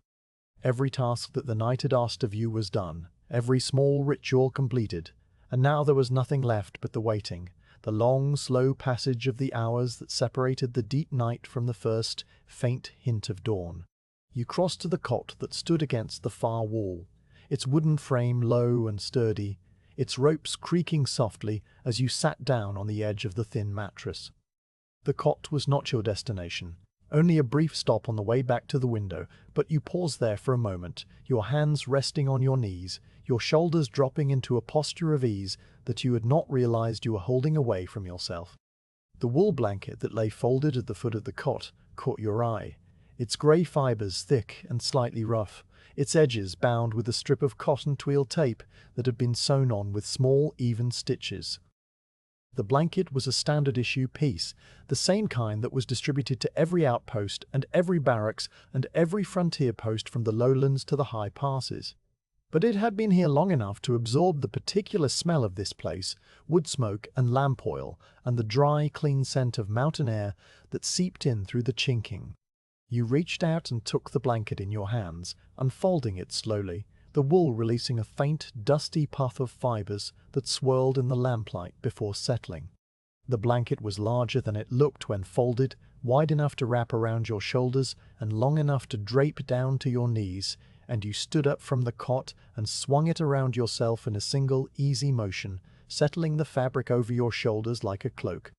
Every task that the night had asked of you was done, every small ritual completed, and now there was nothing left but the waiting, the long, slow passage of the hours that separated the deep night from the first, faint hint of dawn. You crossed to the cot that stood against the far wall, its wooden frame low and sturdy, its ropes creaking softly as you sat down on the edge of the thin mattress. The cot was not your destination, only a brief stop on the way back to the window, but you paused there for a moment, your hands resting on your knees, your shoulders dropping into a posture of ease that you had not realized you were holding away from yourself. The wool blanket that lay folded at the foot of the cot caught your eye, its grey fibres thick and slightly rough, its edges bound with a strip of cotton twill tape that had been sewn on with small, even stitches. The blanket was a standard-issue piece, the same kind that was distributed to every outpost and every barracks and every frontier post from the lowlands to the high passes. But it had been here long enough to absorb the particular smell of this place, wood smoke and lamp oil, and the dry, clean scent of mountain air that seeped in through the chinking. You reached out and took the blanket in your hands, unfolding it slowly, the wool releasing a faint, dusty puff of fibers that swirled in the lamplight before settling. The blanket was larger than it looked when folded, wide enough to wrap around your shoulders and long enough to drape down to your knees, and you stood up from the cot and swung it around yourself in a single, easy motion, settling the fabric over your shoulders like a cloak.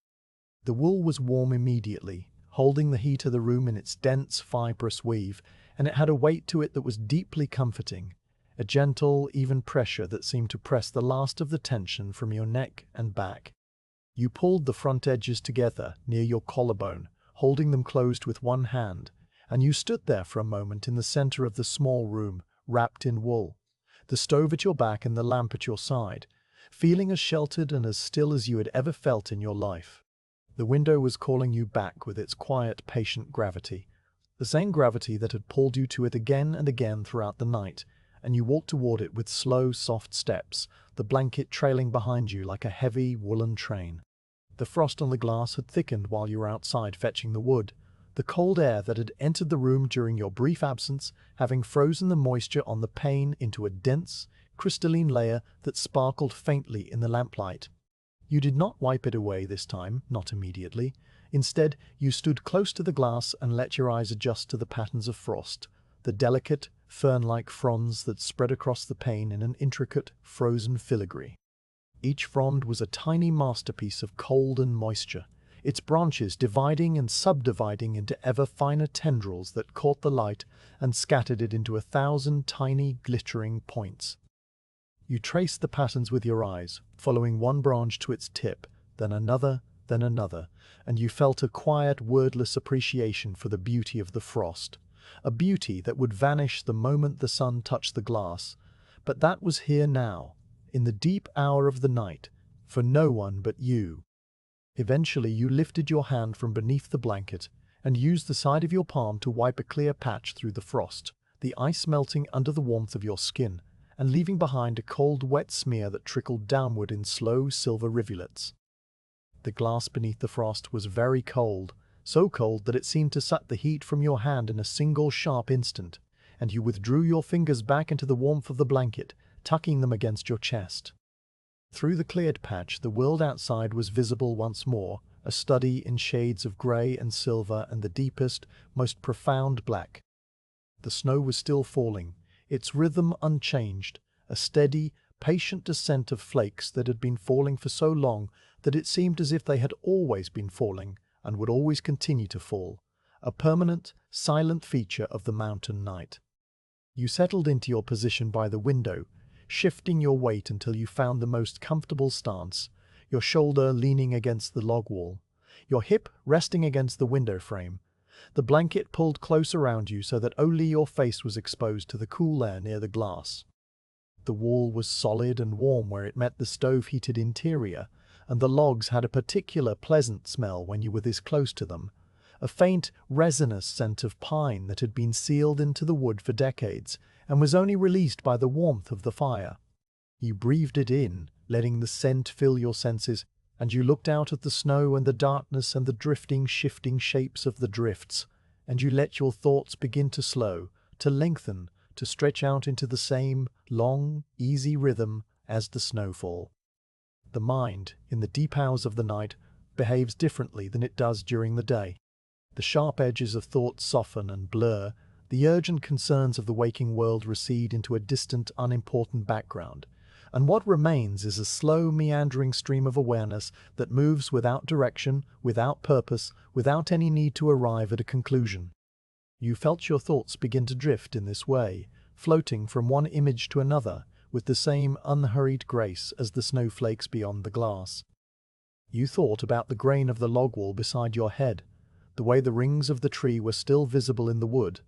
The wool was warm immediately, holding the heat of the room in its dense, fibrous weave, and it had a weight to it that was deeply comforting, a gentle, even pressure that seemed to press the last of the tension from your neck and back. You pulled the front edges together near your collarbone, holding them closed with one hand, and you stood there for a moment in the center of the small room, wrapped in wool, the stove at your back and the lamp at your side, feeling as sheltered and as still as you had ever felt in your life. The window was calling you back with its quiet, patient gravity, the same gravity that had pulled you to it again and again throughout the night, and you walked toward it with slow, soft steps, the blanket trailing behind you like a heavy, woolen train. The frost on the glass had thickened while you were outside fetching the wood, the cold air that had entered the room during your brief absence having frozen the moisture on the pane into a dense, crystalline layer that sparkled faintly in the lamplight. You did not wipe it away this time, not immediately. Instead, you stood close to the glass and let your eyes adjust to the patterns of frost, the delicate, fern-like fronds that spread across the pane in an intricate, frozen filigree. Each frond was a tiny masterpiece of cold and moisture, its branches dividing and subdividing into ever finer tendrils that caught the light and scattered it into 1,000 tiny, glittering points. You traced the patterns with your eyes, following one branch to its tip, then another, and you felt a quiet, wordless appreciation for the beauty of the frost, a beauty that would vanish the moment the sun touched the glass, but that was here now, in the deep hour of the night, for no one but you. Eventually you lifted your hand from beneath the blanket and used the side of your palm to wipe a clear patch through the frost, the ice melting under the warmth of your skin, and leaving behind a cold, wet smear that trickled downward in slow, silver rivulets. The glass beneath the frost was very cold, so cold that it seemed to suck the heat from your hand in a single sharp instant, and you withdrew your fingers back into the warmth of the blanket, tucking them against your chest. Through the cleared patch, the world outside was visible once more, a study in shades of grey and silver and the deepest, most profound black. The snow was still falling, its rhythm unchanged, a steady, patient descent of flakes that had been falling for so long that it seemed as if they had always been falling and would always continue to fall, a permanent, silent feature of the mountain night. You settled into your position by the window, shifting your weight until you found the most comfortable stance, your shoulder leaning against the log wall, your hip resting against the window frame, the blanket pulled close around you so that only your face was exposed to the cool air near the glass. The wall was solid and warm where it met the stove-heated interior, and the logs had a particular pleasant smell when you were this close to them, a faint, resinous scent of pine that had been sealed into the wood for decades and was only released by the warmth of the fire. You breathed it in, letting the scent fill your senses, and you looked out at the snow and the darkness and the drifting, shifting shapes of the drifts, and you let your thoughts begin to slow, to lengthen, to stretch out into the same long, easy rhythm as the snowfall. The mind, in the deep hours of the night, behaves differently than it does during the day. The sharp edges of thought soften and blur, the urgent concerns of the waking world recede into a distant, unimportant background, and what remains is a slow, meandering stream of awareness that moves without direction, without purpose, without any need to arrive at a conclusion. You felt your thoughts begin to drift in this way, floating from one image to another, with the same unhurried grace as the snowflakes beyond the glass. You thought about the grain of the log wall beside your head, the way the rings of the tree were still visible in the wood,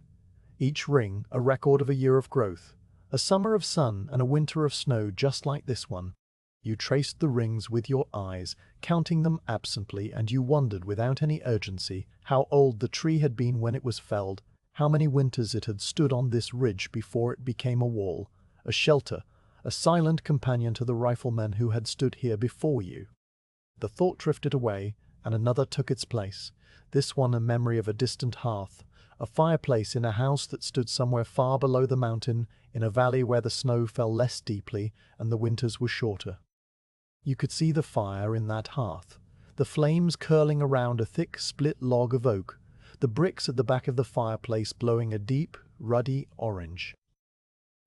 each ring a record of a year of growth, a summer of sun and a winter of snow just like this one. You traced the rings with your eyes, counting them absently, and you wondered without any urgency how old the tree had been when it was felled, how many winters it had stood on this ridge before it became a wall, a shelter, a silent companion to the riflemen who had stood here before you. The thought drifted away, and another took its place, this one a memory of a distant hearth, a fireplace in a house that stood somewhere far below the mountain, in a valley where the snow fell less deeply and the winters were shorter. You could see the fire in that hearth, the flames curling around a thick split log of oak, the bricks at the back of the fireplace glowing a deep, ruddy orange.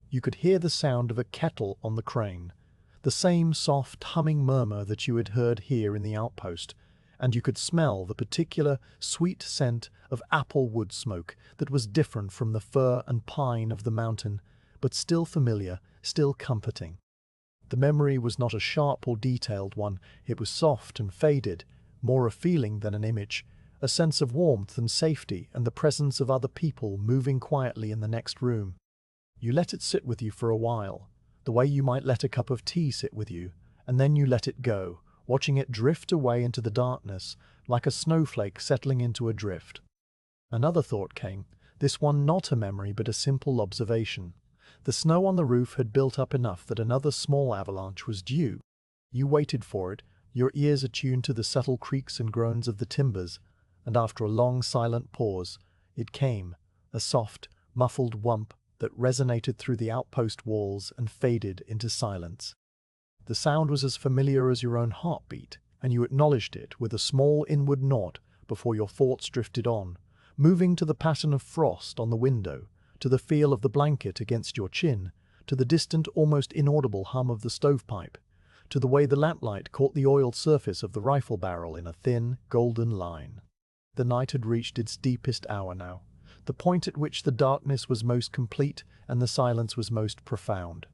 You could hear the sound of a kettle on the crane, the same soft humming murmur that you had heard here in the outpost, and you could smell the particular sweet scent of apple wood smoke that was different from the fir and pine of the mountain, but still familiar, still comforting. The memory was not a sharp or detailed one, it was soft and faded, more a feeling than an image, a sense of warmth and safety and the presence of other people moving quietly in the next room. You let it sit with you for a while, the way you might let a cup of tea sit with you, and then you let it go, watching it drift away into the darkness, like a snowflake settling into a drift. Another thought came, this one not a memory but a simple observation. The snow on the roof had built up enough that another small avalanche was due. You waited for it, your ears attuned to the subtle creaks and groans of the timbers, and after a long silent pause, it came, a soft, muffled whump that resonated through the outpost walls and faded into silence. The sound was as familiar as your own heartbeat, and you acknowledged it with a small inward nod before your thoughts drifted on, moving to the pattern of frost on the window, to the feel of the blanket against your chin, to the distant, almost inaudible hum of the stovepipe, to the way the lamplight caught the oiled surface of the rifle barrel in a thin, golden line. The night had reached its deepest hour now, the point at which the darkness was most complete and the silence was most profound.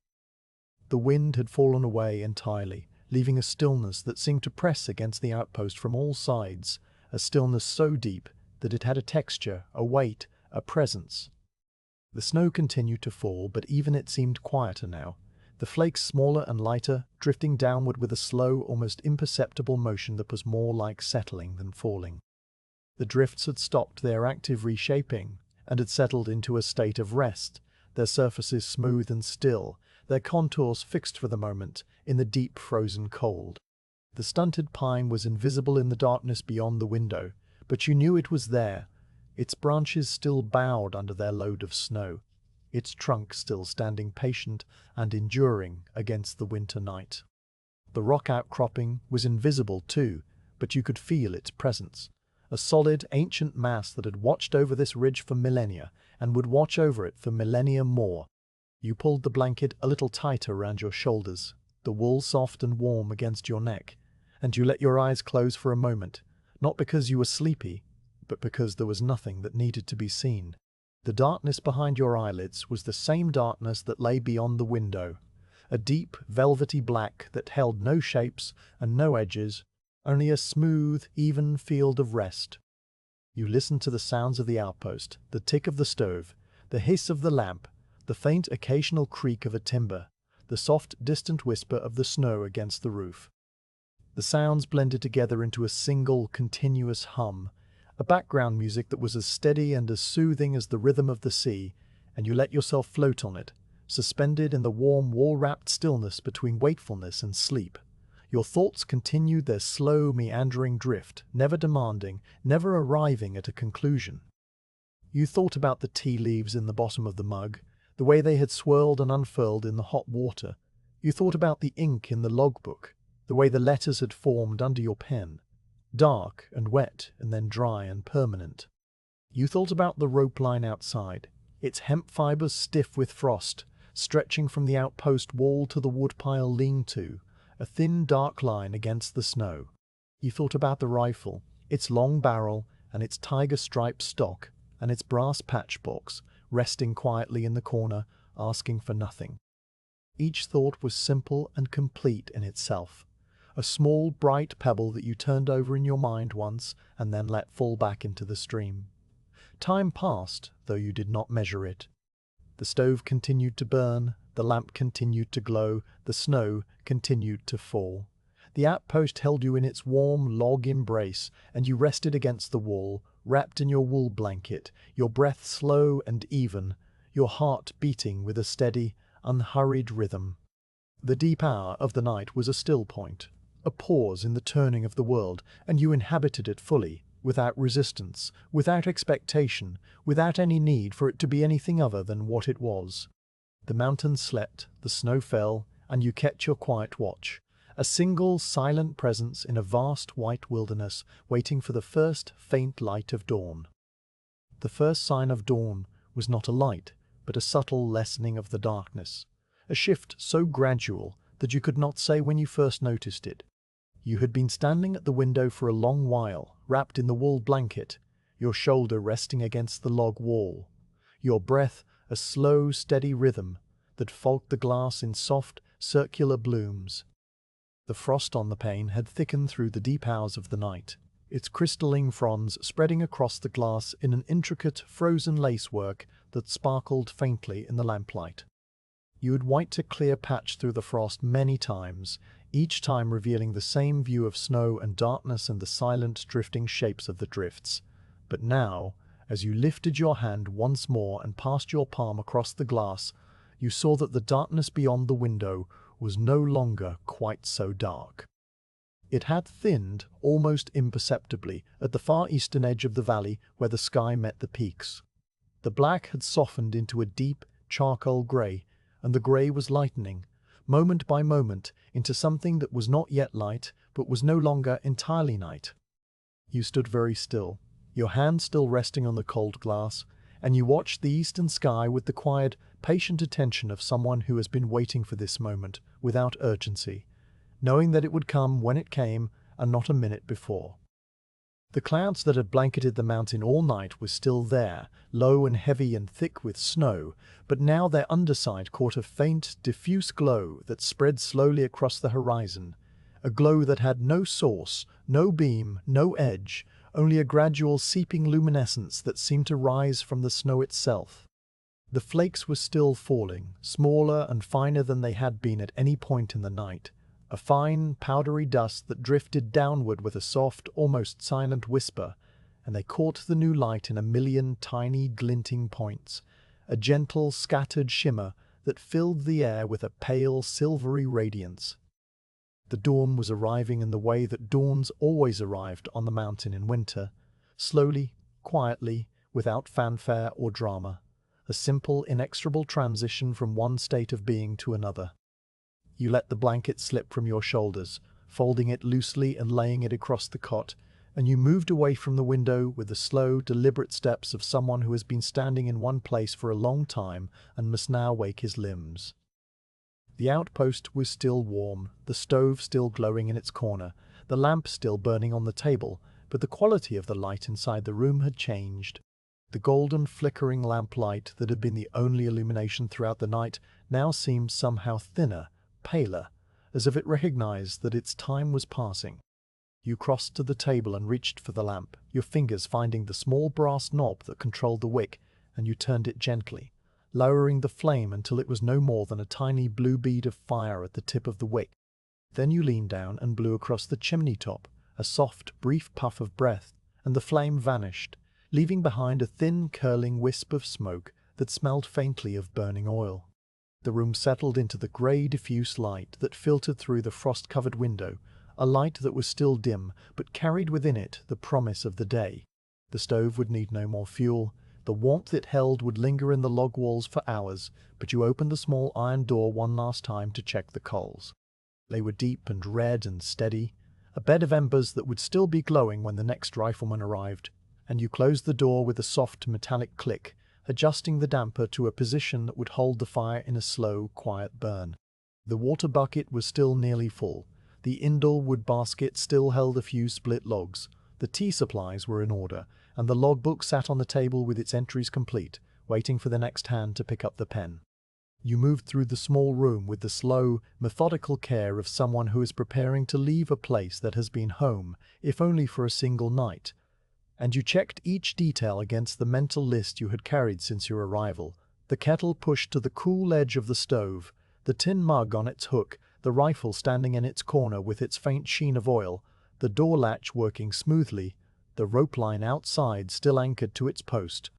The wind had fallen away entirely, leaving a stillness that seemed to press against the outpost from all sides, a stillness so deep that it had a texture, a weight, a presence. The snow continued to fall, but even it seemed quieter now, the flakes smaller and lighter, drifting downward with a slow, almost imperceptible motion that was more like settling than falling. The drifts had stopped their active reshaping and had settled into a state of rest, their surfaces smooth and still, their contours fixed for the moment in the deep frozen cold. The stunted pine was invisible in the darkness beyond the window, but you knew it was there, its branches still bowed under their load of snow, its trunk still standing patient and enduring against the winter night. The rock outcropping was invisible too, but you could feel its presence, a solid, ancient mass that had watched over this ridge for millennia and would watch over it for millennia more. You pulled the blanket a little tighter around your shoulders, the wool soft and warm against your neck, and you let your eyes close for a moment, not because you were sleepy, but because there was nothing that needed to be seen. The darkness behind your eyelids was the same darkness that lay beyond the window, a deep, velvety black that held no shapes and no edges, only a smooth, even field of rest. You listened to the sounds of the outpost, the tick of the stove, the hiss of the lamp, the faint occasional creak of a timber, the soft, distant whisper of the snow against the roof. The sounds blended together into a single, continuous hum, a background music that was as steady and as soothing as the rhythm of the sea, and you let yourself float on it, suspended in the warm, wool-wrapped stillness between wakefulness and sleep. Your thoughts continued their slow, meandering drift, never demanding, never arriving at a conclusion. You thought about the tea leaves in the bottom of the mug, the way they had swirled and unfurled in the hot water. You thought about the ink in the logbook, the way the letters had formed under your pen, dark and wet and then dry and permanent. You thought about the rope line outside, its hemp fibers stiff with frost, stretching from the outpost wall to the woodpile lean-to, a thin dark line against the snow. You thought about the rifle, its long barrel and its tiger-striped stock and its brass patchbox, resting quietly in the corner, asking for nothing. Each thought was simple and complete in itself, a small, bright pebble that you turned over in your mind once and then let fall back into the stream. Time passed, though you did not measure it. The stove continued to burn, the lamp continued to glow, the snow continued to fall. The outpost held you in its warm log embrace, and you rested against the wall, wrapped in your wool blanket, your breath slow and even, your heart beating with a steady, unhurried rhythm. The deep hour of the night was a still point, a pause in the turning of the world, and you inhabited it fully, without resistance, without expectation, without any need for it to be anything other than what it was. The mountains slept, the snow fell, and you kept your quiet watch, a single silent presence in a vast white wilderness waiting for the first faint light of dawn. The first sign of dawn was not a light, but a subtle lessening of the darkness, a shift so gradual that you could not say when you first noticed it. You had been standing at the window for a long while, wrapped in the wool blanket, your shoulder resting against the log wall, your breath a slow, steady rhythm that fogged the glass in soft, circular blooms. The frost on the pane had thickened through the deep hours of the night, its crystalline fronds spreading across the glass in an intricate, frozen lacework that sparkled faintly in the lamplight. You had wiped a clear patch through the frost many times, each time revealing the same view of snow and darkness and the silent, drifting shapes of the drifts. But now, as you lifted your hand once more and passed your palm across the glass, you saw that the darkness beyond the window was no longer quite so dark. It had thinned almost imperceptibly at the far eastern edge of the valley where the sky met the peaks. The black had softened into a deep, charcoal grey, and the grey was lightening, moment by moment, into something that was not yet light, but was no longer entirely night. You stood very still, your hand still resting on the cold glass, and you watched the eastern sky with the quiet, patient attention of someone who has been waiting for this moment, without urgency, knowing that it would come when it came and not a minute before. The clouds that had blanketed the mountain all night were still there, low and heavy and thick with snow, but now their underside caught a faint, diffuse glow that spread slowly across the horizon, a glow that had no source, no beam, no edge, only a gradual seeping luminescence that seemed to rise from the snow itself. The flakes were still falling, smaller and finer than they had been at any point in the night, a fine, powdery dust that drifted downward with a soft, almost silent whisper, and they caught the new light in a million tiny, glinting points, a gentle, scattered shimmer that filled the air with a pale, silvery radiance. The dawn was arriving in the way that dawns always arrived on the mountain in winter, slowly, quietly, without fanfare or drama, a simple, inexorable transition from one state of being to another. You let the blanket slip from your shoulders, folding it loosely and laying it across the cot, and you moved away from the window with the slow, deliberate steps of someone who has been standing in one place for a long time and must now wake his limbs. The outpost was still warm, the stove still glowing in its corner, the lamp still burning on the table, but the quality of the light inside the room had changed. The golden, flickering lamplight that had been the only illumination throughout the night now seemed somehow thinner, paler, as if it recognized that its time was passing. You crossed to the table and reached for the lamp, your fingers finding the small brass knob that controlled the wick, and you turned it gently, lowering the flame until it was no more than a tiny blue bead of fire at the tip of the wick. Then you leaned down and blew across the chimney top, a soft, brief puff of breath, and the flame vanished, leaving behind a thin, curling wisp of smoke that smelled faintly of burning oil. The room settled into the grey, diffuse light that filtered through the frost-covered window, a light that was still dim, but carried within it the promise of the day. The stove would need no more fuel. The warmth it held would linger in the log walls for hours, but you opened the small iron door one last time to check the coals. They were deep and red and steady, a bed of embers that would still be glowing when the next rifleman arrived, and you closed the door with a soft metallic click, adjusting the damper to a position that would hold the fire in a slow, quiet burn. The water bucket was still nearly full. The indole wood basket still held a few split logs. The tea supplies were in order, and the logbook sat on the table with its entries complete, waiting for the next hand to pick up the pen. You moved through the small room with the slow, methodical care of someone who is preparing to leave a place that has been home, if only for a single night, and you checked each detail against the mental list you had carried since your arrival. The kettle pushed to the cool edge of the stove, the tin mug on its hook, the rifle standing in its corner with its faint sheen of oil, the door latch working smoothly, the rope line outside still anchored to its post.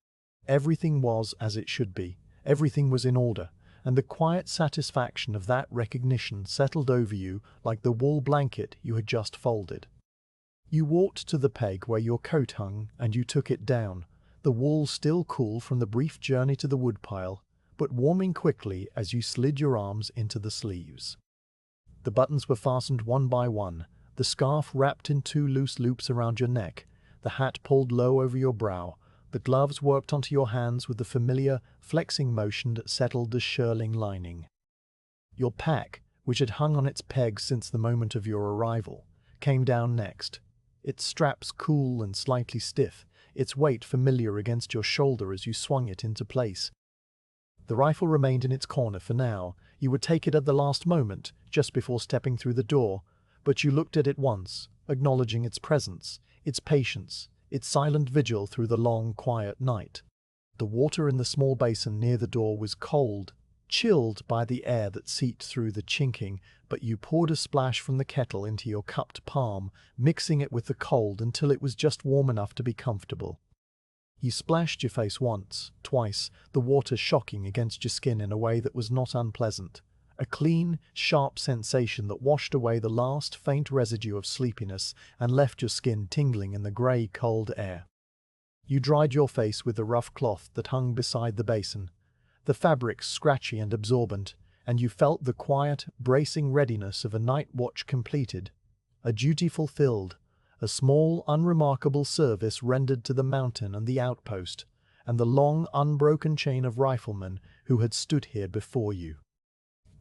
Everything was as it should be, everything was in order, and the quiet satisfaction of that recognition settled over you like the wool blanket you had just folded. You walked to the peg where your coat hung, and you took it down, the wool still cool from the brief journey to the woodpile, but warming quickly as you slid your arms into the sleeves. The buttons were fastened one by one, the scarf wrapped in 2 loose loops around your neck, the hat pulled low over your brow, the The gloves worked onto your hands with the familiar, flexing motion that settled the shirling lining. Your pack, which had hung on its pegs since the moment of your arrival, came down next, its straps cool and slightly stiff, its weight familiar against your shoulder as you swung it into place. The rifle remained in its corner for now. You would take it at the last moment, just before stepping through the door, but you looked at it once, acknowledging its presence, its patience, its silent vigil through the long, quiet night. The water in the small basin near the door was cold, chilled by the air that seeped through the chinking, but you poured a splash from the kettle into your cupped palm, mixing it with the cold until it was just warm enough to be comfortable. You splashed your face once, twice, the water shocking against your skin in a way that was not unpleasant. A clean, sharp sensation that washed away the last faint residue of sleepiness and left your skin tingling in the grey, cold air. You dried your face with the rough cloth that hung beside the basin, the fabric scratchy and absorbent, and you felt the quiet, bracing readiness of a night watch completed, a duty fulfilled, a small, unremarkable service rendered to the mountain and the outpost, and the long, unbroken chain of riflemen who had stood here before you.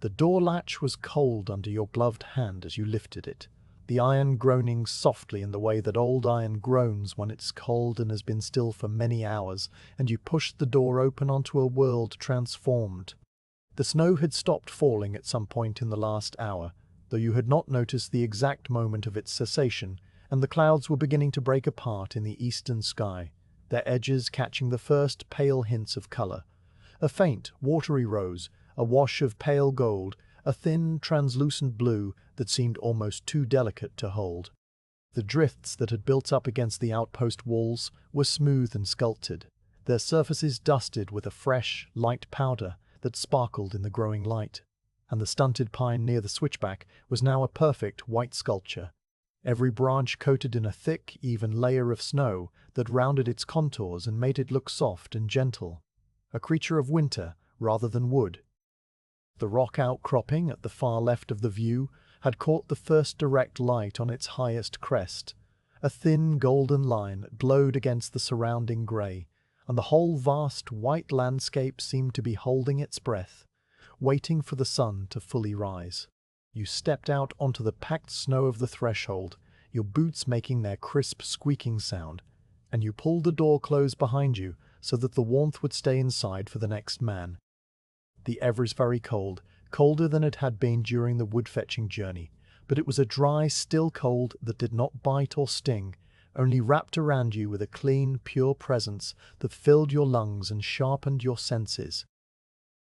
The door latch was cold under your gloved hand as you lifted it, the iron groaning softly in the way that old iron groans when it's cold and has been still for many hours, and you pushed the door open onto a world transformed. The snow had stopped falling at some point in the last hour, though you had not noticed the exact moment of its cessation, and the clouds were beginning to break apart in the eastern sky, their edges catching the first pale hints of color. A faint, watery rose, a wash of pale gold, a thin, translucent blue that seemed almost too delicate to hold. The drifts that had built up against the outpost walls were smooth and sculpted, their surfaces dusted with a fresh, light powder that sparkled in the growing light, and the stunted pine near the switchback was now a perfect white sculpture, every branch coated in a thick, even layer of snow that rounded its contours and made it look soft and gentle, a creature of winter rather than wood. The rock outcropping at the far left of the view had caught the first direct light on its highest crest. A thin golden line that glowed against the surrounding grey, and the whole vast white landscape seemed to be holding its breath, waiting for the sun to fully rise. You stepped out onto the packed snow of the threshold, your boots making their crisp squeaking sound, and you pulled the door closed behind you so that the warmth would stay inside for the next man. The air was very cold, colder than it had been during the wood-fetching journey, but it was a dry, still cold that did not bite or sting, only wrapped around you with a clean, pure presence that filled your lungs and sharpened your senses.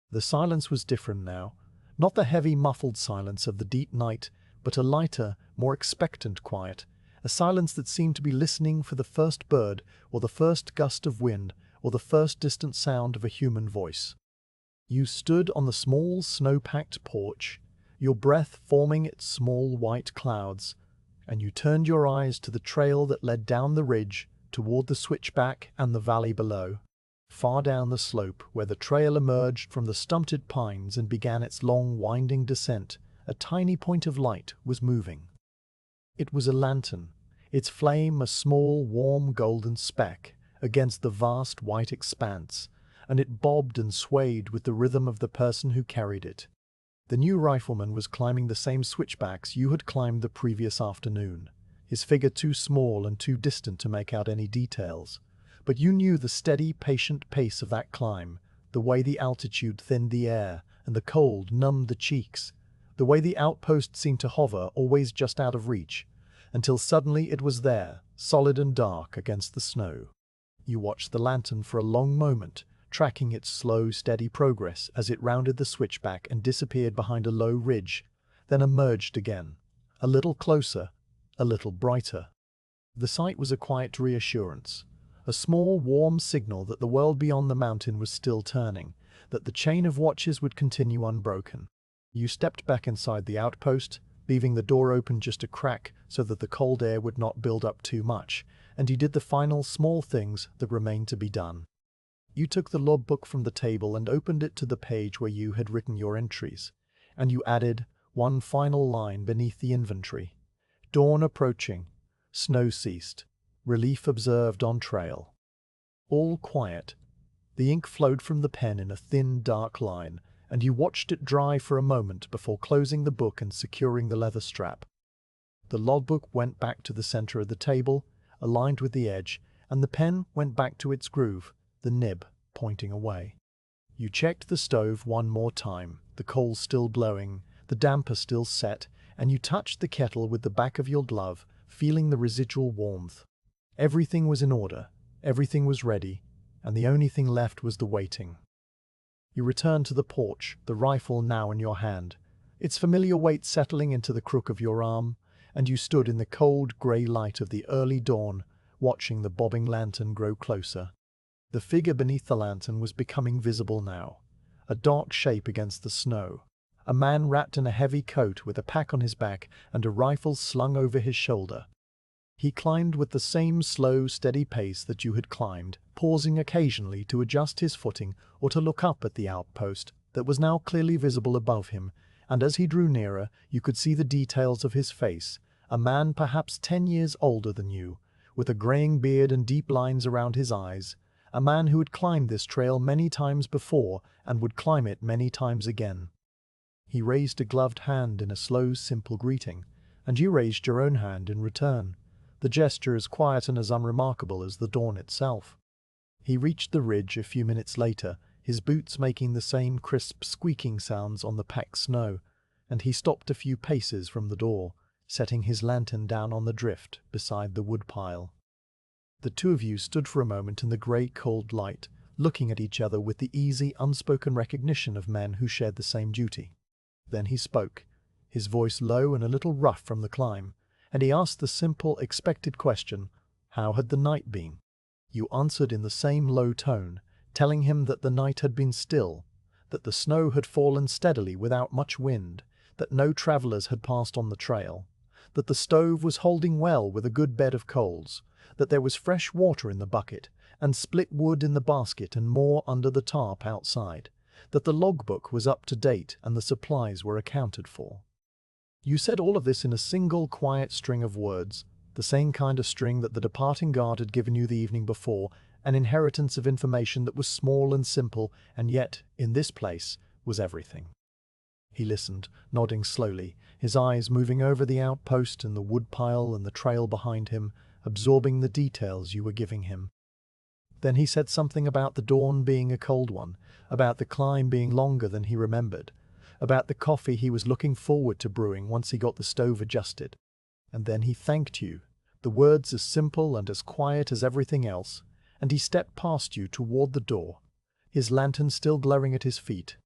The silence was different now, not the heavy, muffled silence of the deep night, but a lighter, more expectant quiet, a silence that seemed to be listening for the first bird, or the first gust of wind, or the first distant sound of a human voice. You stood on the small, snow-packed porch, your breath forming its small white clouds, and you turned your eyes to the trail that led down the ridge toward the switchback and the valley below. Far down the slope, where the trail emerged from the stunted pines and began its long, winding descent, a tiny point of light was moving. It was a lantern, its flame a small, warm golden speck against the vast white expanse, and it bobbed and swayed with the rhythm of the person who carried it. The new rifleman was climbing the same switchbacks you had climbed the previous afternoon, his figure too small and too distant to make out any details. But you knew the steady, patient pace of that climb, the way the altitude thinned the air and the cold numbed the cheeks, the way the outpost seemed to hover always just out of reach, until suddenly it was there, solid and dark against the snow. You watched the lantern for a long moment, tracking its slow, steady progress as it rounded the switchback and disappeared behind a low ridge, then emerged again, a little closer, a little brighter. The sight was a quiet reassurance, a small, warm signal that the world beyond the mountain was still turning, that the chain of watches would continue unbroken. You stepped back inside the outpost, leaving the door open just a crack so that the cold air would not build up too much, and you did the final small things that remained to be done. You took the logbook from the table and opened it to the page where you had written your entries, and you added one final line beneath the inventory. Dawn approaching. Snow ceased. Relief observed on trail. All quiet. The ink flowed from the pen in a thin, dark line, and you watched it dry for a moment before closing the book and securing the leather strap. The logbook went back to the center of the table, aligned with the edge, and the pen went back to its groove, the nib pointing away. You checked the stove one more time, the coals still glowing, the damper still set, and you touched the kettle with the back of your glove, feeling the residual warmth. Everything was in order, everything was ready, and the only thing left was the waiting. You returned to the porch, the rifle now in your hand, its familiar weight settling into the crook of your arm, and you stood in the cold, grey light of the early dawn, watching the bobbing lantern grow closer. The figure beneath the lantern was becoming visible now, a dark shape against the snow. A man wrapped in a heavy coat with a pack on his back and a rifle slung over his shoulder. He climbed with the same slow, steady pace that you had climbed, pausing occasionally to adjust his footing or to look up at the outpost that was now clearly visible above him, and as he drew nearer, you could see the details of his face, a man perhaps 10 years older than you, with a graying beard and deep lines around his eyes, a man who had climbed this trail many times before and would climb it many times again. He raised a gloved hand in a slow, simple greeting, and you raised your own hand in return, the gesture as quiet and as unremarkable as the dawn itself. He reached the ridge a few minutes later, his boots making the same crisp, squeaking sounds on the packed snow, and he stopped a few paces from the door, setting his lantern down on the drift beside the woodpile. The two of you stood for a moment in the grey, cold light, looking at each other with the easy, unspoken recognition of men who shared the same duty. Then he spoke, his voice low and a little rough from the climb, and he asked the simple, expected question, how had the night been? You answered in the same low tone, telling him that the night had been still, that the snow had fallen steadily without much wind, that no travellers had passed on the trail, that the stove was holding well with a good bed of coals, that there was fresh water in the bucket, and split wood in the basket and more under the tarp outside, that the logbook was up to date and the supplies were accounted for. You said all of this in a single quiet string of words, the same kind of string that the departing guard had given you the evening before, an inheritance of information that was small and simple, and yet, in this place, was everything. He listened, nodding slowly, his eyes moving over the outpost and the woodpile and the trail behind him, absorbing the details you were giving him. Then he said something about the dawn being a cold one, about the climb being longer than he remembered, about the coffee he was looking forward to brewing once he got the stove adjusted. And then he thanked you, the words as simple and as quiet as everything else, and he stepped past you toward the door, his lantern still glaring at his feet.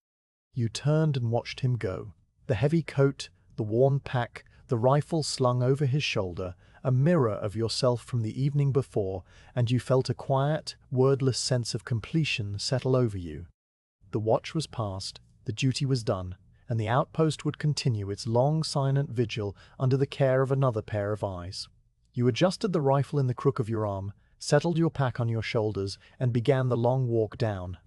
You turned and watched him go, the heavy coat, the worn pack, the rifle slung over his shoulder, a mirror of yourself from the evening before, and you felt a quiet, wordless sense of completion settle over you. The watch was past, the duty was done, and the outpost would continue its long silent vigil under the care of another pair of eyes. You adjusted the rifle in the crook of your arm, settled your pack on your shoulders, and began the long walk down.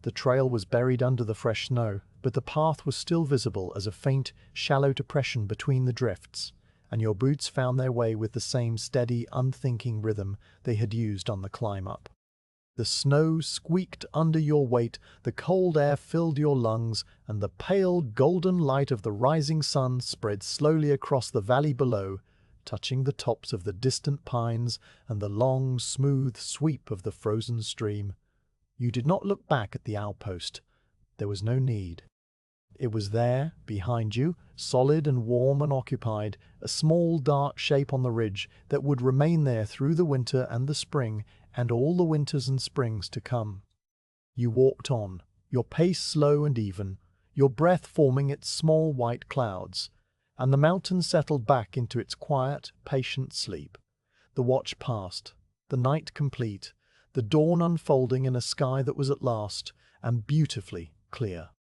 The trail was buried under the fresh snow, but the path was still visible as a faint, shallow depression between the drifts, and your boots found their way with the same steady, unthinking rhythm they had used on the climb up. The snow squeaked under your weight, the cold air filled your lungs, and the pale, golden light of the rising sun spread slowly across the valley below, touching the tops of the distant pines and the long, smooth sweep of the frozen stream. You did not look back at the outpost. There was no need. It was there, behind you, solid and warm and occupied, a small dark shape on the ridge that would remain there through the winter and the spring, and all the winters and springs to come. You walked on, your pace slow and even, your breath forming its small white clouds, and the mountain settled back into its quiet, patient sleep. The watch passed, the night complete, the dawn unfolding in a sky that was at last, and beautifully, clear.